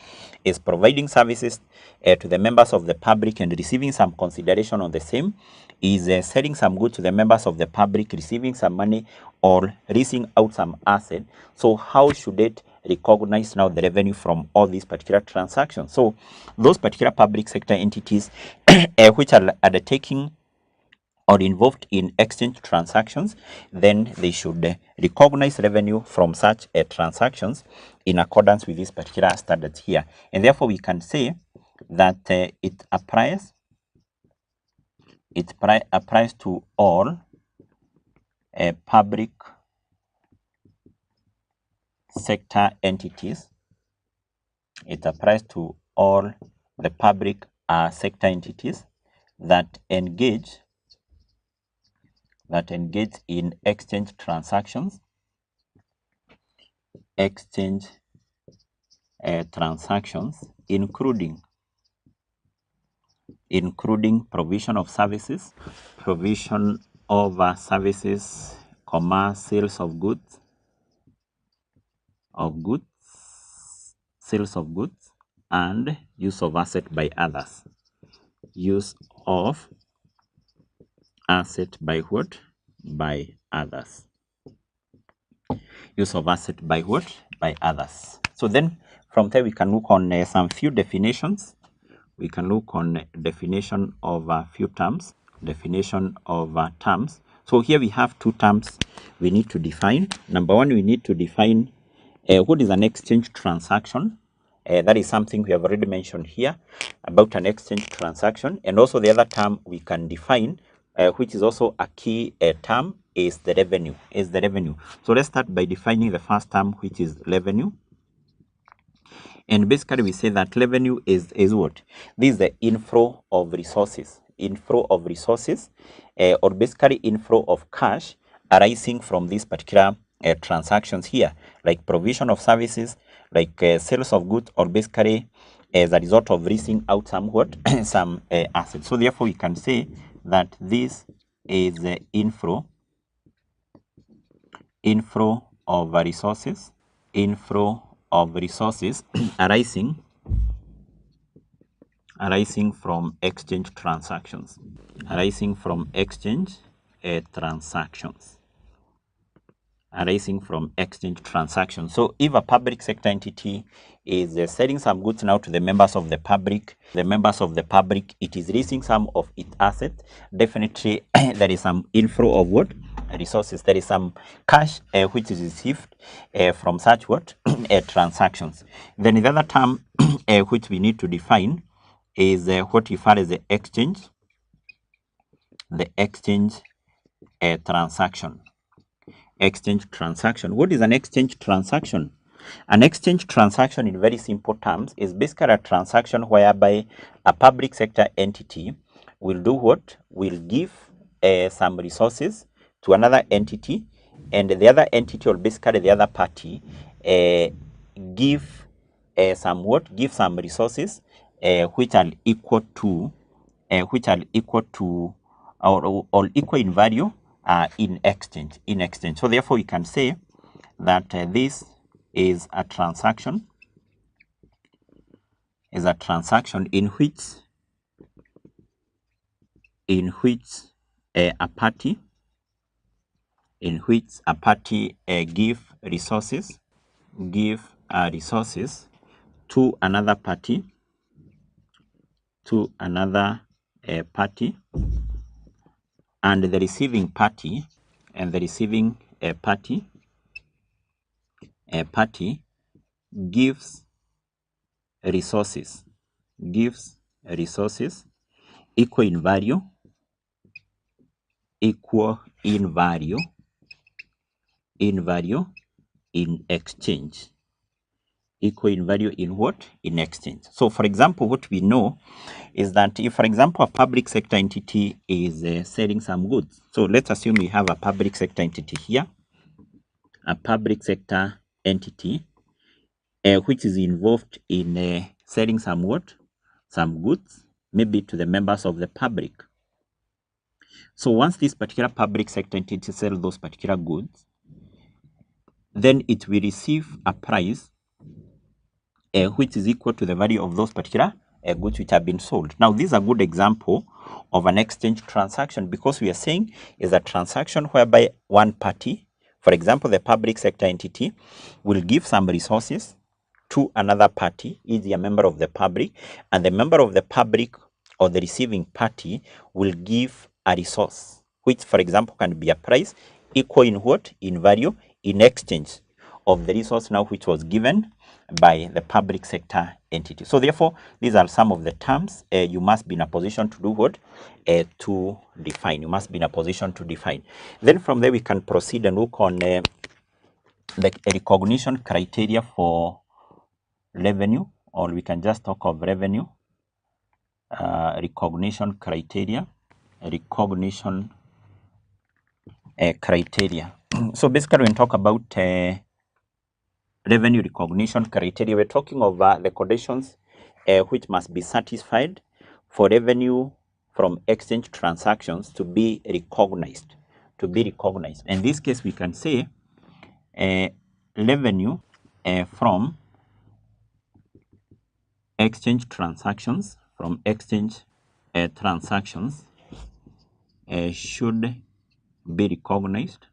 is providing services to the members of the public and receiving some consideration on the same, is selling some goods to the members of the public, receiving some money or leasing out some asset, so how should it recognize now the revenue from all these particular transactions? So those particular public sector entities which are undertaking or involved in exchange transactions, then they should recognize revenue from such transactions in accordance with these particular standards here. And therefore we can say that it applies to all public sector entities. It applies to all the public sector entities that engage in exchange transactions, including provision of services, sales of goods, and use of asset by others. Use of asset by what? By others. Use of asset by what? By others. So then from there we can look on some few definitions. We can look on definition of few terms. So here we have two terms we need to define. Number one, we need to define what is an exchange transaction. That is something we have already mentioned here about an exchange transaction. And also the other term we can define, which is also a key term, is the revenue. So let's start by defining the first term, which is revenue. And basically we say that revenue is what? This is the inflow of resources. Or basically inflow of cash arising from these particular transactions here, like provision of services, like sales of goods, or basically as a result of leasing out some assets. So therefore we can say that this is the inflow of resources, arising from exchange transactions. arising from exchange transactions. So if a public sector entity is selling some goods now to the members of the public, it is raising some of its assets, definitely there is some inflow of what? Resources. There is some cash which is received from such what? Transactions. Then the other term which we need to define is what we refer as the exchange transaction. Exchange transaction. What is an exchange transaction? An exchange transaction, in very simple terms, is basically a transaction whereby a public sector entity will do what? Will give some resources to another entity, and the other entity, or basically the other party, give some what? Give some resources which are equal to or equal in value in exchange. So therefore we can say that this is a transaction in which a party give resources to another party and the receiving party gives resources equal in value in exchange. Equal in value in what? In exchange. So for example, what we know is that if, for example, a public sector entity is selling some goods. So let's assume we have a public sector entity here, a public sector entity which is involved in selling some what? Some goods, maybe to the members of the public. So once this particular public sector entity sells those particular goods, then it will receive a price which is equal to the value of those particular goods which have been sold. Now, this is a good example of an exchange transaction, because we are saying is a transaction whereby one party, for example, the public sector entity, will give some resources to another party, is a member of the public, and the member of the public or the receiving party will give a resource, which, for example, can be a price equal in what? In value, in exchange of the resource now which was given by the public sector entity. So therefore, these are some of the terms you must be in a position to do what? To define. You must be in a position to define. Then from there, we can proceed and look on the recognition criteria for revenue, or we can just talk of revenue. Recognition criteria. So basically, when we talk about revenue recognition criteria, we're talking of the conditions which must be satisfied for revenue from exchange transactions to be recognized. In this case, we can say revenue from exchange transactions should be recognized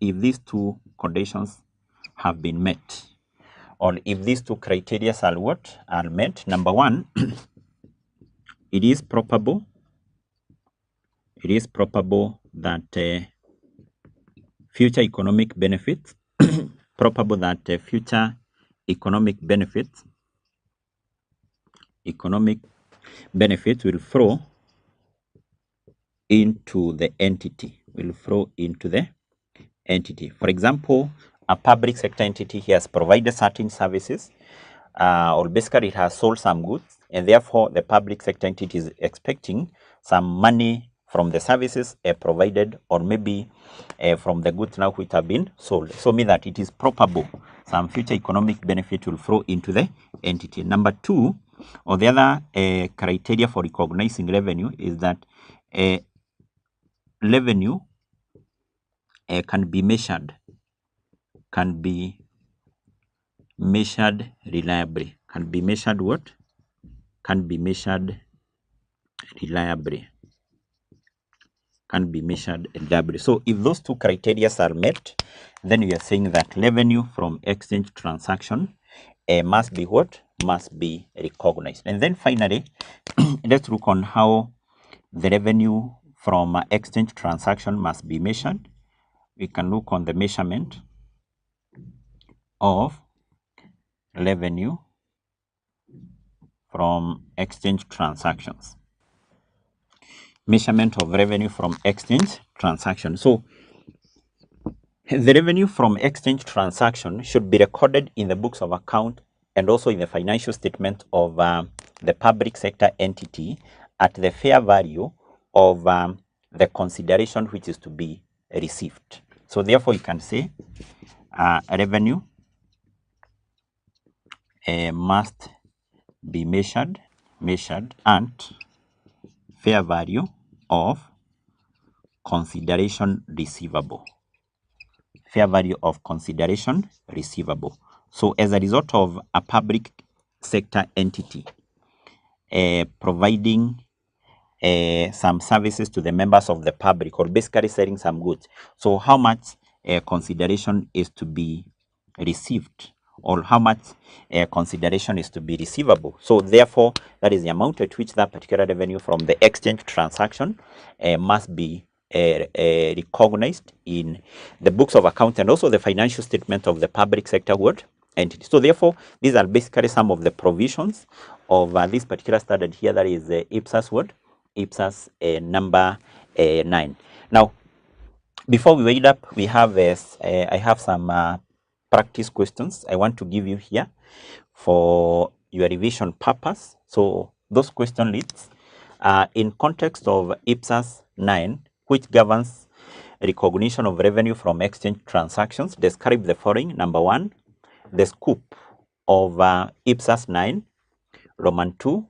if these two conditions have been met, or if these two criteria are met. Number one, it is probable that future economic benefits will flow into the entity. For example, a public sector entity has provided certain services, or basically it has sold some goods, and therefore the public sector entity is expecting some money from the services provided, or maybe from the goods now which have been sold. So mean that it is probable some future economic benefit will flow into the entity. Number two, or the other criteria for recognizing revenue, is that revenue can be measured reliably. Can be measured can be measured doubly. So if those two criteria are met, then we are saying that revenue from exchange transaction must be what? Must be recognized. And then finally, let's look on how the revenue from exchange transaction must be measured. We can look on the measurement of revenue from exchange transactions. Measurement of revenue from exchange transaction. So the revenue from exchange transaction should be recorded in the books of account and also in the financial statement of the public sector entity at the fair value of the consideration which is to be received. So therefore you can say revenue must be measured at fair value of consideration receivable. Fair value of consideration receivable. So as a result of a public sector entity providing some services to the members of the public, or basically selling some goods, so how much consideration is to be received, or how much consideration is to be receivable. So therefore, that is the amount at which that particular revenue from the exchange transaction must be recognized in the books of account and also the financial statement of the public sector entity. So therefore, these are basically some of the provisions of this particular standard here, that is IPSAS IPSAS number 9. Now, before we wind up, we have I have some practice questions I want to give you here for your revision purpose. So those question leads in context of IPSAS 9, which governs recognition of revenue from exchange transactions, describe the following. Number 1, the scope of IPSAS 9. Roman 2,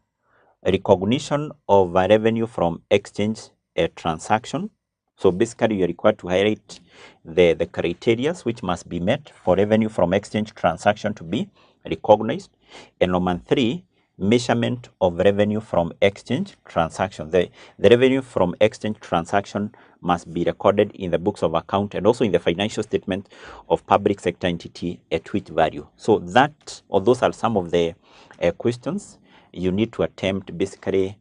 recognition of revenue from exchange transaction. So basically you're required to highlight the criteria which must be met for revenue from exchange transaction to be recognized. And number 3, measurement of revenue from exchange transaction. The revenue from exchange transaction must be recorded in the books of account and also in the financial statement of public sector entity at which value. So that, or those are some of the questions you need to attempt, basically,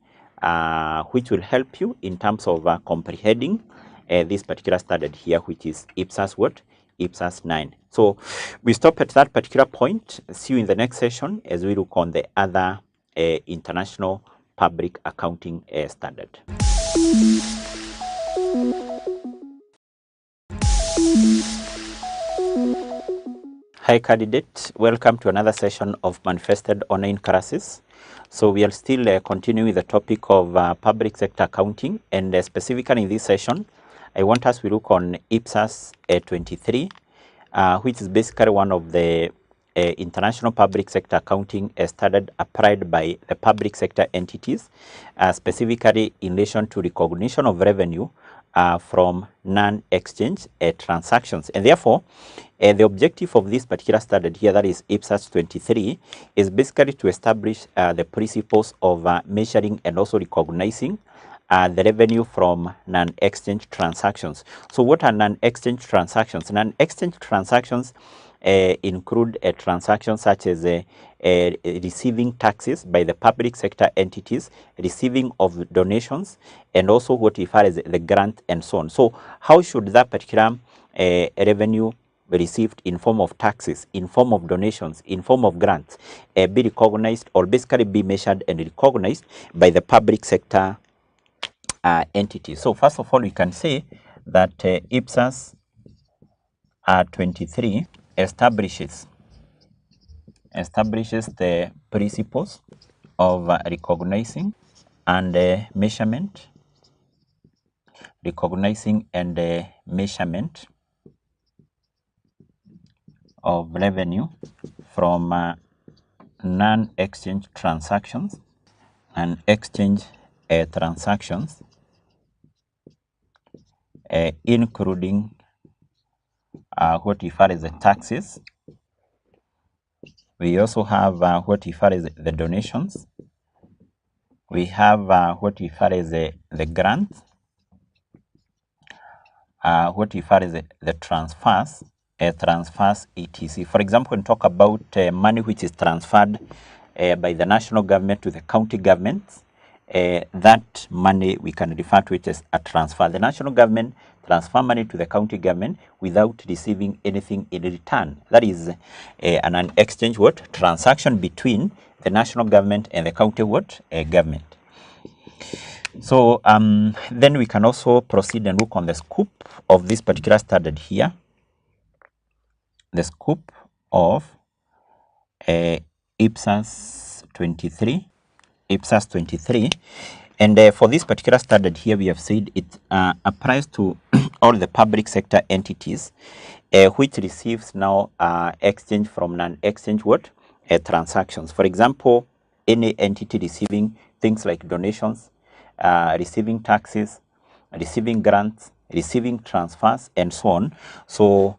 which will help you in terms of comprehending this particular standard here, which is IPSAS IPSAS 9. So we stop at that particular point. See you in the next session as we look on the other international public accounting standard. Hi candidate, welcome to another session of Manifested Online Classes. So we are still continuing the topic of public sector accounting, and specifically in this session, I want us to look on IPSAS 23, which is basically one of the international public sector accounting standard applied by the public sector entities, specifically in relation to recognition of revenue from non-exchange transactions. And therefore, the objective of this particular standard here, that is IPSAS 23, is basically to establish the principles of measuring and also recognizing the revenue from non-exchange transactions. So what are non-exchange transactions? Non-exchange transactions include transactions such as receiving taxes by the public sector entities, receiving of donations, and also what we refer as the grant and so on. So how should that particular revenue received in form of taxes, in form of donations, in form of grants be recognized, or basically be measured and recognized by the public sector entities? So first of all, we can say that IPSAS 23 establishes the principles of recognizing and measurement, of revenue from non-exchange transactions and exchange transactions, including what we refer as the taxes. We also have what we refer as the donations. We have what we refer as the grants, what refer is the transfers, transfers etc. For example, when talk about money which is transferred by the national government to the county governments, that money we can refer to it as a transfer. The national government transfer money to the county government without receiving anything in return. That is an exchange what transaction between the national government and the county what government. So then we can also proceed and look on the scope of this particular standard here. The scope of IPSAS 23. IPSAS 23. And for this particular standard here, we have said it applies to all the public sector entities which receives now exchange from non-exchange what? Transactions. For example, any entity receiving things like donations, receiving taxes, receiving grants, receiving transfers, and so on. So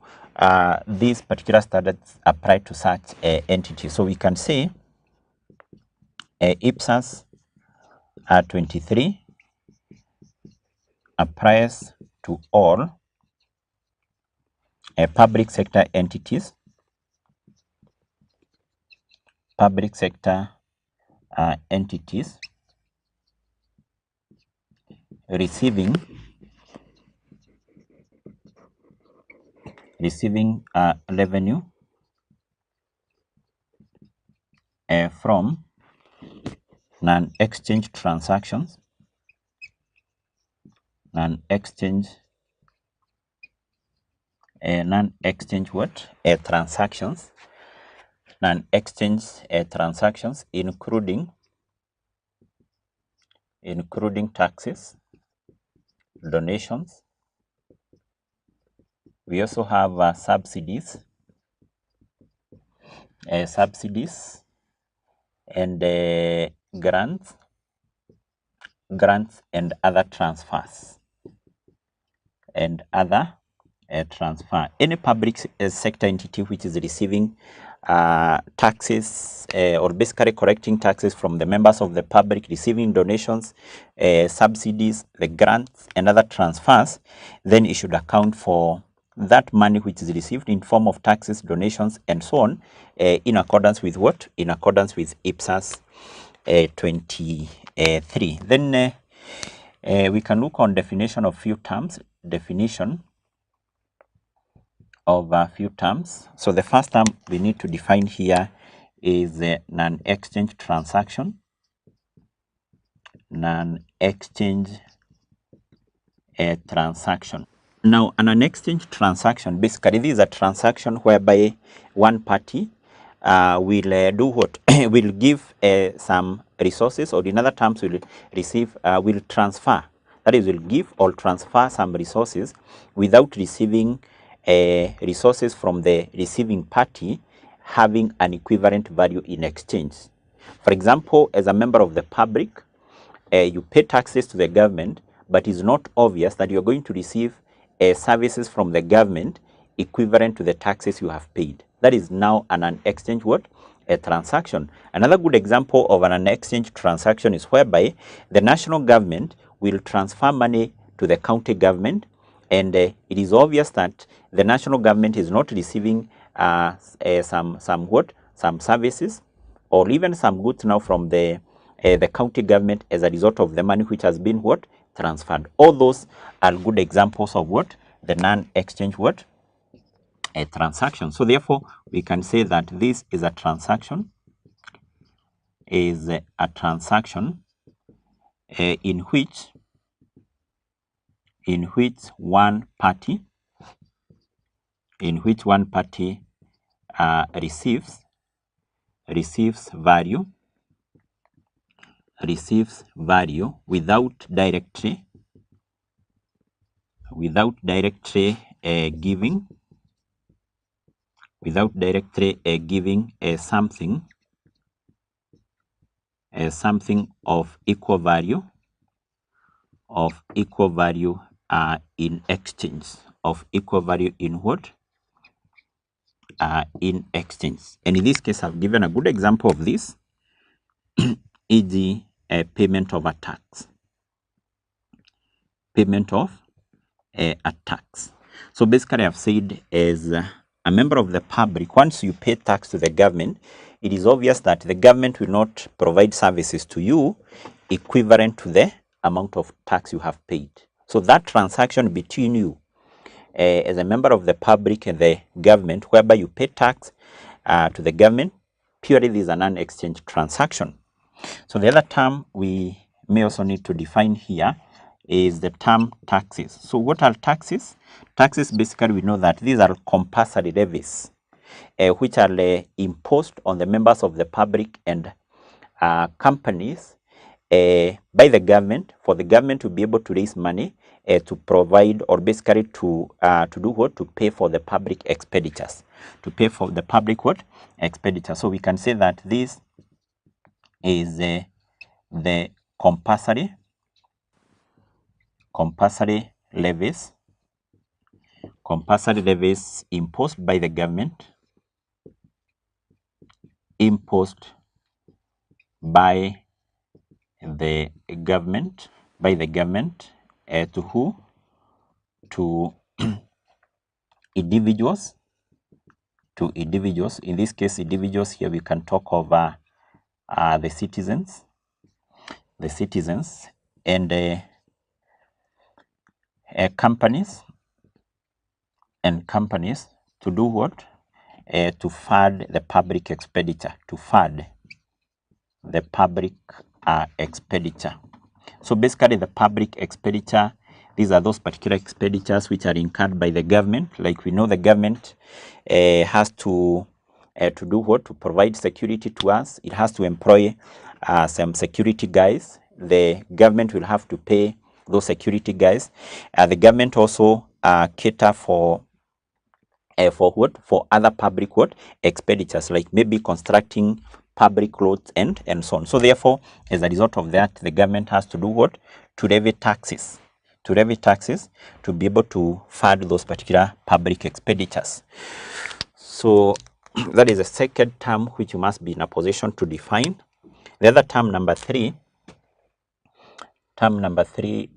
these particular standards apply to such entities. So we can say IPSAS 23 applies to all public sector entities, entities receiving revenue from non-exchange transactions, non-exchange what? Transactions, non-exchange transactions, including taxes, donations. We also have subsidies, and grants and other transfers transfer. Any public sector entity which is receiving taxes or basically collecting taxes from the members of the public, receiving donations, subsidies, the grants and other transfers, then it should account for that money which is received in form of taxes, donations and so on in accordance with what? In accordance with IPSAS 23. Then we can look on definition of few terms. Definition of a few terms. So the first term we need to define here is non-exchange transaction. Non-exchange transaction. Now, an exchange transaction, basically this is a transaction whereby one party will do what? Will give some resources, or in other terms will receive, will transfer. That is, will give or transfer some resources without receiving resources from the receiving party having an equivalent value in exchange. For example, as a member of the public, you pay taxes to the government, but it's not obvious that you're going to receive services from the government equivalent to the taxes you have paid. That is now an exchange what? A transaction. Another good example of an exchange transaction is whereby the national government will transfer money to the county government, and it is obvious that the national government is not receiving some services or even some goods now from the county government as a result of the money which has been what? Transferred. All those are good examples of what? The non-exchange what? A transaction. So therefore, we can say that this is a transaction, in which one party receives value without directly giving something of equal value in exchange, in what? In exchange. And in this case, I've given a good example of this, e.g. payment of a tax. Payment of a tax. So basically I've said as a member of the public, once you pay tax to the government, it is obvious that the government will not provide services to you equivalent to the amount of tax you have paid. So that transaction between you as a member of the public and the government, whereby you pay tax to the government, purely this is an exchange transaction. So the other term we may also need to define here is the term taxes. So what are taxes? Taxes, basically we know that these are compulsory levies which are imposed on the members of the public and companies by the government, for the government to be able to raise money to provide, or basically to do what? To pay for the public expenditures. To pay for the public what? Expenditure. So we can say that this is the compulsory levies imposed by the government, to who? To individuals. In this case, individuals, here we can talk of the citizens, and companies to do what? To fund the public expenditure, So basically the public expenditure, these are those particular expenditures which are incurred by the government. Like we know the government has to do what? To provide security to us. It has to employ some security guys. The government will have to pay those security guys. The government also cater for what? For other public what? Expenditures, like maybe constructing public roads and so on. So therefore, as a result of that, the government has to do what? To levy taxes. To be able to fund those particular public expenditures. So that is the second term which you must be in a position to define. The other term number three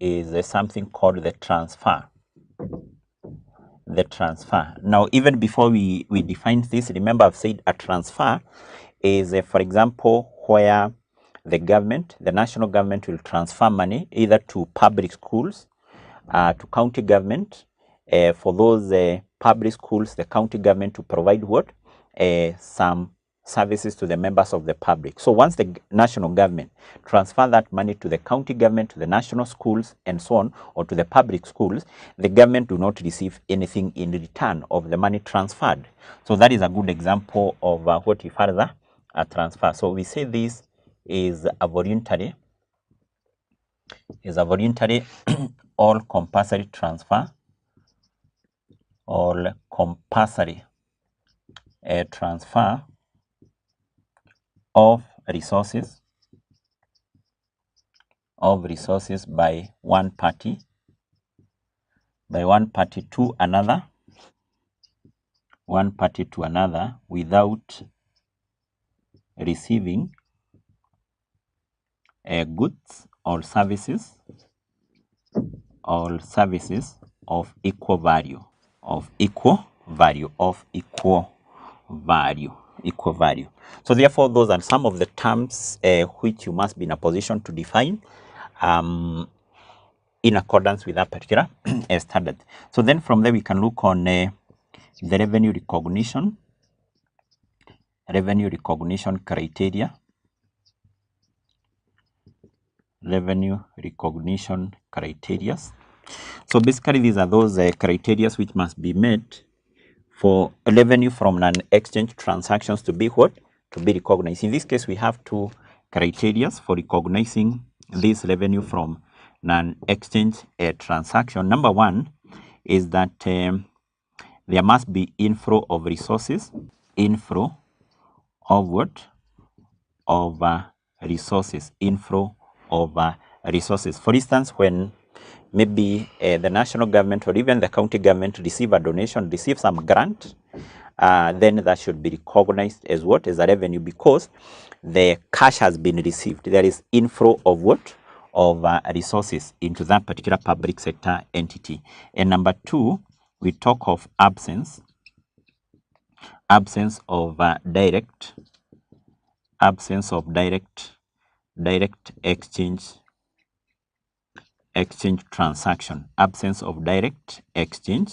is something called the transfer. Now, even before we define this, remember I've said a transfer is, for example, where the national government will transfer money either to public schools, to county government. For those public schools, the county government to provide what? Some services to the members of the public. So once the national government transfer that money to the county government, to the national schools and so on, or to the public schools, the government do not receive anything in return of the money transferred. So that is a good example of what we further a transfer. So we say this is a voluntary all compulsory transfer, transfer of resources by one party to another, without receiving goods or services of equal value. So therefore, those are some of the terms which you must be in a position to define in accordance with that particular standard. So then from there we can look on the revenue recognition criteria. So basically these are those criteria which must be met for revenue from non-exchange transactions to be what? To be recognized. In this case, we have two criteria for recognizing this revenue from non-exchange transaction. Number one is that there must be inflow of resources. Inflow of resources. For instance, when maybe the national government or even the county government receive a donation, receive some grant, then that should be recognized as what? As a revenue, because the cash has been received. There is inflow of what? of resources into that particular public sector entity. And number two, we talk of absence of direct exchange transaction, absence of direct exchange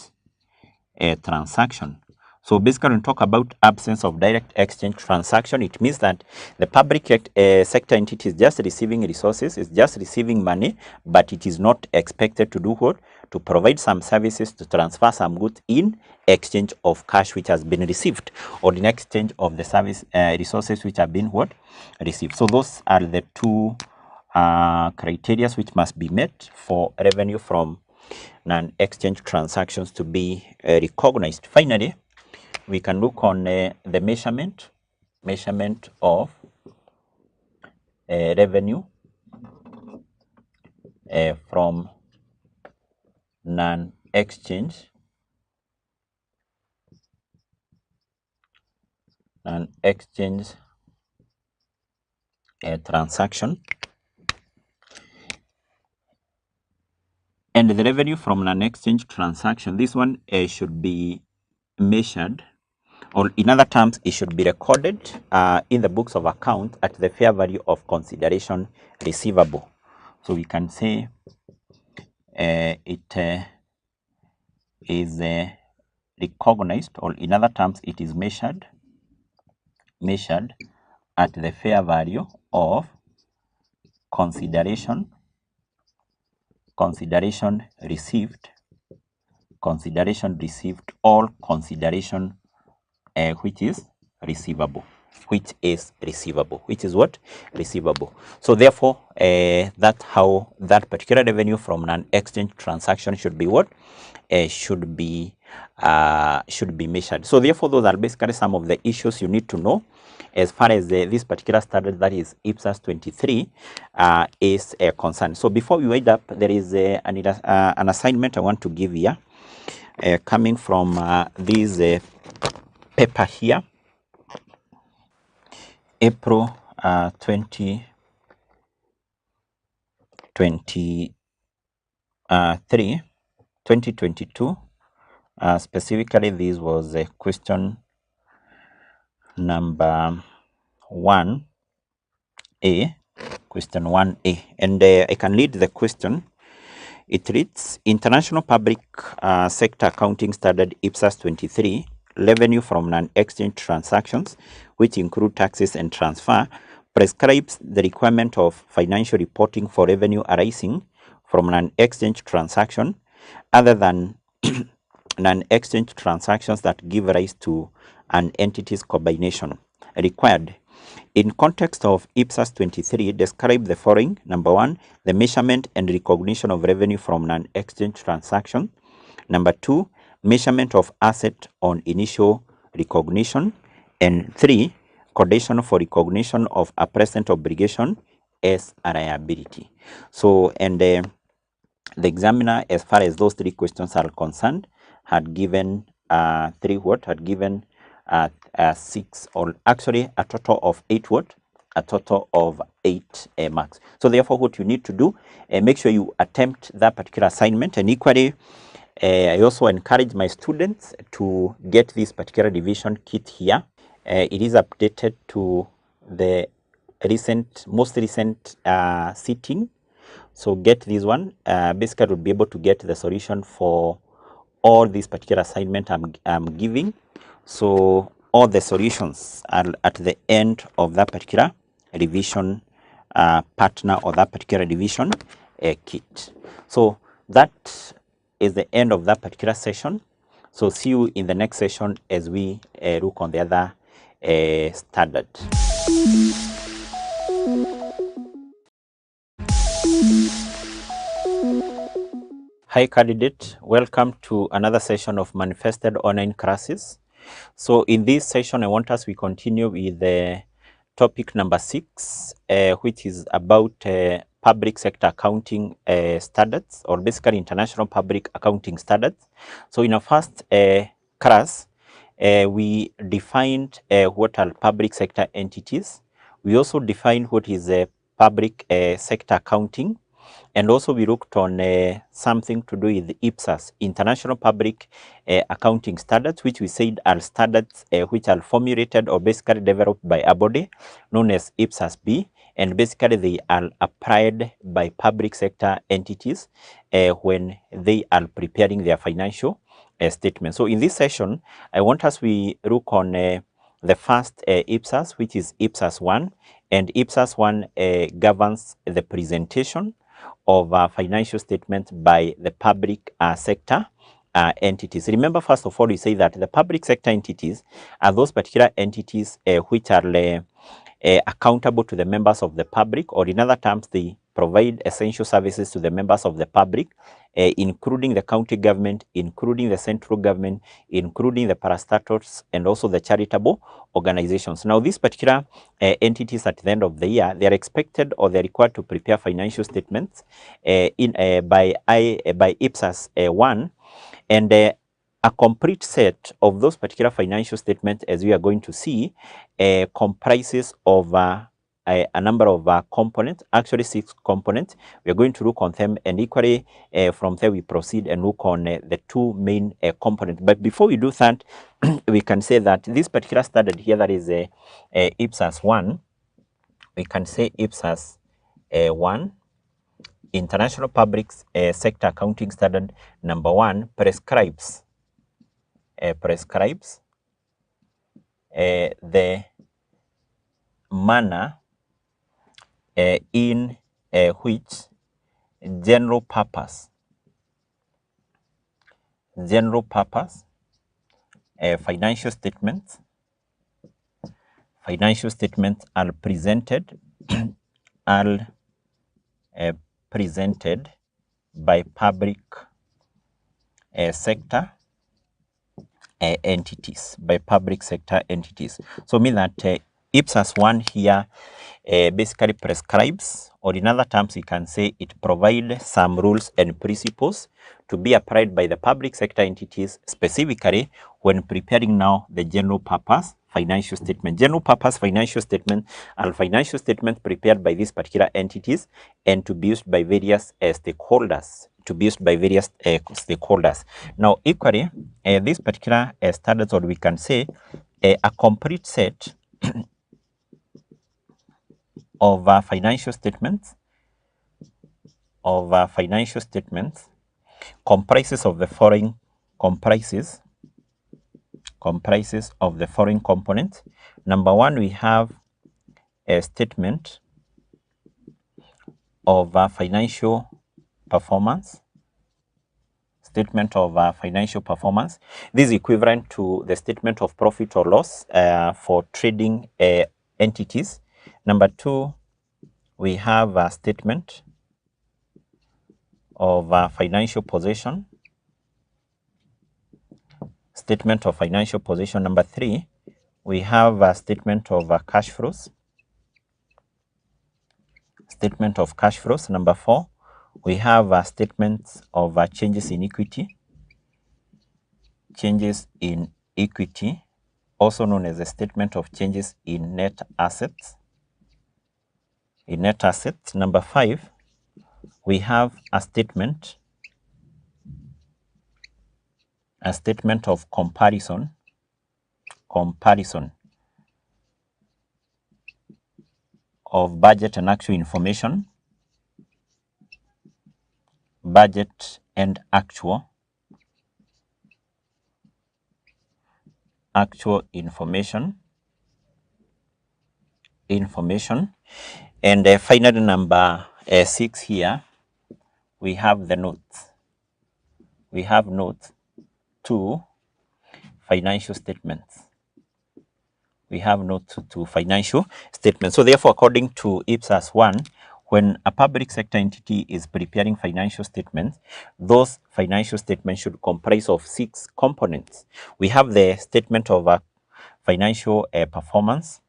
transaction. So basically, when we talk about absence of direct exchange transaction, it means that the public sector entity is just receiving resources, is just receiving money, but it is not expected to do what? To provide some services, to transfer some goods in exchange of cash which has been received, or in exchange of the service resources which have been what? Received. So those are the two criteria which must be met for revenue from non-exchange transactions to be recognized. Finally, we can look on the measurement of revenue from non-exchange transaction. And the revenue from non-exchange transaction, this one should be measured, or in other terms, it should be recorded in the books of account at the fair value of consideration receivable. So we can say it is recognized, or in other terms, it is measured at the fair value of consideration received, all consideration which is receivable. Which is what? Receivable. So therefore, that's how that particular revenue from an exchange transaction should be what? Should be measured. So therefore, those are basically some of the issues you need to know as far as this particular standard, that is IPSAS 23, is concerned. So before we wind up, there is an assignment I want to give here, coming from this paper here, April 2022. Specifically, this was a question number 1A, and I can read the question. It reads: International Public Sector Accounting Standard IPSAS 23, revenue from non-exchange transactions, which include taxes and transfer, prescribes the requirement of financial reporting for revenue arising from non-exchange transaction other than non-exchange transactions that give rise to an entity's combination. Required. In context of IPSAS 23, describe the following. Number 1, the measurement and recognition of revenue from non-exchange transaction. Number 2, measurement of asset on initial recognition. And 3, condition for recognition of a present obligation as a liability. So, and the examiner, as far as those 3 questions are concerned, had given 6, or actually a total of 8 marks. So therefore, what you need to do, make sure you attempt that particular assignment. And equally, I also encourage my students to get this particular revision kit here. It is updated to the most recent sitting. So get this one. Basically, you'll be able to get the solution for all this particular assignment I'm giving. So all the solutions are at the end of that particular revision partner, or that particular revision kit. So that is the end of that particular session. So see you in the next session as we look on the other standard. Hi candidate, welcome to another session of Manifested Online Classes. So in this session, we continue with the topic number 6, which is about public sector accounting standards, or basically international public accounting standards. So in our first class, we defined what are public sector entities. We also defined what is public sector accounting. And also we looked on something to do with IPSAS, International Public Accounting Standards, which we said are standards which are formulated or basically developed by a body known as IPSAS-B, and basically they are applied by public sector entities when they are preparing their financial statement. So in this session, I want us we look on the first IPSAS, which is IPSAS 1, and IPSAS 1 governs the presentation of financial statements by the public sector entities. Remember, first of all, we say that the public sector entities are those particular entities which are accountable to the members of the public, or in other terms, they provide essential services to the members of the public, including the county government, including the central government, including the parastatals, and also the charitable organizations. Now, these particular entities at the end of the year, they are expected or they are required to prepare financial statements by IPSAS 1, and a complete set of those particular financial statements, as we are going to see, comprises of a number of components, actually 6 components. We are going to look on them, and equally from there we proceed and look on the 2 main components. But before we do that, we can say that this particular standard here, that is IPSAS 1, we can say IPSAS 1, International Public Sector Accounting Standard number 1, prescribes the manner in which general purpose financial statements are presented presented by public sector entities, So mean that IPSAS 1 here basically prescribes, or in other terms, we can say it provides some rules and principles to be applied by the public sector entities, specifically when preparing now the general purpose financial statement. General purpose financial statement are financial statements prepared by these particular entities and to be used by various stakeholders. Now, equally, this particular standards, or we can say a complete set of financial statements comprises of the following components. Number 1, we have a statement of financial performance. This is equivalent to the statement of profit or loss for trading entities. Number 2, we have a statement of financial position. Number 3, we have a statement of cash flows. Number 4, we have a statement of changes in equity, also known as a statement of changes in net assets. Number 5, we have a statement of comparison of budget and actual information. Budget and actual information. And finally, number 6 here, we have the notes. We have notes to financial statements. So therefore, according to IPSAS 1, when a public sector entity is preparing financial statements, those financial statements should comprise of 6 components. We have the statement of financial performance,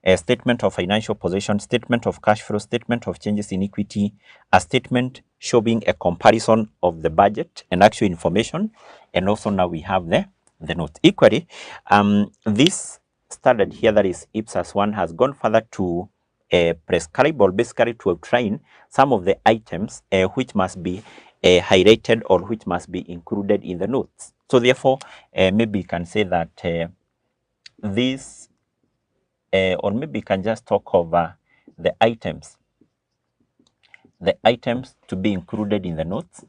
a statement of financial position, statement of cash flow, statement of changes in equity, a statement showing a comparison of the budget and actual information, and also now we have the note. Equally, this standard here, that is IPSAS 1, has gone further to prescribable basically to outline some of the items which must be highlighted or which must be included in the notes. So therefore, maybe you can say that this, or maybe you can just talk over the items to be included in the notes.